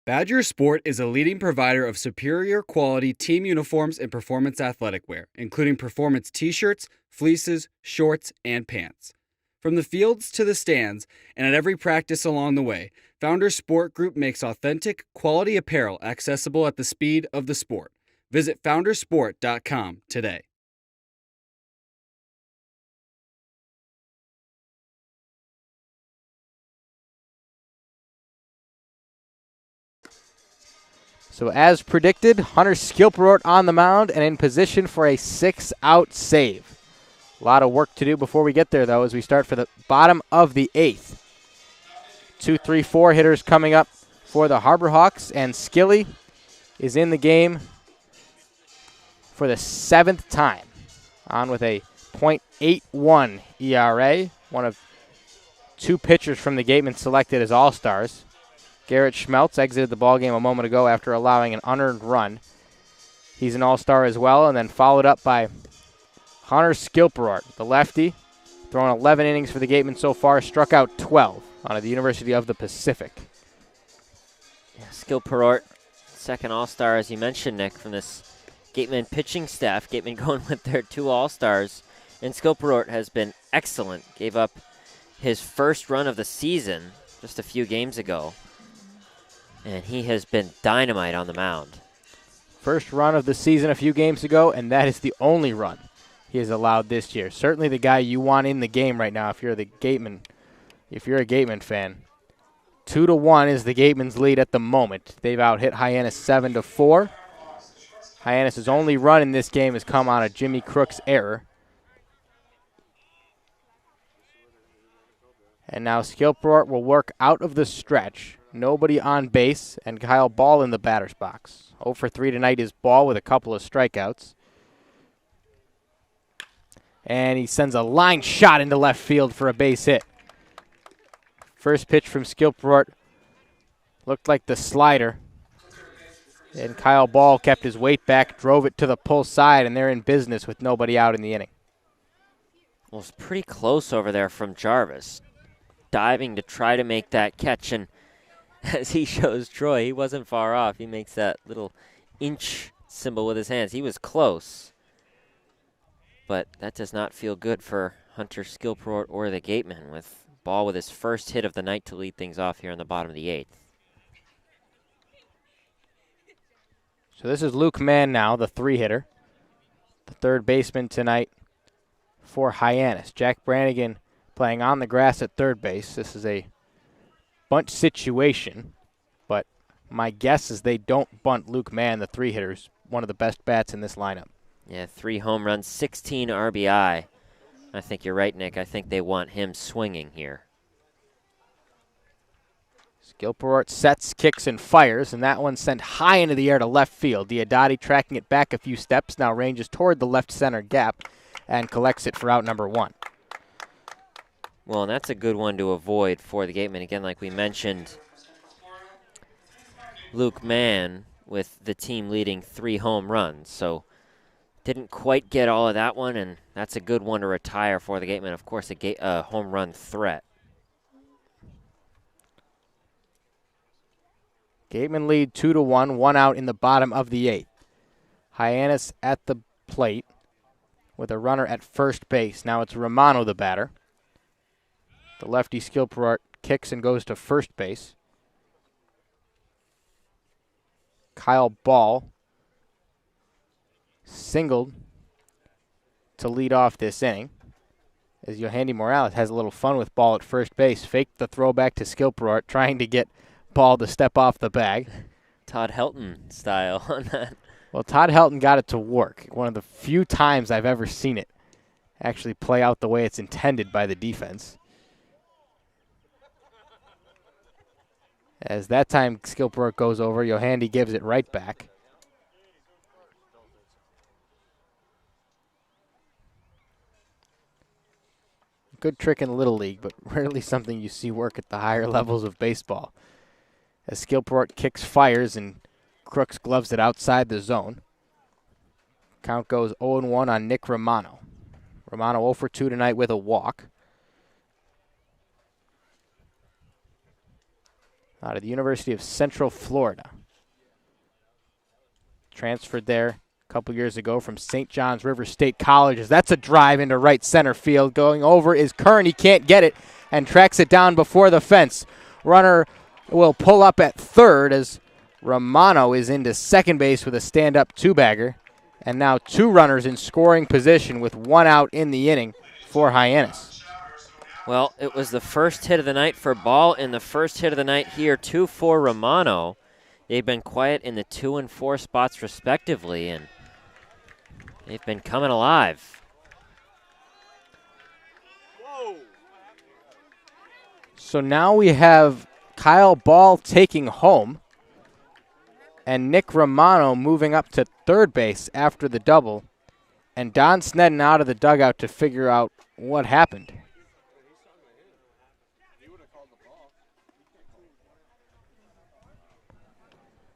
Badger Sport is a leading provider of superior quality team uniforms and performance athletic wear, including performance t-shirts, fleeces, shorts, and pants. From the fields to the stands and at every practice along the way, Founders Sport Group makes authentic, quality apparel accessible at the speed of the sport. Visit foundersport.com today. So as predicted, Hunter Skilperort on the mound and in position for a 6-out save. A lot of work to do before we get there, though, as we start for the bottom of the 8th. 2, 3, 4 hitters coming up for the Harbor Hawks, and Skilly is in the game for the 7th time. On with a .81 ERA, one of 2 pitchers from the Gatemen selected as All-Stars. Garrett Schmeltz exited the ballgame a moment ago after allowing an unearned run. He's an all-star as well, and then followed up by Hunter Skilperort, the lefty, thrown 11 innings for the Gatemen so far, struck out 12 out of the University of the Pacific. Yeah, Skilperort, second all-star, as you mentioned, Nick, from this Gatemen pitching staff. Gatemen going with their 2 all-stars, and Skilperort has been excellent. Gave up his first run of the season just a few games ago. And he has been dynamite on the mound. First run of the season a few games ago, and that is the only run he has allowed this year. Certainly the guy you want in the game right now if you're a Gatemen fan. 2-1 is the Gatemen's lead at the moment. They've out-hit Hyannis 7-4. Hyannis' only run in this game has come on a Jimmy Crooks error. And now Skilperort will work out of the stretch. Nobody on base, and Kyle Ball in the batter's box. 0 for 3 tonight is Ball with a couple of strikeouts. And he sends a line shot into left field for a base hit. First pitch from Skilperort looked like the slider. And Kyle Ball kept his weight back, drove it to the pull side, and they're in business with nobody out in the inning. Well, it's pretty close over there from Jarvis. Diving to try to make that catch, and as he shows Troy, he wasn't far off. He makes that little inch symbol with his hands. He was close, but that does not feel good for Hunter Skilport or the Gatemen, with Ball with his first hit of the night to lead things off here in the bottom of the 8th. So this is Luke Mann now, the 3-hitter, the third baseman tonight for Hyannis. Jack Brannigan playing on the grass at third base. This is a bunt situation, but my guess is they don't bunt Luke Mann, the 3-hitter, who's one of the best bats in this lineup. Yeah, 3 home runs, 16 RBI. I think you're right, Nick. I think they want him swinging here. Skilport sets, kicks, and fires, and that one sent high into the air to left field. Diodati tracking it back a few steps, now ranges toward the left center gap and collects it for out number 1. Well, and that's a good one to avoid for the Gatemen. Again, like we mentioned, Luke Mann with the team leading 3 home runs. So didn't quite get all of that one, and that's a good one to retire for the Gatemen. Of course, a home run threat. Gatemen lead 2-1, 1 out in the bottom of the 8th. Hyannis at the plate with a runner at first base. Now it's Romano, the batter. The lefty Skilport kicks and goes to first base. Kyle Ball singled to lead off this inning, as Yohandy Morales has a little fun with Ball at first base. Faked the throw back to Skilport, trying to get Ball to step off the bag. Todd Helton style on that. Well, Todd Helton got it to work. One of the few times I've ever seen it actually play out the way it's intended by the defense. As that time Skilport goes over, Yohandy gives it right back. Good trick in Little League, but rarely something you see work at the higher levels of baseball. As Skilport kicks, fires, and Crooks gloves it outside the zone. Count goes 0-1 on Nick Romano. Romano 0 for 2 tonight with a walk. Out of the University of Central Florida. Transferred there a couple years ago from St. John's River State College. As that's a drive into right center field. Going over is Kern. He can't get it and tracks it down before the fence. Runner will pull up at third as Romano is into second base with a stand-up 2-bagger. And now 2 runners in scoring position with 1 out in the inning for Hyannis. Well, it was the first hit of the night for Ball and the first hit of the night here, 2 for Romano. They've been quiet in the 2 and 4 spots respectively, and they've been coming alive. So now we have Kyle Ball taking home and Nick Romano moving up to third base after the double, and Don Snedden out of the dugout to figure out what happened.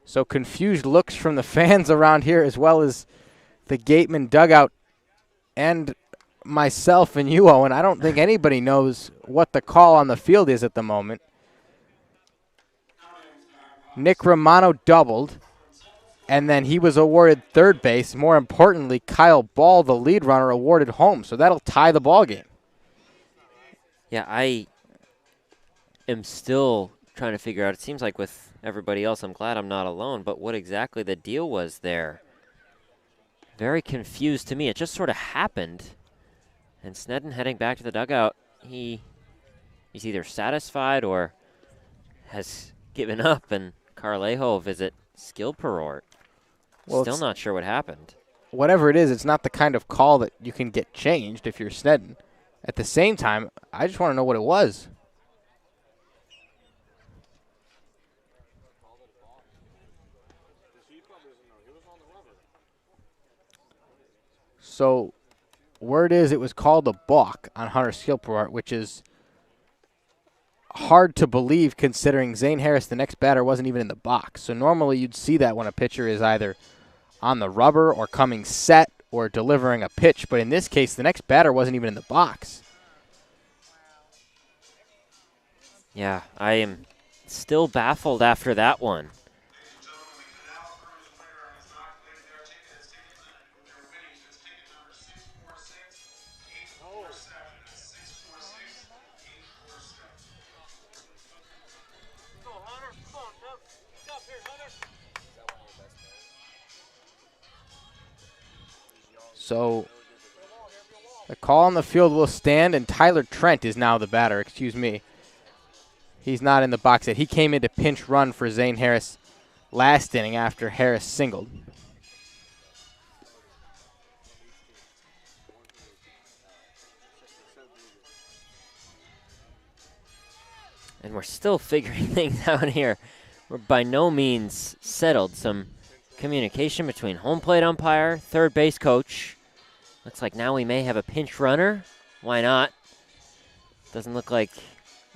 So confused looks from the fans around here, as well as the Gatemen dugout and myself and you, Owen. I don't think anybody knows what the call on the field is at the moment. Nick Romano doubled, and then he was awarded third base. More importantly, Kyle Ball, the lead runner, awarded home. So that'll tie the ball game. Yeah, I am still trying to figure out. It seems like with everybody else, I'm glad I'm not alone, but what exactly the deal was there. Very confused to me. It just sort of happened. And Snedden heading back to the dugout, he's either satisfied or has given up, and Carlejo visit Skilport. Well, still not sure what happened. Whatever it is, it's not the kind of call that you can get changed if you're Snedden. At the same time, I just want to know what it was. So, word is it was called a balk on Hunter Skilport, which is hard to believe considering Zane Harris, the next batter, wasn't even in the box. So normally you'd see that when a pitcher is either on the rubber or coming set or delivering a pitch. But in this case, the next batter wasn't even in the box. Yeah, I am still baffled after that one. So the call on the field will stand, and Tyler Trent is now the batter. Excuse me. He's not in the box yet. He came in to pinch run for Zane Harris last inning after Harris singled. And we're still figuring things out here. We're by no means settled. Some communication between home plate umpire, third base coach. Looks like now we may have a pinch runner. Why not? Doesn't look like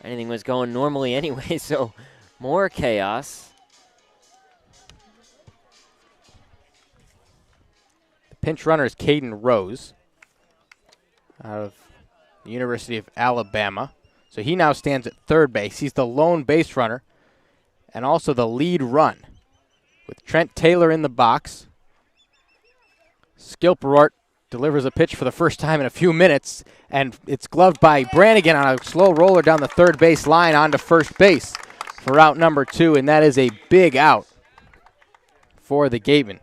anything was going normally anyway, so more chaos. The pinch runner is Caden Rose out of the University of Alabama. So he now stands at third base. He's the lone base runner and also the lead run with Trent Taylor in the box. Skilperort delivers a pitch for the first time in a few minutes, and it's gloved by Brannigan on a slow roller down the third base line onto first base for out number 2, and that is a big out for the Gatemen.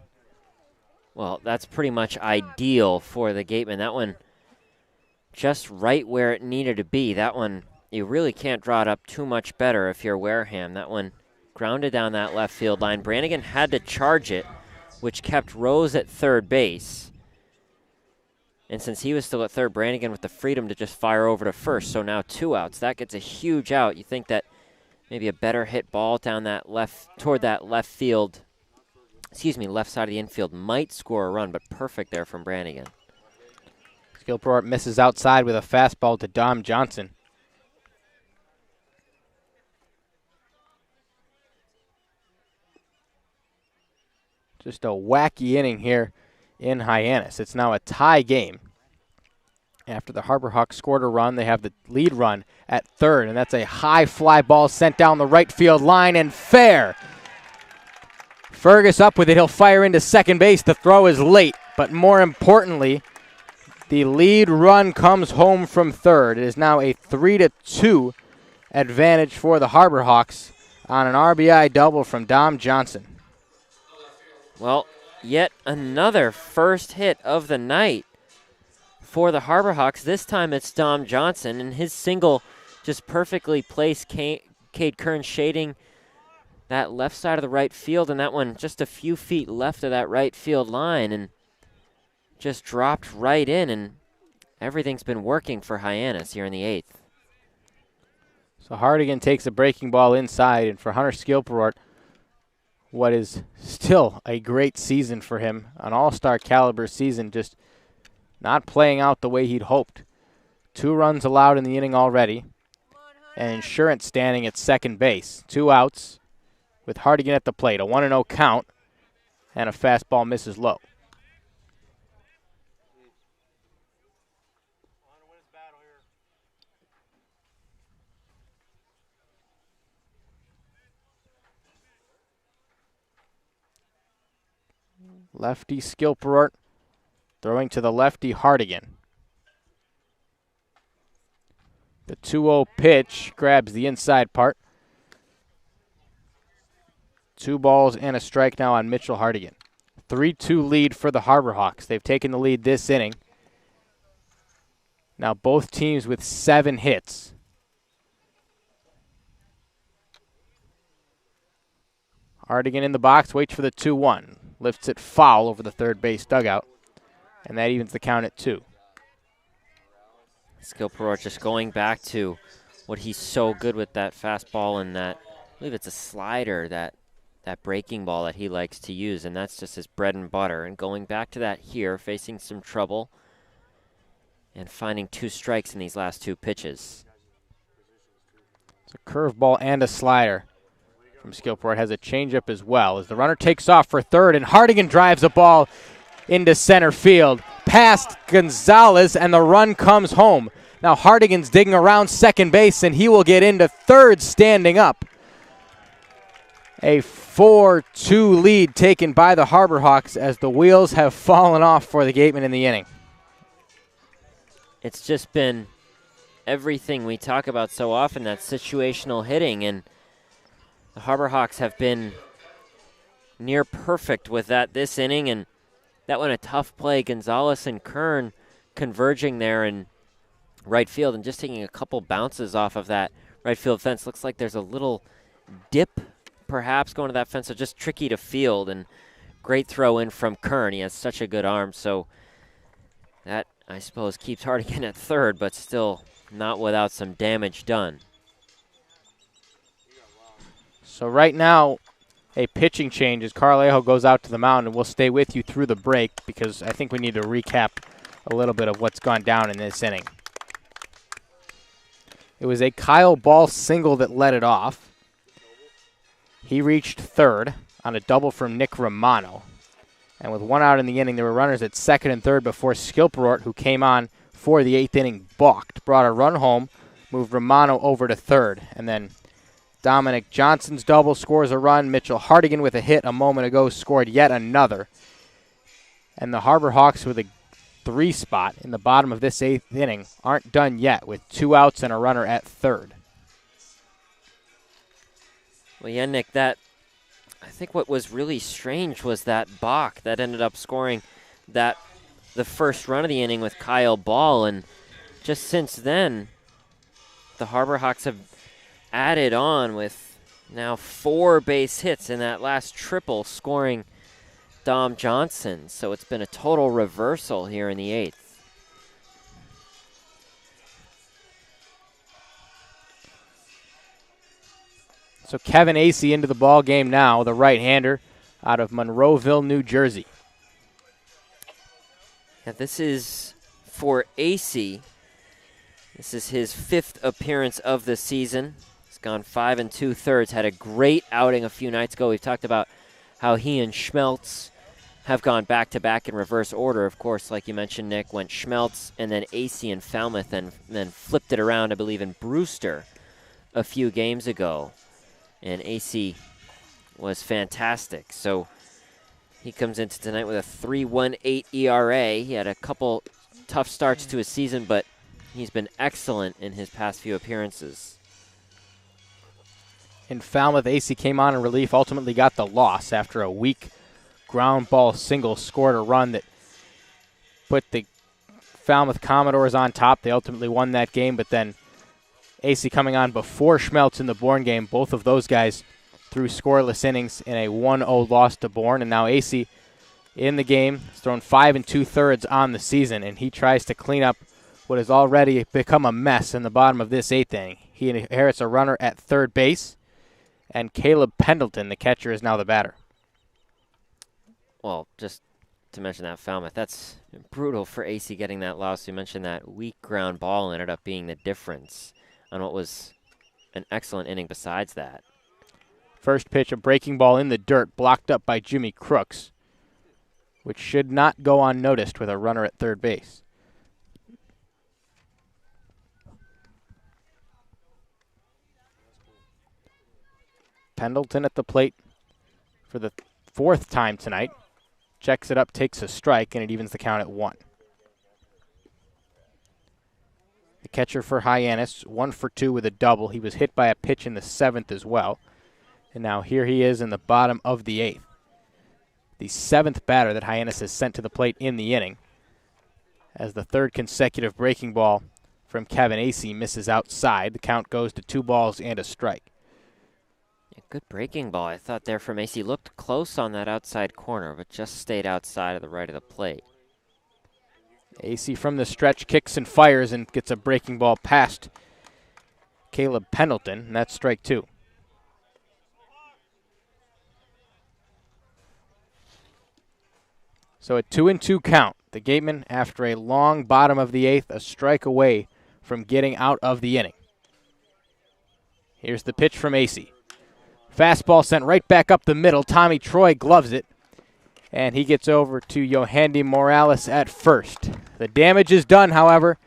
Well, that's pretty much ideal for the Gatemen. That one just right where it needed to be. That one, you really can't draw it up too much better if you're Wareham. That one grounded down that left field line. Brannigan had to charge it, which kept Rose at third base. And since he was still at third, Brannigan with the freedom to just fire over to first. So now 2 outs. That gets a huge out. You think that maybe a better hit ball down that toward that left field, left side of the infield might score a run, but perfect there from Brannigan. Skilperort misses outside with a fastball to Dom Johnson. Just a wacky inning here in Hyannis. It's now a tie game. After the Harbor Hawks scored a run, they have the lead run at third, and that's a high fly ball sent down the right field line and fair. Fergus up with it. He'll fire into second base. The throw is late, but more importantly, the lead run comes home from third. It is now a 3-2 advantage for the Harbor Hawks on an RBI double from Dom Johnson. Well, yet another first hit of the night for the Harbor Hawks. This time it's Dom Johnson, and his single just perfectly placed Cade Kern shading that left side of the right field, and that one just a few feet left of that right field line, and just dropped right in, and everything's been working for Hyannis here in the 8th. So Hardigan takes a breaking ball inside, and for Hunter Skilperort, what is still a great season for him, an all-star caliber season, just not playing out the way he'd hoped. 2 runs allowed in the inning already, and Insurance standing at second base. 2 outs with Hardigan at the plate, a 1-0 count, and a fastball misses low. Lefty Skilperort throwing to the lefty Hardigan. The 2-0 pitch grabs the inside part. 2 balls and a strike now on Mitchell Hardigan. 3-2 lead for the Harbor Hawks. They've taken the lead this inning. Now both teams with 7 hits. Hardigan in the box, waits for the 2-1. Lifts it foul over the third base dugout, and that evens the count at 2. Skilperort just going back to what he's so good with, that fastball and that, I believe it's a slider, that breaking ball that he likes to use, and that's just his bread and butter. And going back to that here, facing some trouble and finding 2 strikes in these last 2 pitches. It's a curveball and a slider from Skillport. Has a changeup as well as the runner takes off for third, and Hardigan drives a ball into center field past Gonzalez, and the run comes home. Now Hardigan's digging around second base, and he will get into third standing up. A 4-2 lead taken by the Harbor Hawks as the wheels have fallen off for the Gatemen in the inning. It's just been everything we talk about so often, that situational hitting, and the Harbor Hawks have been near perfect with that this inning, and that one a tough play. Gonzalez and Kern converging there in right field and just taking a couple bounces off of that right field fence. Looks like there's a little dip perhaps going to that fence, so just tricky to field, and great throw in from Kern. He has such a good arm, so that, I suppose, keeps Hardigan at third, but still not without some damage done. So right now, a pitching change as Carlejo goes out to the mound, and we'll stay with you through the break because I think we need to recap a little bit of what's gone down in this inning. It was a Kyle Ball single that led it off. He reached third on a double from Nick Romano. And with one out in the inning, there were runners at second and third before Skillport, who came on for the eighth inning, balked, brought a run home, moved Romano over to third. And then Dominic Johnson's double scores a run. Mitchell Hardigan with a hit a moment ago scored yet another. And the Harbor Hawks with a 3 spot in the bottom of this eighth inning aren't done yet with 2 outs and a runner at third. Well, yeah, Nick, I think what was really strange was that balk that ended up scoring the first run of the inning with Kyle Ball, and just since then, the Harbor Hawks have added on with now 4 base hits in that last triple, scoring Dom Johnson. So it's been a total reversal here in the 8th. So Kevin Acey into the ball game now, the right-hander out of Monroeville, New Jersey. Yeah, this is for Acey. This is his 5th appearance of the season. He's gone 5 2/3. Had a great outing a few nights ago. We've talked about how he and Schmeltz have gone back-to-back in reverse order. Of course, like you mentioned, Nick, went Schmeltz and then Acey and Falmouth, and then flipped it around, I believe, in Brewster a few games ago. And Acey was fantastic. So he comes into tonight with a 3.18 ERA. He had a couple tough starts to his season, but he's been excellent in his past few appearances. In Falmouth, Acey came on in relief, ultimately got the loss after a weak ground ball single, scored a run that put the Falmouth Commodores on top. They ultimately won that game, but then Acey coming on before Schmeltz in the Bourne game. Both of those guys threw scoreless innings in a 1-0 loss to Bourne. And now Acey in the game has thrown 5 2/3 on the season, and he tries to clean up what has already become a mess in the bottom of this 8th inning. He inherits a runner at third base, and Caleb Pendleton, the catcher, is now the batter. Well, just to mention that Falmouth, that's brutal for Acey getting that loss. You mentioned that weak ground ball ended up being the difference on what was an excellent inning besides that. First pitch, a breaking ball in the dirt, blocked up by Jimmy Crooks, which should not go unnoticed with a runner at third base. Pendleton at the plate for the 4th time tonight. Checks it up, takes a strike, and it evens the count at 1. The catcher for Hyannis, 1 for 2 with a double. He was hit by a pitch in the 7th as well. And now here he is in the bottom of the 8th. The 7th batter that Hyannis has sent to the plate in the inning, as the 3rd consecutive breaking ball from Kevin Acey misses outside. The count goes to 2 balls and a strike. Yeah, good breaking ball. I thought there from Acey. Looked close on that outside corner, but just stayed outside of the right of the plate. Acey from the stretch kicks and fires and gets a breaking ball past Caleb Pendleton, and that's strike 2. So a 2-2 count. The Gatemen, after a long bottom of the 8th, a strike away from getting out of the inning. Here's the pitch from AC. Fastball sent right back up the middle. Tommy Troy gloves it. And he gets over to Yohandy Morales at first. The damage is done, however.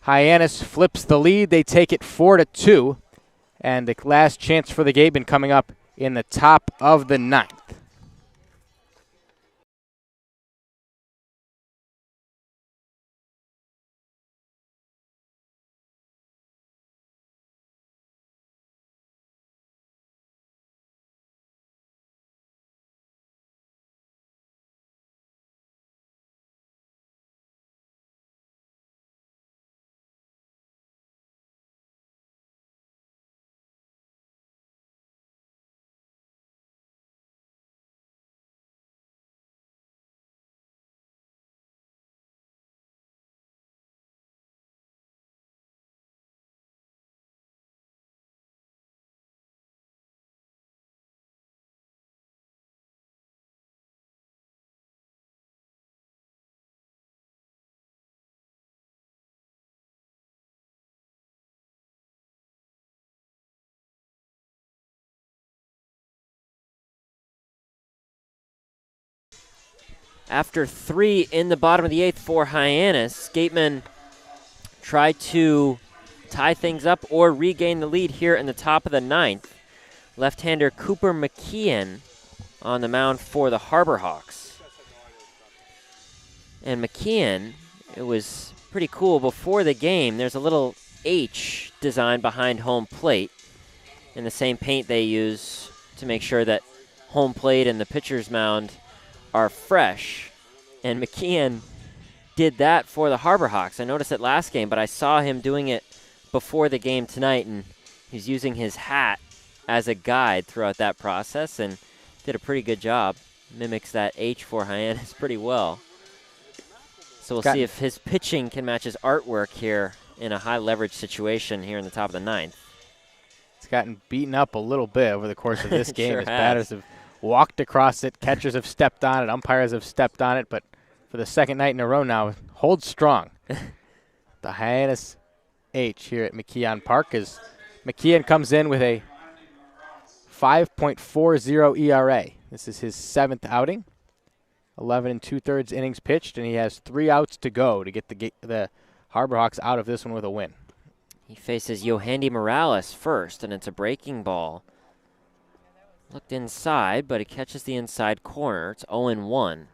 Hyannis flips the lead. They take it 4-2. And the last chance for the Gatemen coming up in the top of the ninth. After 3 in the bottom of the 8th for Hyannis, Gatemen try to tie things up or regain the lead here in the top of the 9th. Left-hander Cooper McKeon on the mound for the Harbor Hawks. And McKeon, it was pretty cool before the game. There's a little H design behind home plate in the same paint they use to make sure that home plate and the pitcher's mound are fresh. And McKeon did that for the Harbor Hawks. I noticed it last game, but I saw him doing it before the game tonight, and he's using his hat as a guide throughout that process and did a pretty good job. Mimics that H for Hyannis pretty well. So we'll see if his pitching can match his artwork here in a high leverage situation here in the top of the 9th. It's gotten beaten up a little bit over the course of this game. Sure as batters have walked across it, catchers have stepped on it, umpires have stepped on it, but for the second night in a row now, holds strong. The Hyannis H here at McKeon Park as McKeon comes in with a 5.40 ERA. This is his 7th outing. 11 2/3 innings pitched, and he has 3 outs to go to get the Harbor Hawks out of this one with a win. He faces Yohandy Morales first, and it's a breaking ball. Looked inside, but it catches the inside corner. It's 0-1.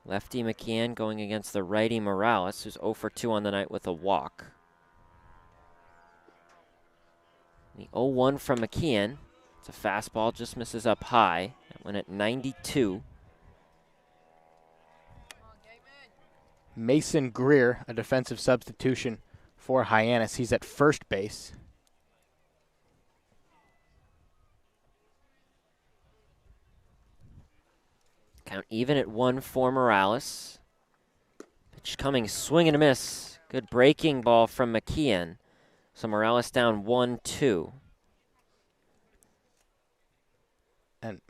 Lefty McKeon going against the righty Morales, who's 0 for 2 on the night with a walk. The 0-1 from McKeon. It's a fastball, just misses up high. That went at 92. Mason Greer, a defensive substitution for Hyannis. He's at first base. Count even at 1 for Morales. Pitch coming, swing and a miss. Good breaking ball from McKeon. So Morales down 1-2. And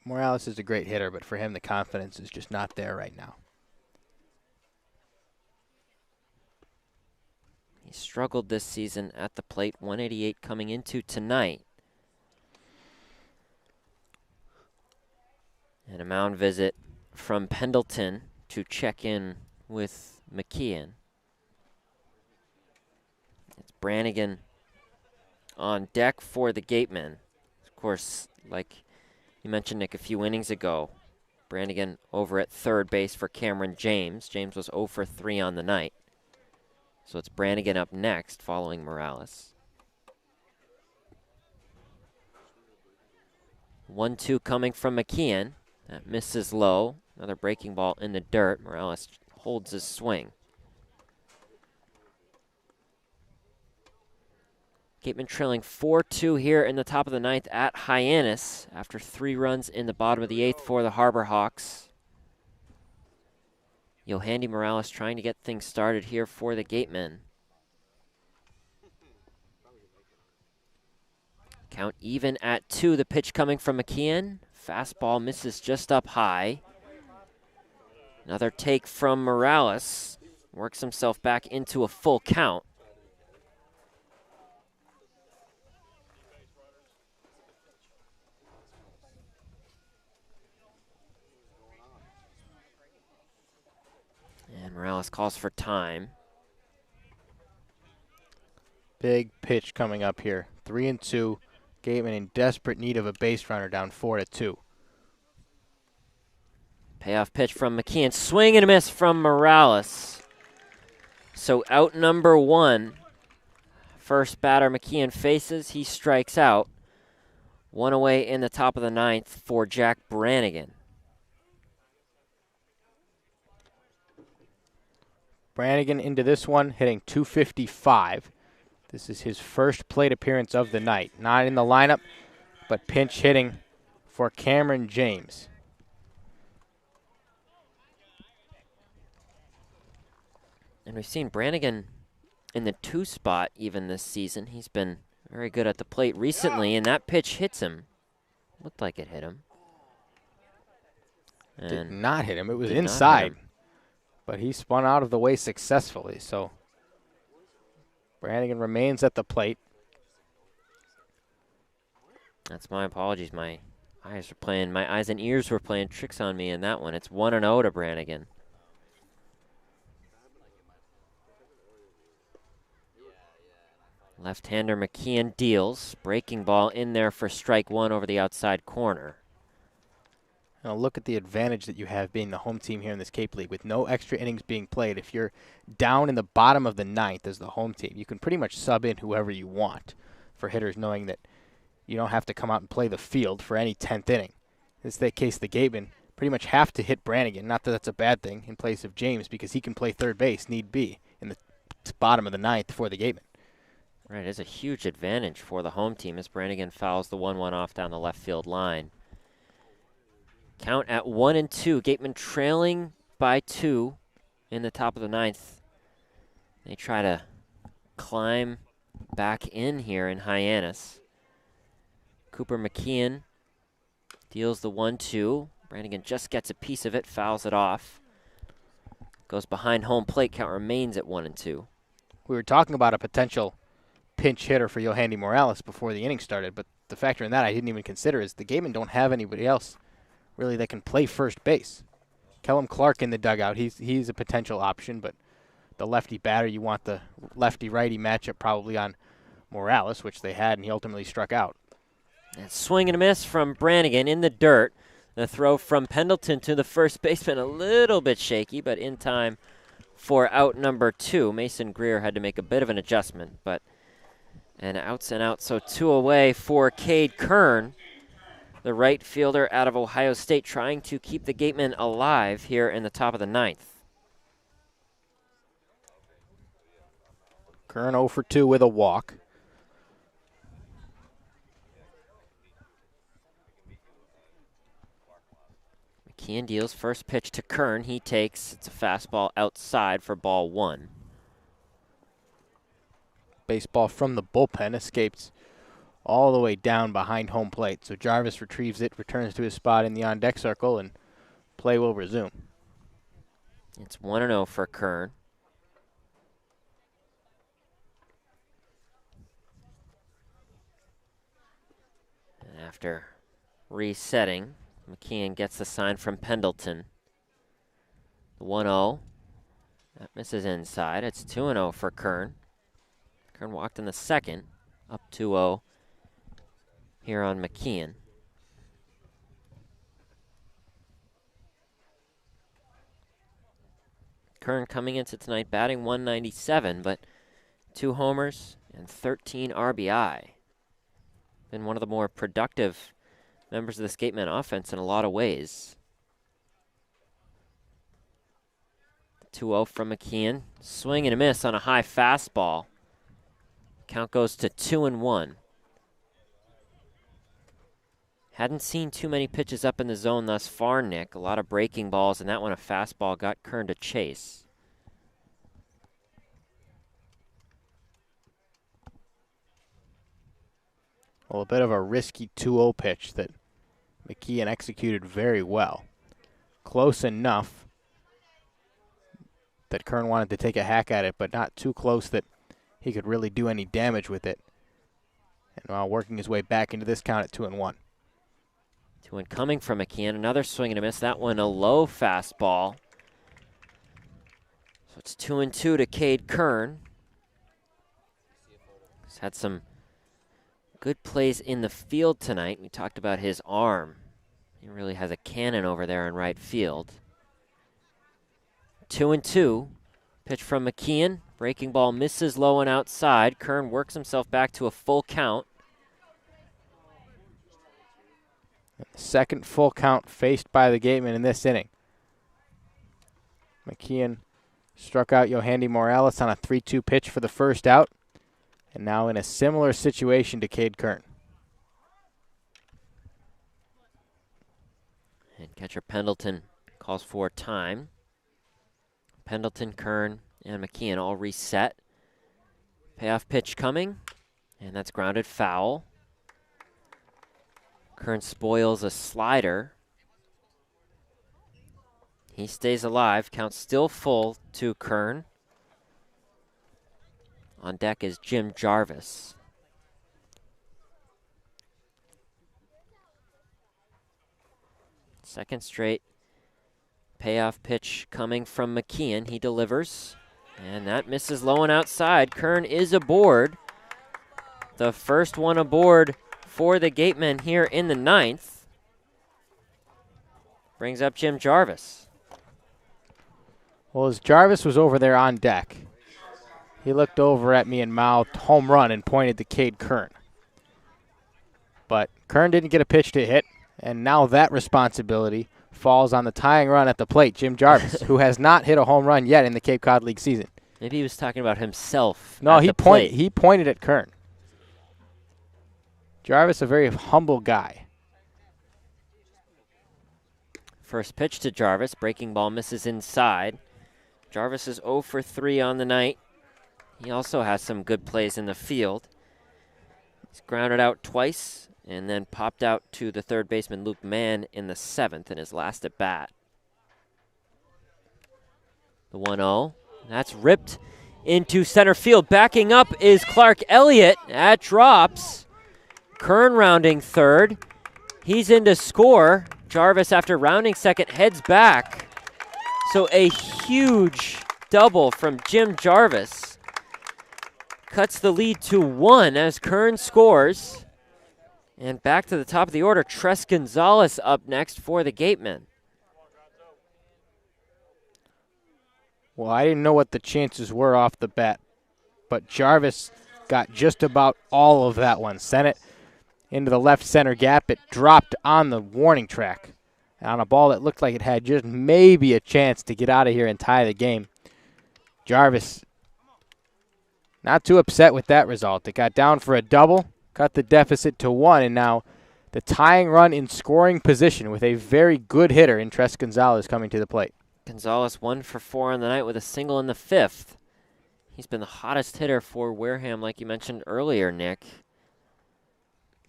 Morales is a great hitter, but for him the confidence is just not there right now. He struggled this season at the plate, 188 coming into tonight. And a mound visit from Pendleton to check in with McKeon. It's Brannigan on deck for the Gatemen. Of course, like you mentioned, Nick, a few innings ago, Brannigan over at third base for Cameron James. James was 0 for 3 on the night. So it's Brannigan up next, following Morales. 1-2 coming from McKeon. That misses low. Another breaking ball in the dirt. Morales holds his swing. Gatemen trailing 4-2 here in the top of the 9th at Hyannis after 3 runs in the bottom of the 8th for the Harbor Hawks. Yohandy Morales trying to get things started here for the Gatemen. Count even at 2. The pitch coming from McKeon. Fastball misses just up high. Another take from Morales. Works himself back into a full count. Morales calls for time. Big pitch coming up here. 3-2. Gatemen in desperate need of a base runner, down 4-2. Payoff pitch from McKeon. Swing and a miss from Morales. So out number 1. First batter McKeon faces. He strikes out. 1 away in the top of the 9th for Jack Brannigan. Brannigan into this one, hitting .255. This is his first plate appearance of the night. Not in the lineup, but pinch hitting for Cameron James. And we've seen Brannigan in the 2 spot even this season. He's been very good at the plate recently, and that pitch hits him. Looked like it hit him. Did not hit him. It was inside. But he spun out of the way successfully. So Brannigan remains at the plate. That's my apologies. My eyes and ears were playing tricks on me in that one. It's 1-0 to Brannigan. Left-hander McKeon deals. Breaking ball in there for strike 1 over the outside corner. Now look at the advantage that you have being the home team here in this Cape League. With no extra innings being played, if you're down in the bottom of the 9th as the home team, you can pretty much sub in whoever you want for hitters, knowing that you don't have to come out and play the field for any 10th inning. In this case, the Gatemen pretty much have to hit Brannigan. Not that that's a bad thing in place of James, because he can play third base, need be, in the bottom of the 9th for the Gatemen. Right, it's a huge advantage for the home team as Brannigan fouls the 1-1 off down the left field line. Count at 1-2. Gatemen trailing by 2 in the top of the 9th. They try to climb back in here in Hyannis. Cooper McKeon deals the 1-2. Brannigan just gets a piece of it, fouls it off. Goes behind home plate. Count remains at 1-2. We were talking about a potential pinch hitter for Yohandy Morales before the inning started, but the factor in that I didn't even consider is the Gatemen don't have anybody else really that can play first base. Kellum Clark in the dugout, he's a potential option, but the lefty batter, you want the lefty-righty matchup probably on Morales, which they had, and he ultimately struck out. And swing and a miss from Brannigan in the dirt. The throw from Pendleton to the first baseman, a little bit shaky, but in time for out number 2. Mason Greer had to make a bit of an adjustment, but and outs and out, so 2 away for Cade Kern, the right fielder out of Ohio State, trying to keep the Gatemen alive here in the top of the 9th. Kern 0 for 2 with a walk. McKeon deals first pitch to Kern. He takes, it's a fastball outside for ball 1. Baseball from the bullpen escapes all the way down behind home plate. So Jarvis retrieves it, returns to his spot in the on-deck circle, and play will resume. It's 1-0 for Kern. And after resetting, McKeon gets the sign from Pendleton. The 1-0. That misses inside. It's 2-0 for Kern. Kern walked in the second, up 2-0 here on McKeon. Kern coming into tonight batting .197, but 2 homers and 13 RBI. Been one of the more productive members of this Gatemen offense in a lot of ways. 2-0 from McKeon. Swing and a miss on a high fastball. Count goes to 2-1. Hadn't seen too many pitches up in the zone thus far, Nick. A lot of breaking balls, and that one a fastball got Kern to chase. Well, a bit of a risky 2-0 pitch that McKeon executed very well. Close enough that Kern wanted to take a hack at it, but not too close that he could really do any damage with it. And while working his way back into this count at 2-1. 2-1 coming from McKeon. Another swing and a miss. That one a low fastball. it's 2-2 to Cade Kern. He's had some good plays in the field tonight. We talked about his arm. He really has a cannon over there in right field. 2-2. Pitch from McKeon. Breaking ball misses low and outside. Kern works himself back to a full count. Second full count faced by the Gatemen in this inning. McKeon struck out Yohandy Morales on a 3-2 pitch for the first out, and now in a similar situation to Cade Kern. And catcher Pendleton calls for time. Pendleton, Kern, and McKeon all reset. Payoff pitch coming, and that's grounded foul. Kern spoils a slider. He stays alive. Count still full to Kern. On deck is Jim Jarvis. Second straight payoff pitch coming from McKeon. He delivers, and that misses low and outside. Kern is aboard. The first one aboard for the Gatemen here in the ninth. Brings up Jim Jarvis. Well, as Jarvis was over there on deck, he looked over at me and mouthed home run and pointed to Cade Kern. But Kern didn't get a pitch to hit, and now that responsibility falls on the tying run at the plate, Jim Jarvis, who has not hit a home run yet in the Cape Cod League season. Maybe he was talking about himself. No, at the plate. He pointed at Kern. Jarvis, a very humble guy. First pitch to Jarvis. Breaking ball misses inside. Jarvis is 0 for 3 on the night. He also has some good plays in the field. He's grounded out twice and then popped out to the third baseman Luke Mann in the 7th in his last at bat. The 1-0. That's ripped into center field. Backing up is Clark Elliott. That drops. Kern rounding third. He's in to score. Jarvis, after rounding second, heads back. So a huge double from Jim Jarvis cuts the lead to 1 as Kern scores. And back to the top of the order, Tres Gonzalez up next for the Gatemen. Well, I didn't know what the chances were off the bat, but Jarvis got just about all of that one. Sent it into the left center gap. It dropped on the warning track on a ball that looked like it had just maybe a chance to get out of here and tie the game. Jarvis not too upset with that result. It got down for a double, cut the deficit to 1, and now the tying run in scoring position with a very good hitter in Tres Gonzalez coming to the plate. Gonzalez 1 for 4 on the night with a single in the 5th. He's been the hottest hitter for Wareham, like you mentioned earlier, Nick.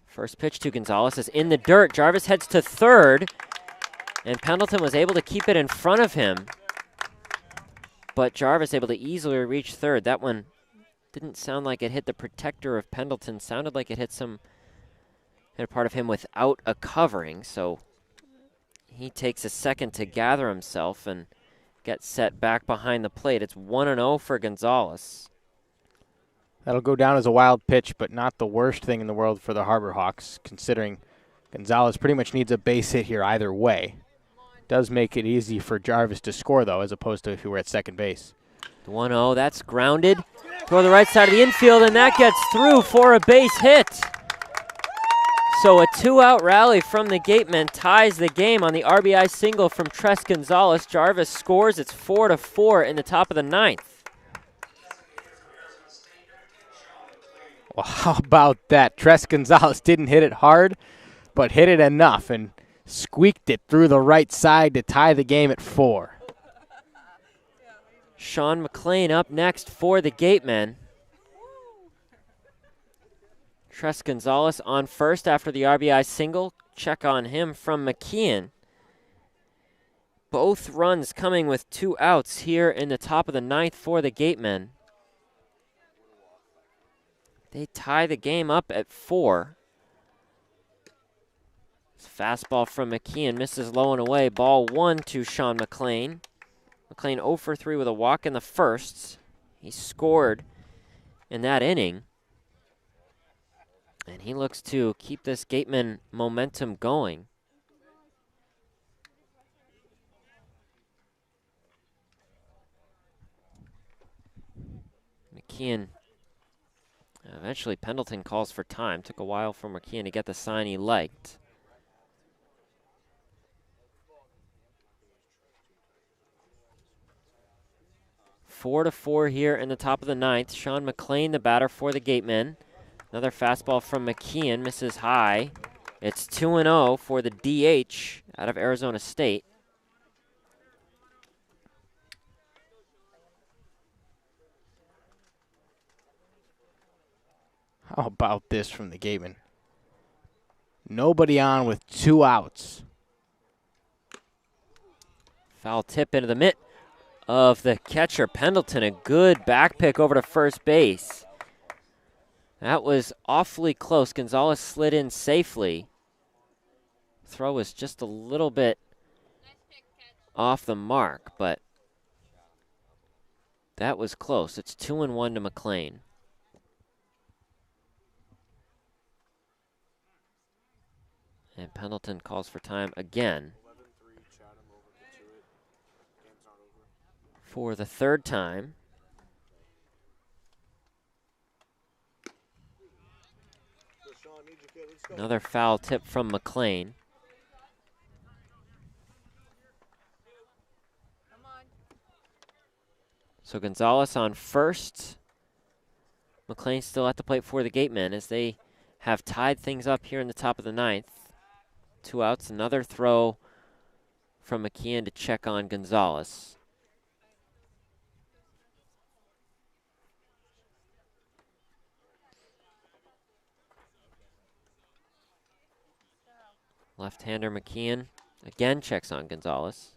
First pitch to Gonzalez is in the dirt. Jarvis heads to third, and Pendleton was able to keep it in front of him. But Jarvis able to easily reach third. That one didn't sound like it hit the protector of Pendleton. Sounded like it hit a part of him without a covering. So he takes a second to gather himself and get set back behind the plate. It's 1-0 for Gonzalez. That'll go down as a wild pitch, but not the worst thing in the world for the Harbor Hawks, considering Gonzalez pretty much needs a base hit here either way. Does make it easy for Jarvis to score, though, as opposed to if he were at second base. The 1-0, that's grounded toward the right side of the infield, and that gets through for a base hit. So a 2-out rally from the Gatemen ties the game on the RBI single from Tres Gonzalez. Jarvis scores. It's 4-4 in the top of the 9th. Well, how about that? Tres Gonzalez didn't hit it hard, but hit it enough and squeaked it through the right side to tie the game at 4. Sean McLean up next for the Gatemen. Tres Gonzalez on first after the RBI single. Check on him from McKeon. Both runs coming with 2 outs here in the top of the 9th for the Gatemen. They tie the game up at 4. Fastball from McKeon misses low and away. Ball 1 to Sean McLean. McLean 0 for 3 with a walk in the first. He scored in that inning. And he looks to keep this Gateman momentum going. McKeon, eventually Pendleton calls for time. Took a while for McKeon to get the sign he liked. Four to four here in the top of the ninth. Sean McLean, the batter for the Gatemen. Another fastball from McKeon, misses high. It's 2-0 for the DH out of Arizona State. How about this from the Gatemen? Nobody on with 2 outs. Foul tip into the mitt of the catcher, Pendleton. A good back pick over to first base. That was awfully close. Gonzalez slid in safely. Throw was just a little bit off the mark, but that was close. It's 2-1 to McLean. And Pendleton calls for time again. For the third time. Another foul tip from McLean. So Gonzalez on first. McLean still at the plate for the Gatemen as they have tied things up here in the top of the ninth. 2 outs, another throw from McKeon to check on Gonzalez. Left-hander McKeon again checks on Gonzalez.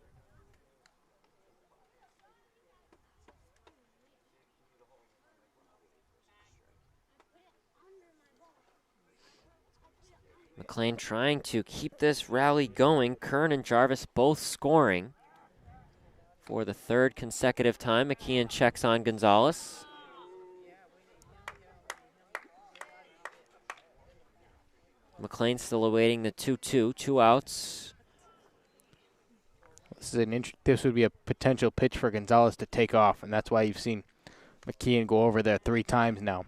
McLean trying to keep this rally going. Kern and Jarvis both scoring for the third consecutive time. McKeon checks on Gonzalez. McLean still awaiting the 2-2, 2 outs. This would be a potential pitch for Gonzalez to take off, and that's why you've seen McKeon go over there 3 times now.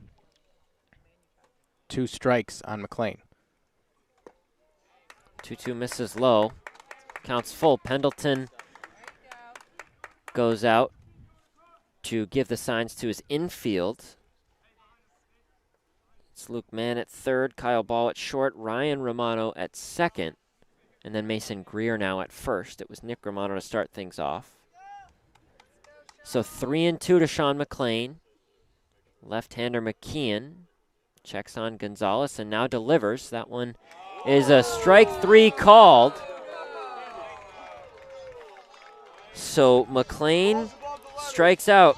2 strikes on McLean. 2-2 misses low. Counts full. Pendleton goes out to give the signs to his infield. It's Luke Mann at third, Kyle Ball at short, Ryan Romano at second, and then Mason Greer now at first. It was Nick Romano to start things off. So 3-2 to Sean McLean. Left-hander McKeon checks on Gonzalez and now delivers. That one is a strike 3 called. So McLean strikes out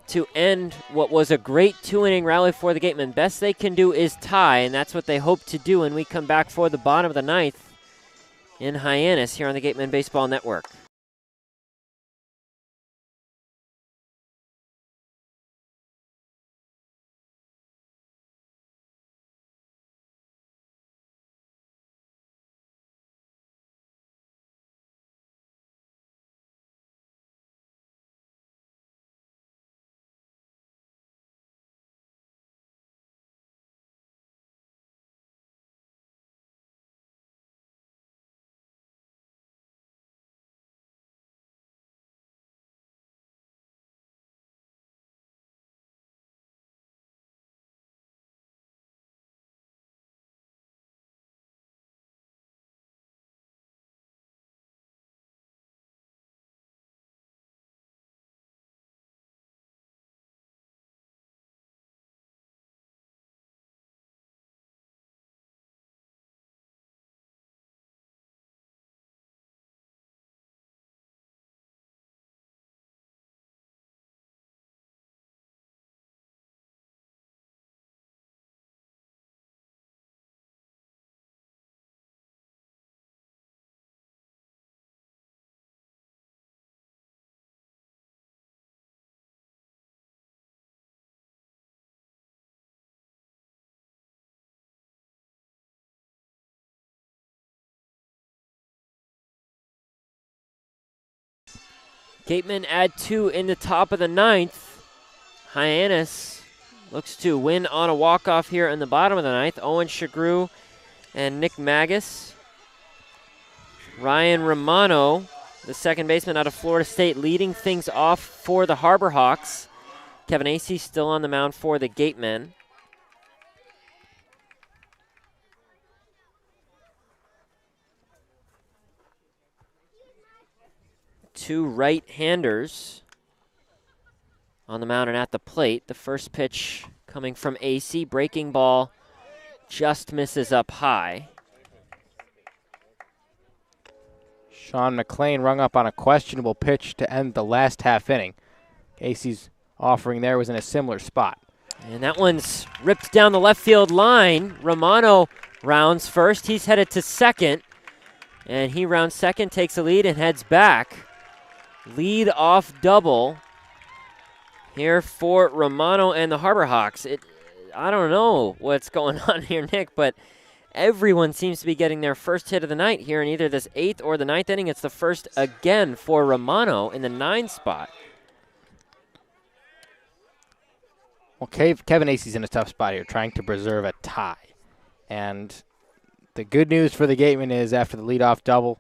to end what was a great 2-inning rally for the Gatemen. Best they can do is tie, and that's what they hope to do when we come back for the bottom of the ninth in Hyannis here on the Gatemen Baseball Network. Gatemen add 2 in the top of the 9th. Hyannis looks to win on a walk-off here in the bottom of the 9th. Owen, Sughrue, and Nick Magas. Ryan Romano, the second baseman out of Florida State, leading things off for the Harbor Hawks. Kevin Acey still on the mound for the Gatemen. Two right-handers on the mound and at the plate. The first pitch coming from Acey. Breaking ball just misses up high. Sean McLean rung up on a questionable pitch to end the last half inning. Acey's offering there was in a similar spot. And that one's ripped down the left field line. Romano rounds first. He's headed to second. And he rounds second, takes a lead, and heads back. Lead off double here for Romano and the Harbor Hawks. I don't know what's going on here, Nick, but everyone seems to be getting their first hit of the night here in either this 8th or the 9th inning. It's the first again for Romano in the 9 spot. Well, Kevin Acey's in a tough spot here, trying to preserve a tie. And the good news for the Gatemen is after the leadoff double,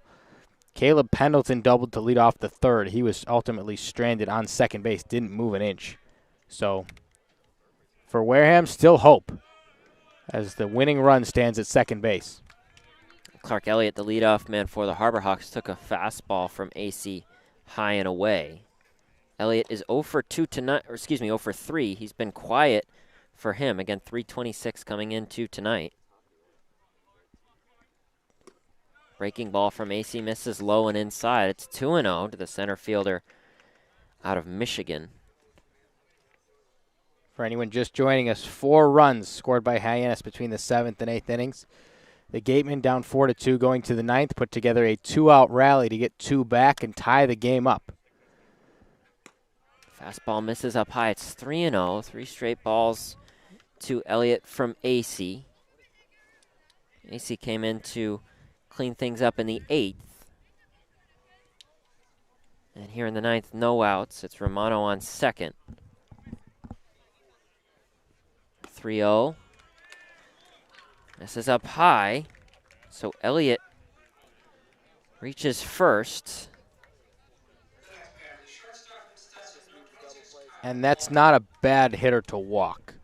Caleb Pendleton doubled to lead off the 3rd. He was ultimately stranded on second base, didn't move an inch. So for Wareham, still hope as the winning run stands at second base. Clark Elliott, the leadoff man for the Harbor Hawks, took a fastball from Acey high and away. Elliott is 0 for 2 tonight, or excuse me, 0 for 3. He's been quiet for him. Again, 326 coming into tonight. Breaking ball from Acey misses low and inside. It's 2-0 to the center fielder out of Michigan. For anyone just joining us, 4 runs scored by Hyannis between the 7th and 8th innings. The Gatemen down 4-2 going to the 9th, put together a 2-out rally to get 2 back and tie the game up. Fastball misses up high. It's 3-0. 3 straight balls to Elliott from Acey. Acey came in to clean things up in the 8th. And here in the 9th, no outs. It's Romano on second. 3-0. This is up high. So Elliott reaches first. And that's not a bad hitter to walk.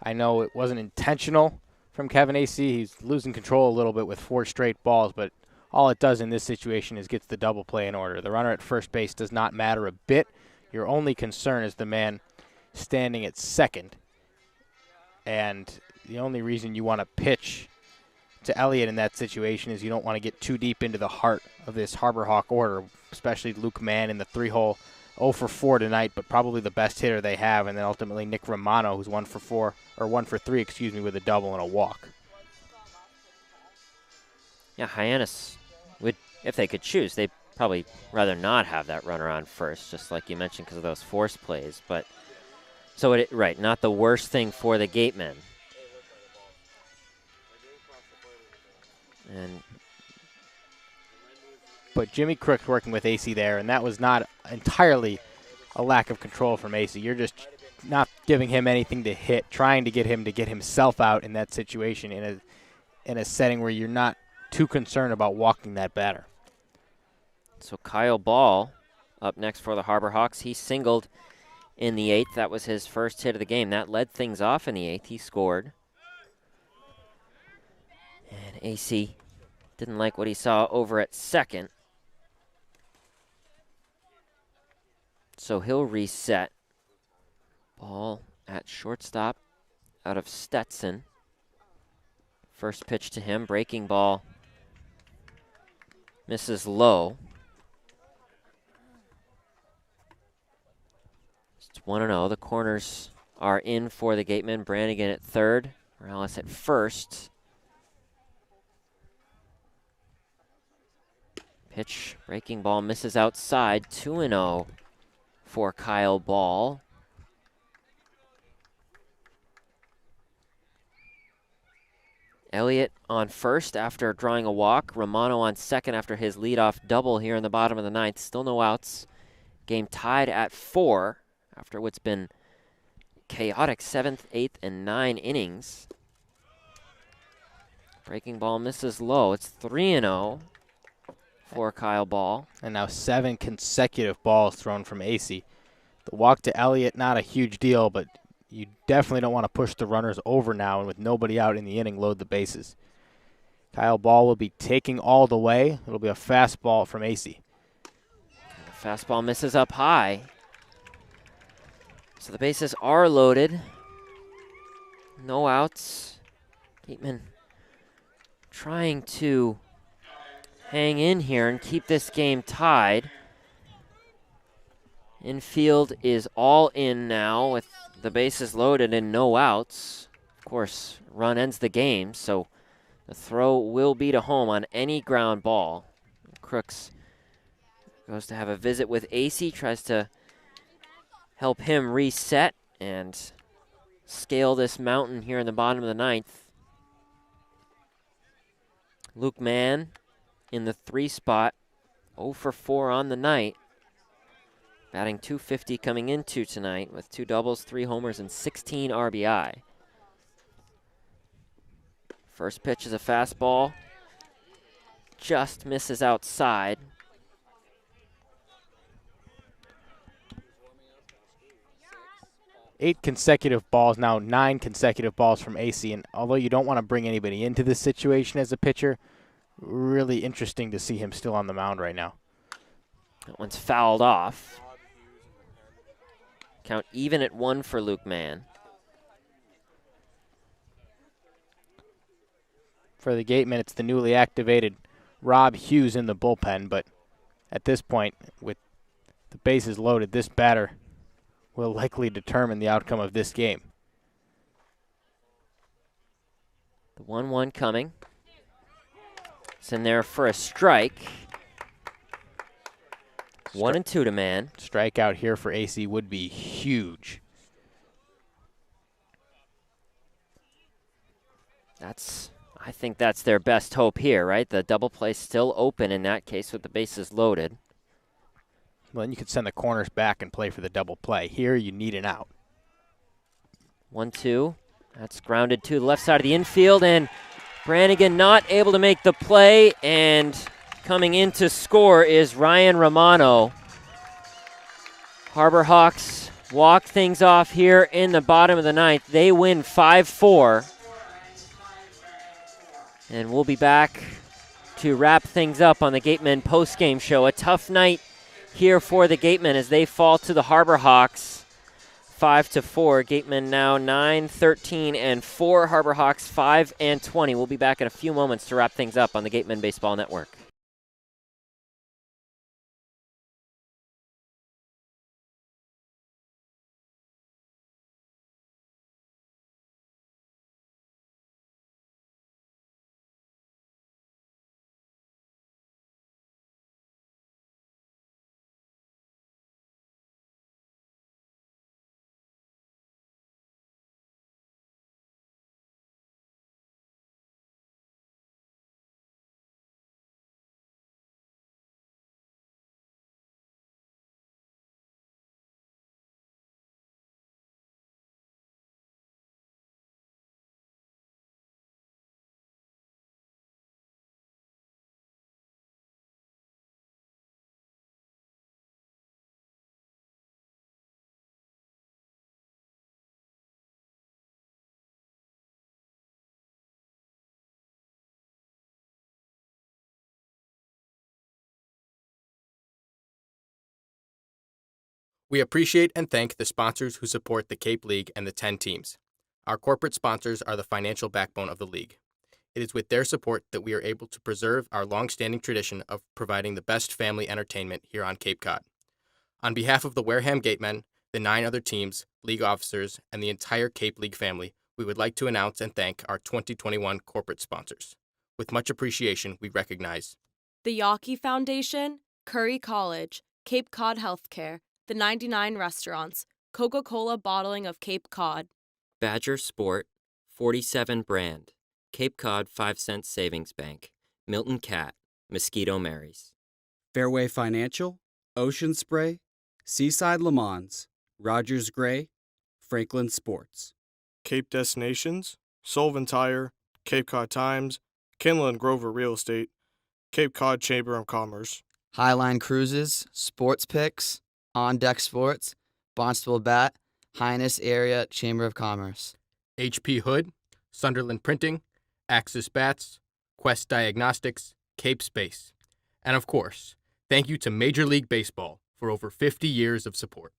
I know it wasn't intentional from Kevin Acey. He's losing control a little bit with 4 straight balls, but all it does in this situation is gets the double play in order. The runner at first base does not matter a bit. Your only concern is the man standing at second. And the only reason you want to pitch to Elliott in that situation is you don't want to get too deep into the heart of this Harbor Hawk order, especially Luke Mann in the 3-hole. 0 for 4 tonight, but probably the best hitter they have, and then ultimately Nick Romano, who's 1 for 3, with a double and a walk. Yeah, Hyannis would, if they could choose, they'd probably rather not have that runner on first, just like you mentioned, because of those force plays. But so right, not the worst thing for the Gatemen. But Jimmy Crook's working with Acey there, and that was not entirely a lack of control from Acey. You're just not giving him anything to hit, trying to get him to get himself out in that situation in a setting where you're not too concerned about walking that batter. So Kyle Ball up next for the Harbor Hawks. He singled in the 8th. That was his first hit of the game. That led things off in the 8th. He scored. And Acey didn't like what he saw over at second. So he'll reset. Ball at shortstop out of Stetson. First pitch to him, breaking ball. Misses low. It's 1-0. The corners are in for the Gatemen. Brannigan at third. Morales at first. Pitch, breaking ball, misses outside. 2-0 for Kyle Ball. Elliott on first after drawing a walk. Romano on second after his leadoff double here in the bottom of the 9th. Still no outs. Game tied at 4 after what's been chaotic 7th, 8th, and 9 innings. Breaking ball misses low. It's 3-0 for Kyle Ball. And now 7 consecutive balls thrown from AC. The walk to Elliott, not a huge deal, but you definitely don't want to push the runners over now, and with nobody out in the inning, load the bases. Kyle Ball will be taking all the way. It'll be a fastball from AC. The fastball misses up high. So the bases are loaded. No outs. Gatemen trying to hang in here and keep this game tied. Infield is all in now with the bases loaded and no outs. Of course, run ends the game, so the throw will be to home on any ground ball. Crooks goes to have a visit with AC, tries to help him reset and scale this mountain here in the bottom of the 9th. Luke Mann in the 3 spot, 0 for 4 on the night. Batting .250 coming into tonight with 2 doubles, 3 homers, and 16 RBI. First pitch is a fastball. Just misses outside. Eight consecutive balls, now 9 consecutive balls from AC. And although you don't want to bring anybody into this situation as a pitcher, really interesting to see him still on the mound right now. That one's fouled off. Count even at 1 for Luke Mann. For the Gatemen, it's the newly activated Rob Hughes in the bullpen, but at this point, with the bases loaded, this batter will likely determine the outcome of this game. The 1-1 coming. It's in there for a strike. 1-2 to Mann. Strikeout here for AC would be huge. I think that's their best hope here, right? The double play still open in that case with the bases loaded. Well, then you could send the corners back and play for the double play. Here, you need an out. 1-2. That's grounded to the left side of the infield, and Brannigan not able to make the play, and coming in to score is Ryan Romano. Harbor Hawks walk things off here in the bottom of the 9th. They win 5-4. And we'll be back to wrap things up on the Gatemen postgame show. A tough night here for the Gatemen as they fall to the Harbor Hawks 5-4. Gatemen now 9-13-4. Harbor Hawks 5-20. We'll be back in a few moments to wrap things up on the Gatemen Baseball Network. We appreciate and thank the sponsors who support the Cape League and the 10 teams. Our corporate sponsors are the financial backbone of the league. It is with their support that we are able to preserve our long-standing tradition of providing the best family entertainment here on Cape Cod. On behalf of the Wareham Gatemen, the 9 other teams, league officers, and the entire Cape League family, we would like to announce and thank our 2021 corporate sponsors. With much appreciation, we recognize The Yawkey Foundation, Curry College, Cape Cod Healthcare, the 99 Restaurants, Coca-Cola Bottling of Cape Cod, Badger Sport, 47 Brand, Cape Cod 5 Cent Savings Bank, Milton Cat, Mosquito Marys. Fairway Financial, Ocean Spray, Seaside Le Mans, Rogers Gray, Franklin Sports. Cape Destinations, Sullivan Tire, Cape Cod Times, Kinlan Grover Real Estate, Cape Cod Chamber of Commerce. Highline Cruises, Sports Picks, On Deck Sports, Barnstable Bat, Hyannis Area Chamber of Commerce. HP Hood, Sunderland Printing, Axis Bats, Quest Diagnostics, Cape Space. And of course, thank you to Major League Baseball for over 50 years of support.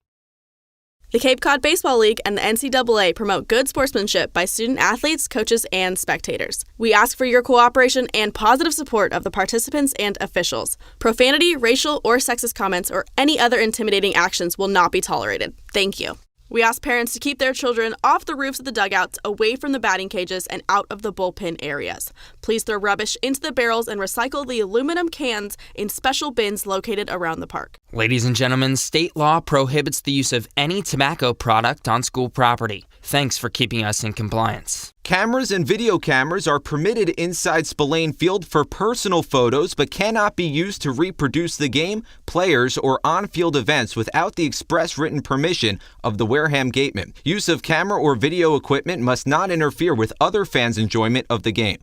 The Cape Cod Baseball League and the NCAA promote good sportsmanship by student athletes, coaches, and spectators. We ask for your cooperation and positive support of the participants and officials. Profanity, racial, or sexist comments or any other intimidating actions will not be tolerated. Thank you. We ask parents to keep their children off the roofs of the dugouts, away from the batting cages, and out of the bullpen areas. Please throw rubbish into the barrels and recycle the aluminum cans in special bins located around the park. Ladies and gentlemen, state law prohibits the use of any tobacco product on school property. Thanks for keeping us in compliance. Cameras and video cameras are permitted inside Spillane Field for personal photos but cannot be used to reproduce the game, players, or on-field events without the express written permission of the Wareham Gatemen. Use of camera or video equipment must not interfere with other fans' enjoyment of the game.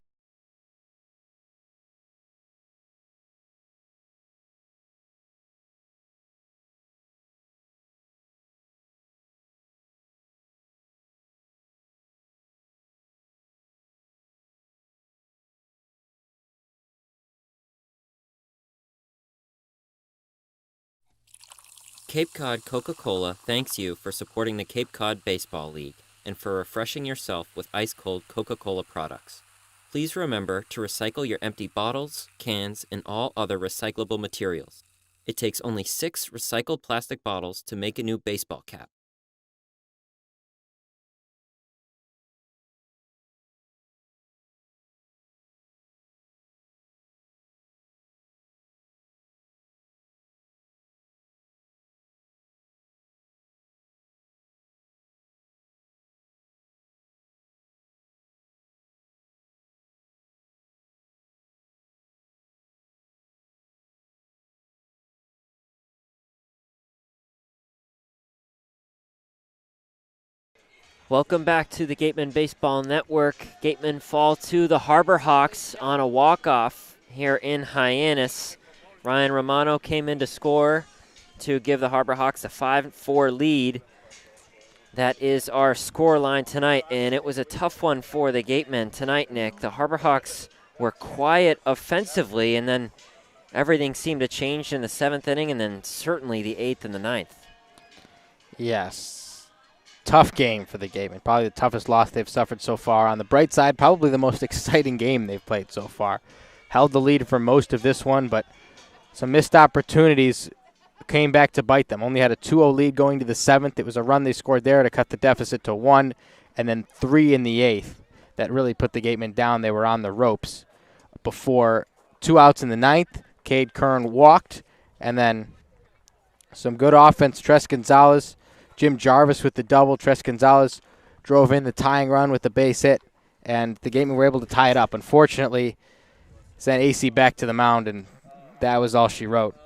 Cape Cod Coca-Cola thanks you for supporting the Cape Cod Baseball League and for refreshing yourself with ice-cold Coca-Cola products. Please remember to recycle your empty bottles, cans, and all other recyclable materials. It takes only 6 recycled plastic bottles to make a new baseball cap. Welcome back to the Gatemen Baseball Network. Gatemen fall to the Harbor Hawks on a walk-off here in Hyannis. Ryan Romano came in to score to give the Harbor Hawks a 5-4 lead. That is our score line tonight, and it was a tough one for the Gatemen tonight, Nick. The Harbor Hawks were quiet offensively, and then everything seemed to change in the 7th inning, and then certainly the 8th and the 9th. Yes. Tough game for the Gatemen. Probably the toughest loss they've suffered so far. On the bright side, probably the most exciting game they've played so far. Held the lead for most of this one, but some missed opportunities came back to bite them. Only had a 2-0 lead going to the 7th. It was a run they scored there to cut the deficit to 1, and then 3 in the 8th. That really put the Gatemen down. They were on the ropes before 2 outs in the 9th. Cade Kern walked, and then some good offense. Tres Gonzalez, Jim Jarvis with the double. Tres Gonzalez drove in the tying run with the base hit, and the Gatemen were able to tie it up. Unfortunately, sent AC back to the mound, and that was all she wrote.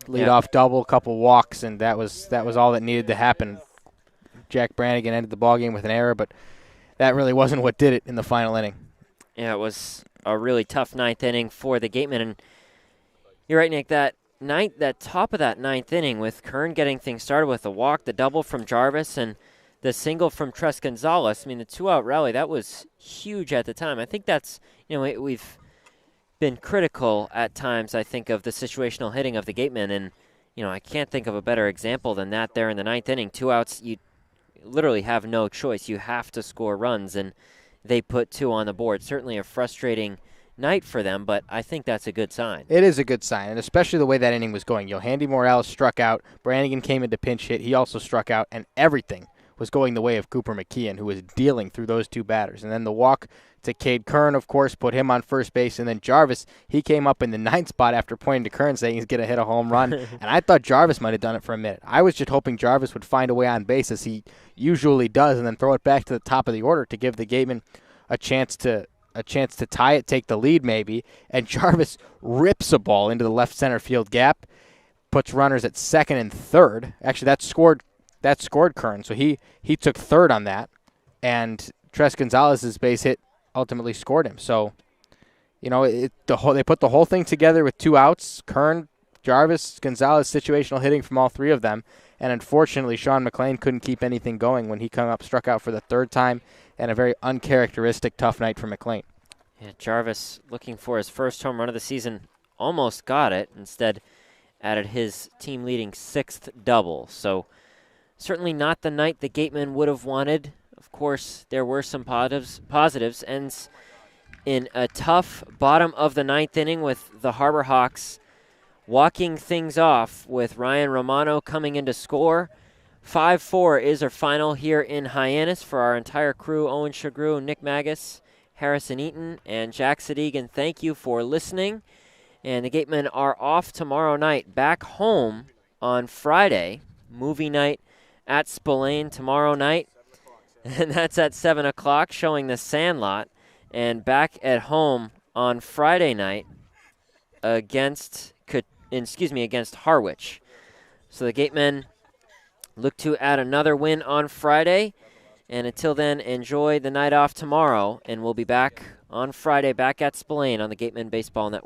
Lead-off double, couple walks, and that was all that needed to happen. Jack Brannigan ended the ballgame with an error, but that really wasn't what did it in the final inning. Yeah, it was a really tough 9th inning for the Gatemen, and you're right, Nick, that top of that 9th inning with Kern getting things started with the walk, the double from Jarvis, and the single from Tres Gonzalez. I mean, the 2-out rally, that was huge at the time. I think that's, we've been critical at times, I think, of the situational hitting of the Gatemen, and, I can't think of a better example than that there in the 9th inning. 2 outs, you literally have no choice. You have to score runs, and they put 2 on the board. Certainly a frustrating night for them, but I think that's a good sign. It is a good sign, and especially the way that inning was going. Yohandy Morales struck out. Brannigan came into pinch hit. He also struck out, and everything was going the way of Cooper McKeon, who was dealing through those 2 batters. And then the walk to Cade Kern, of course, put him on first base. And then Jarvis, he came up in the 9th spot after pointing to Kern saying he's going to hit a home run. And I thought Jarvis might have done it for a minute. I was just hoping Jarvis would find a way on base, as he usually does, and then throw it back to the top of the order to give the Gatemen a chance to tie it, take the lead maybe, and Jarvis rips a ball into the left center field gap, puts runners at second and third. Actually, that scored Kern, so he took third on that, and Tres Gonzalez's base hit ultimately scored him. So, you know, they put the whole thing together with 2 outs. Kern, Jarvis, Gonzalez, situational hitting from all 3 of them, and unfortunately, Sean McLean couldn't keep anything going when he struck out for the 3rd time, and a very uncharacteristic tough night for McLean. Yeah, Jarvis looking for his first home run of the season, almost got it. Instead, added his team-leading 6th double. So certainly not the night the Gatemen would have wanted. Of course, there were some positives. Ends in a tough bottom of the 9th inning with the Harbor Hawks walking things off with Ryan Romano coming in to score. 5-4 is our final here in Hyannis for our entire crew. Owen Sughrue, Nick Magas, Harrison Eaton, and Jack Sadegan. Thank you for listening. And the Gatemen are off tomorrow night, back home on Friday. Movie night at Spillane tomorrow night. And that's at 7 o'clock, showing The Sandlot. And back at home on Friday night against Harwich. So the Gatemen look to add another win on Friday. And until then, enjoy the night off tomorrow. And we'll be back on Friday, back at Spillane on the Gatemen Baseball Network.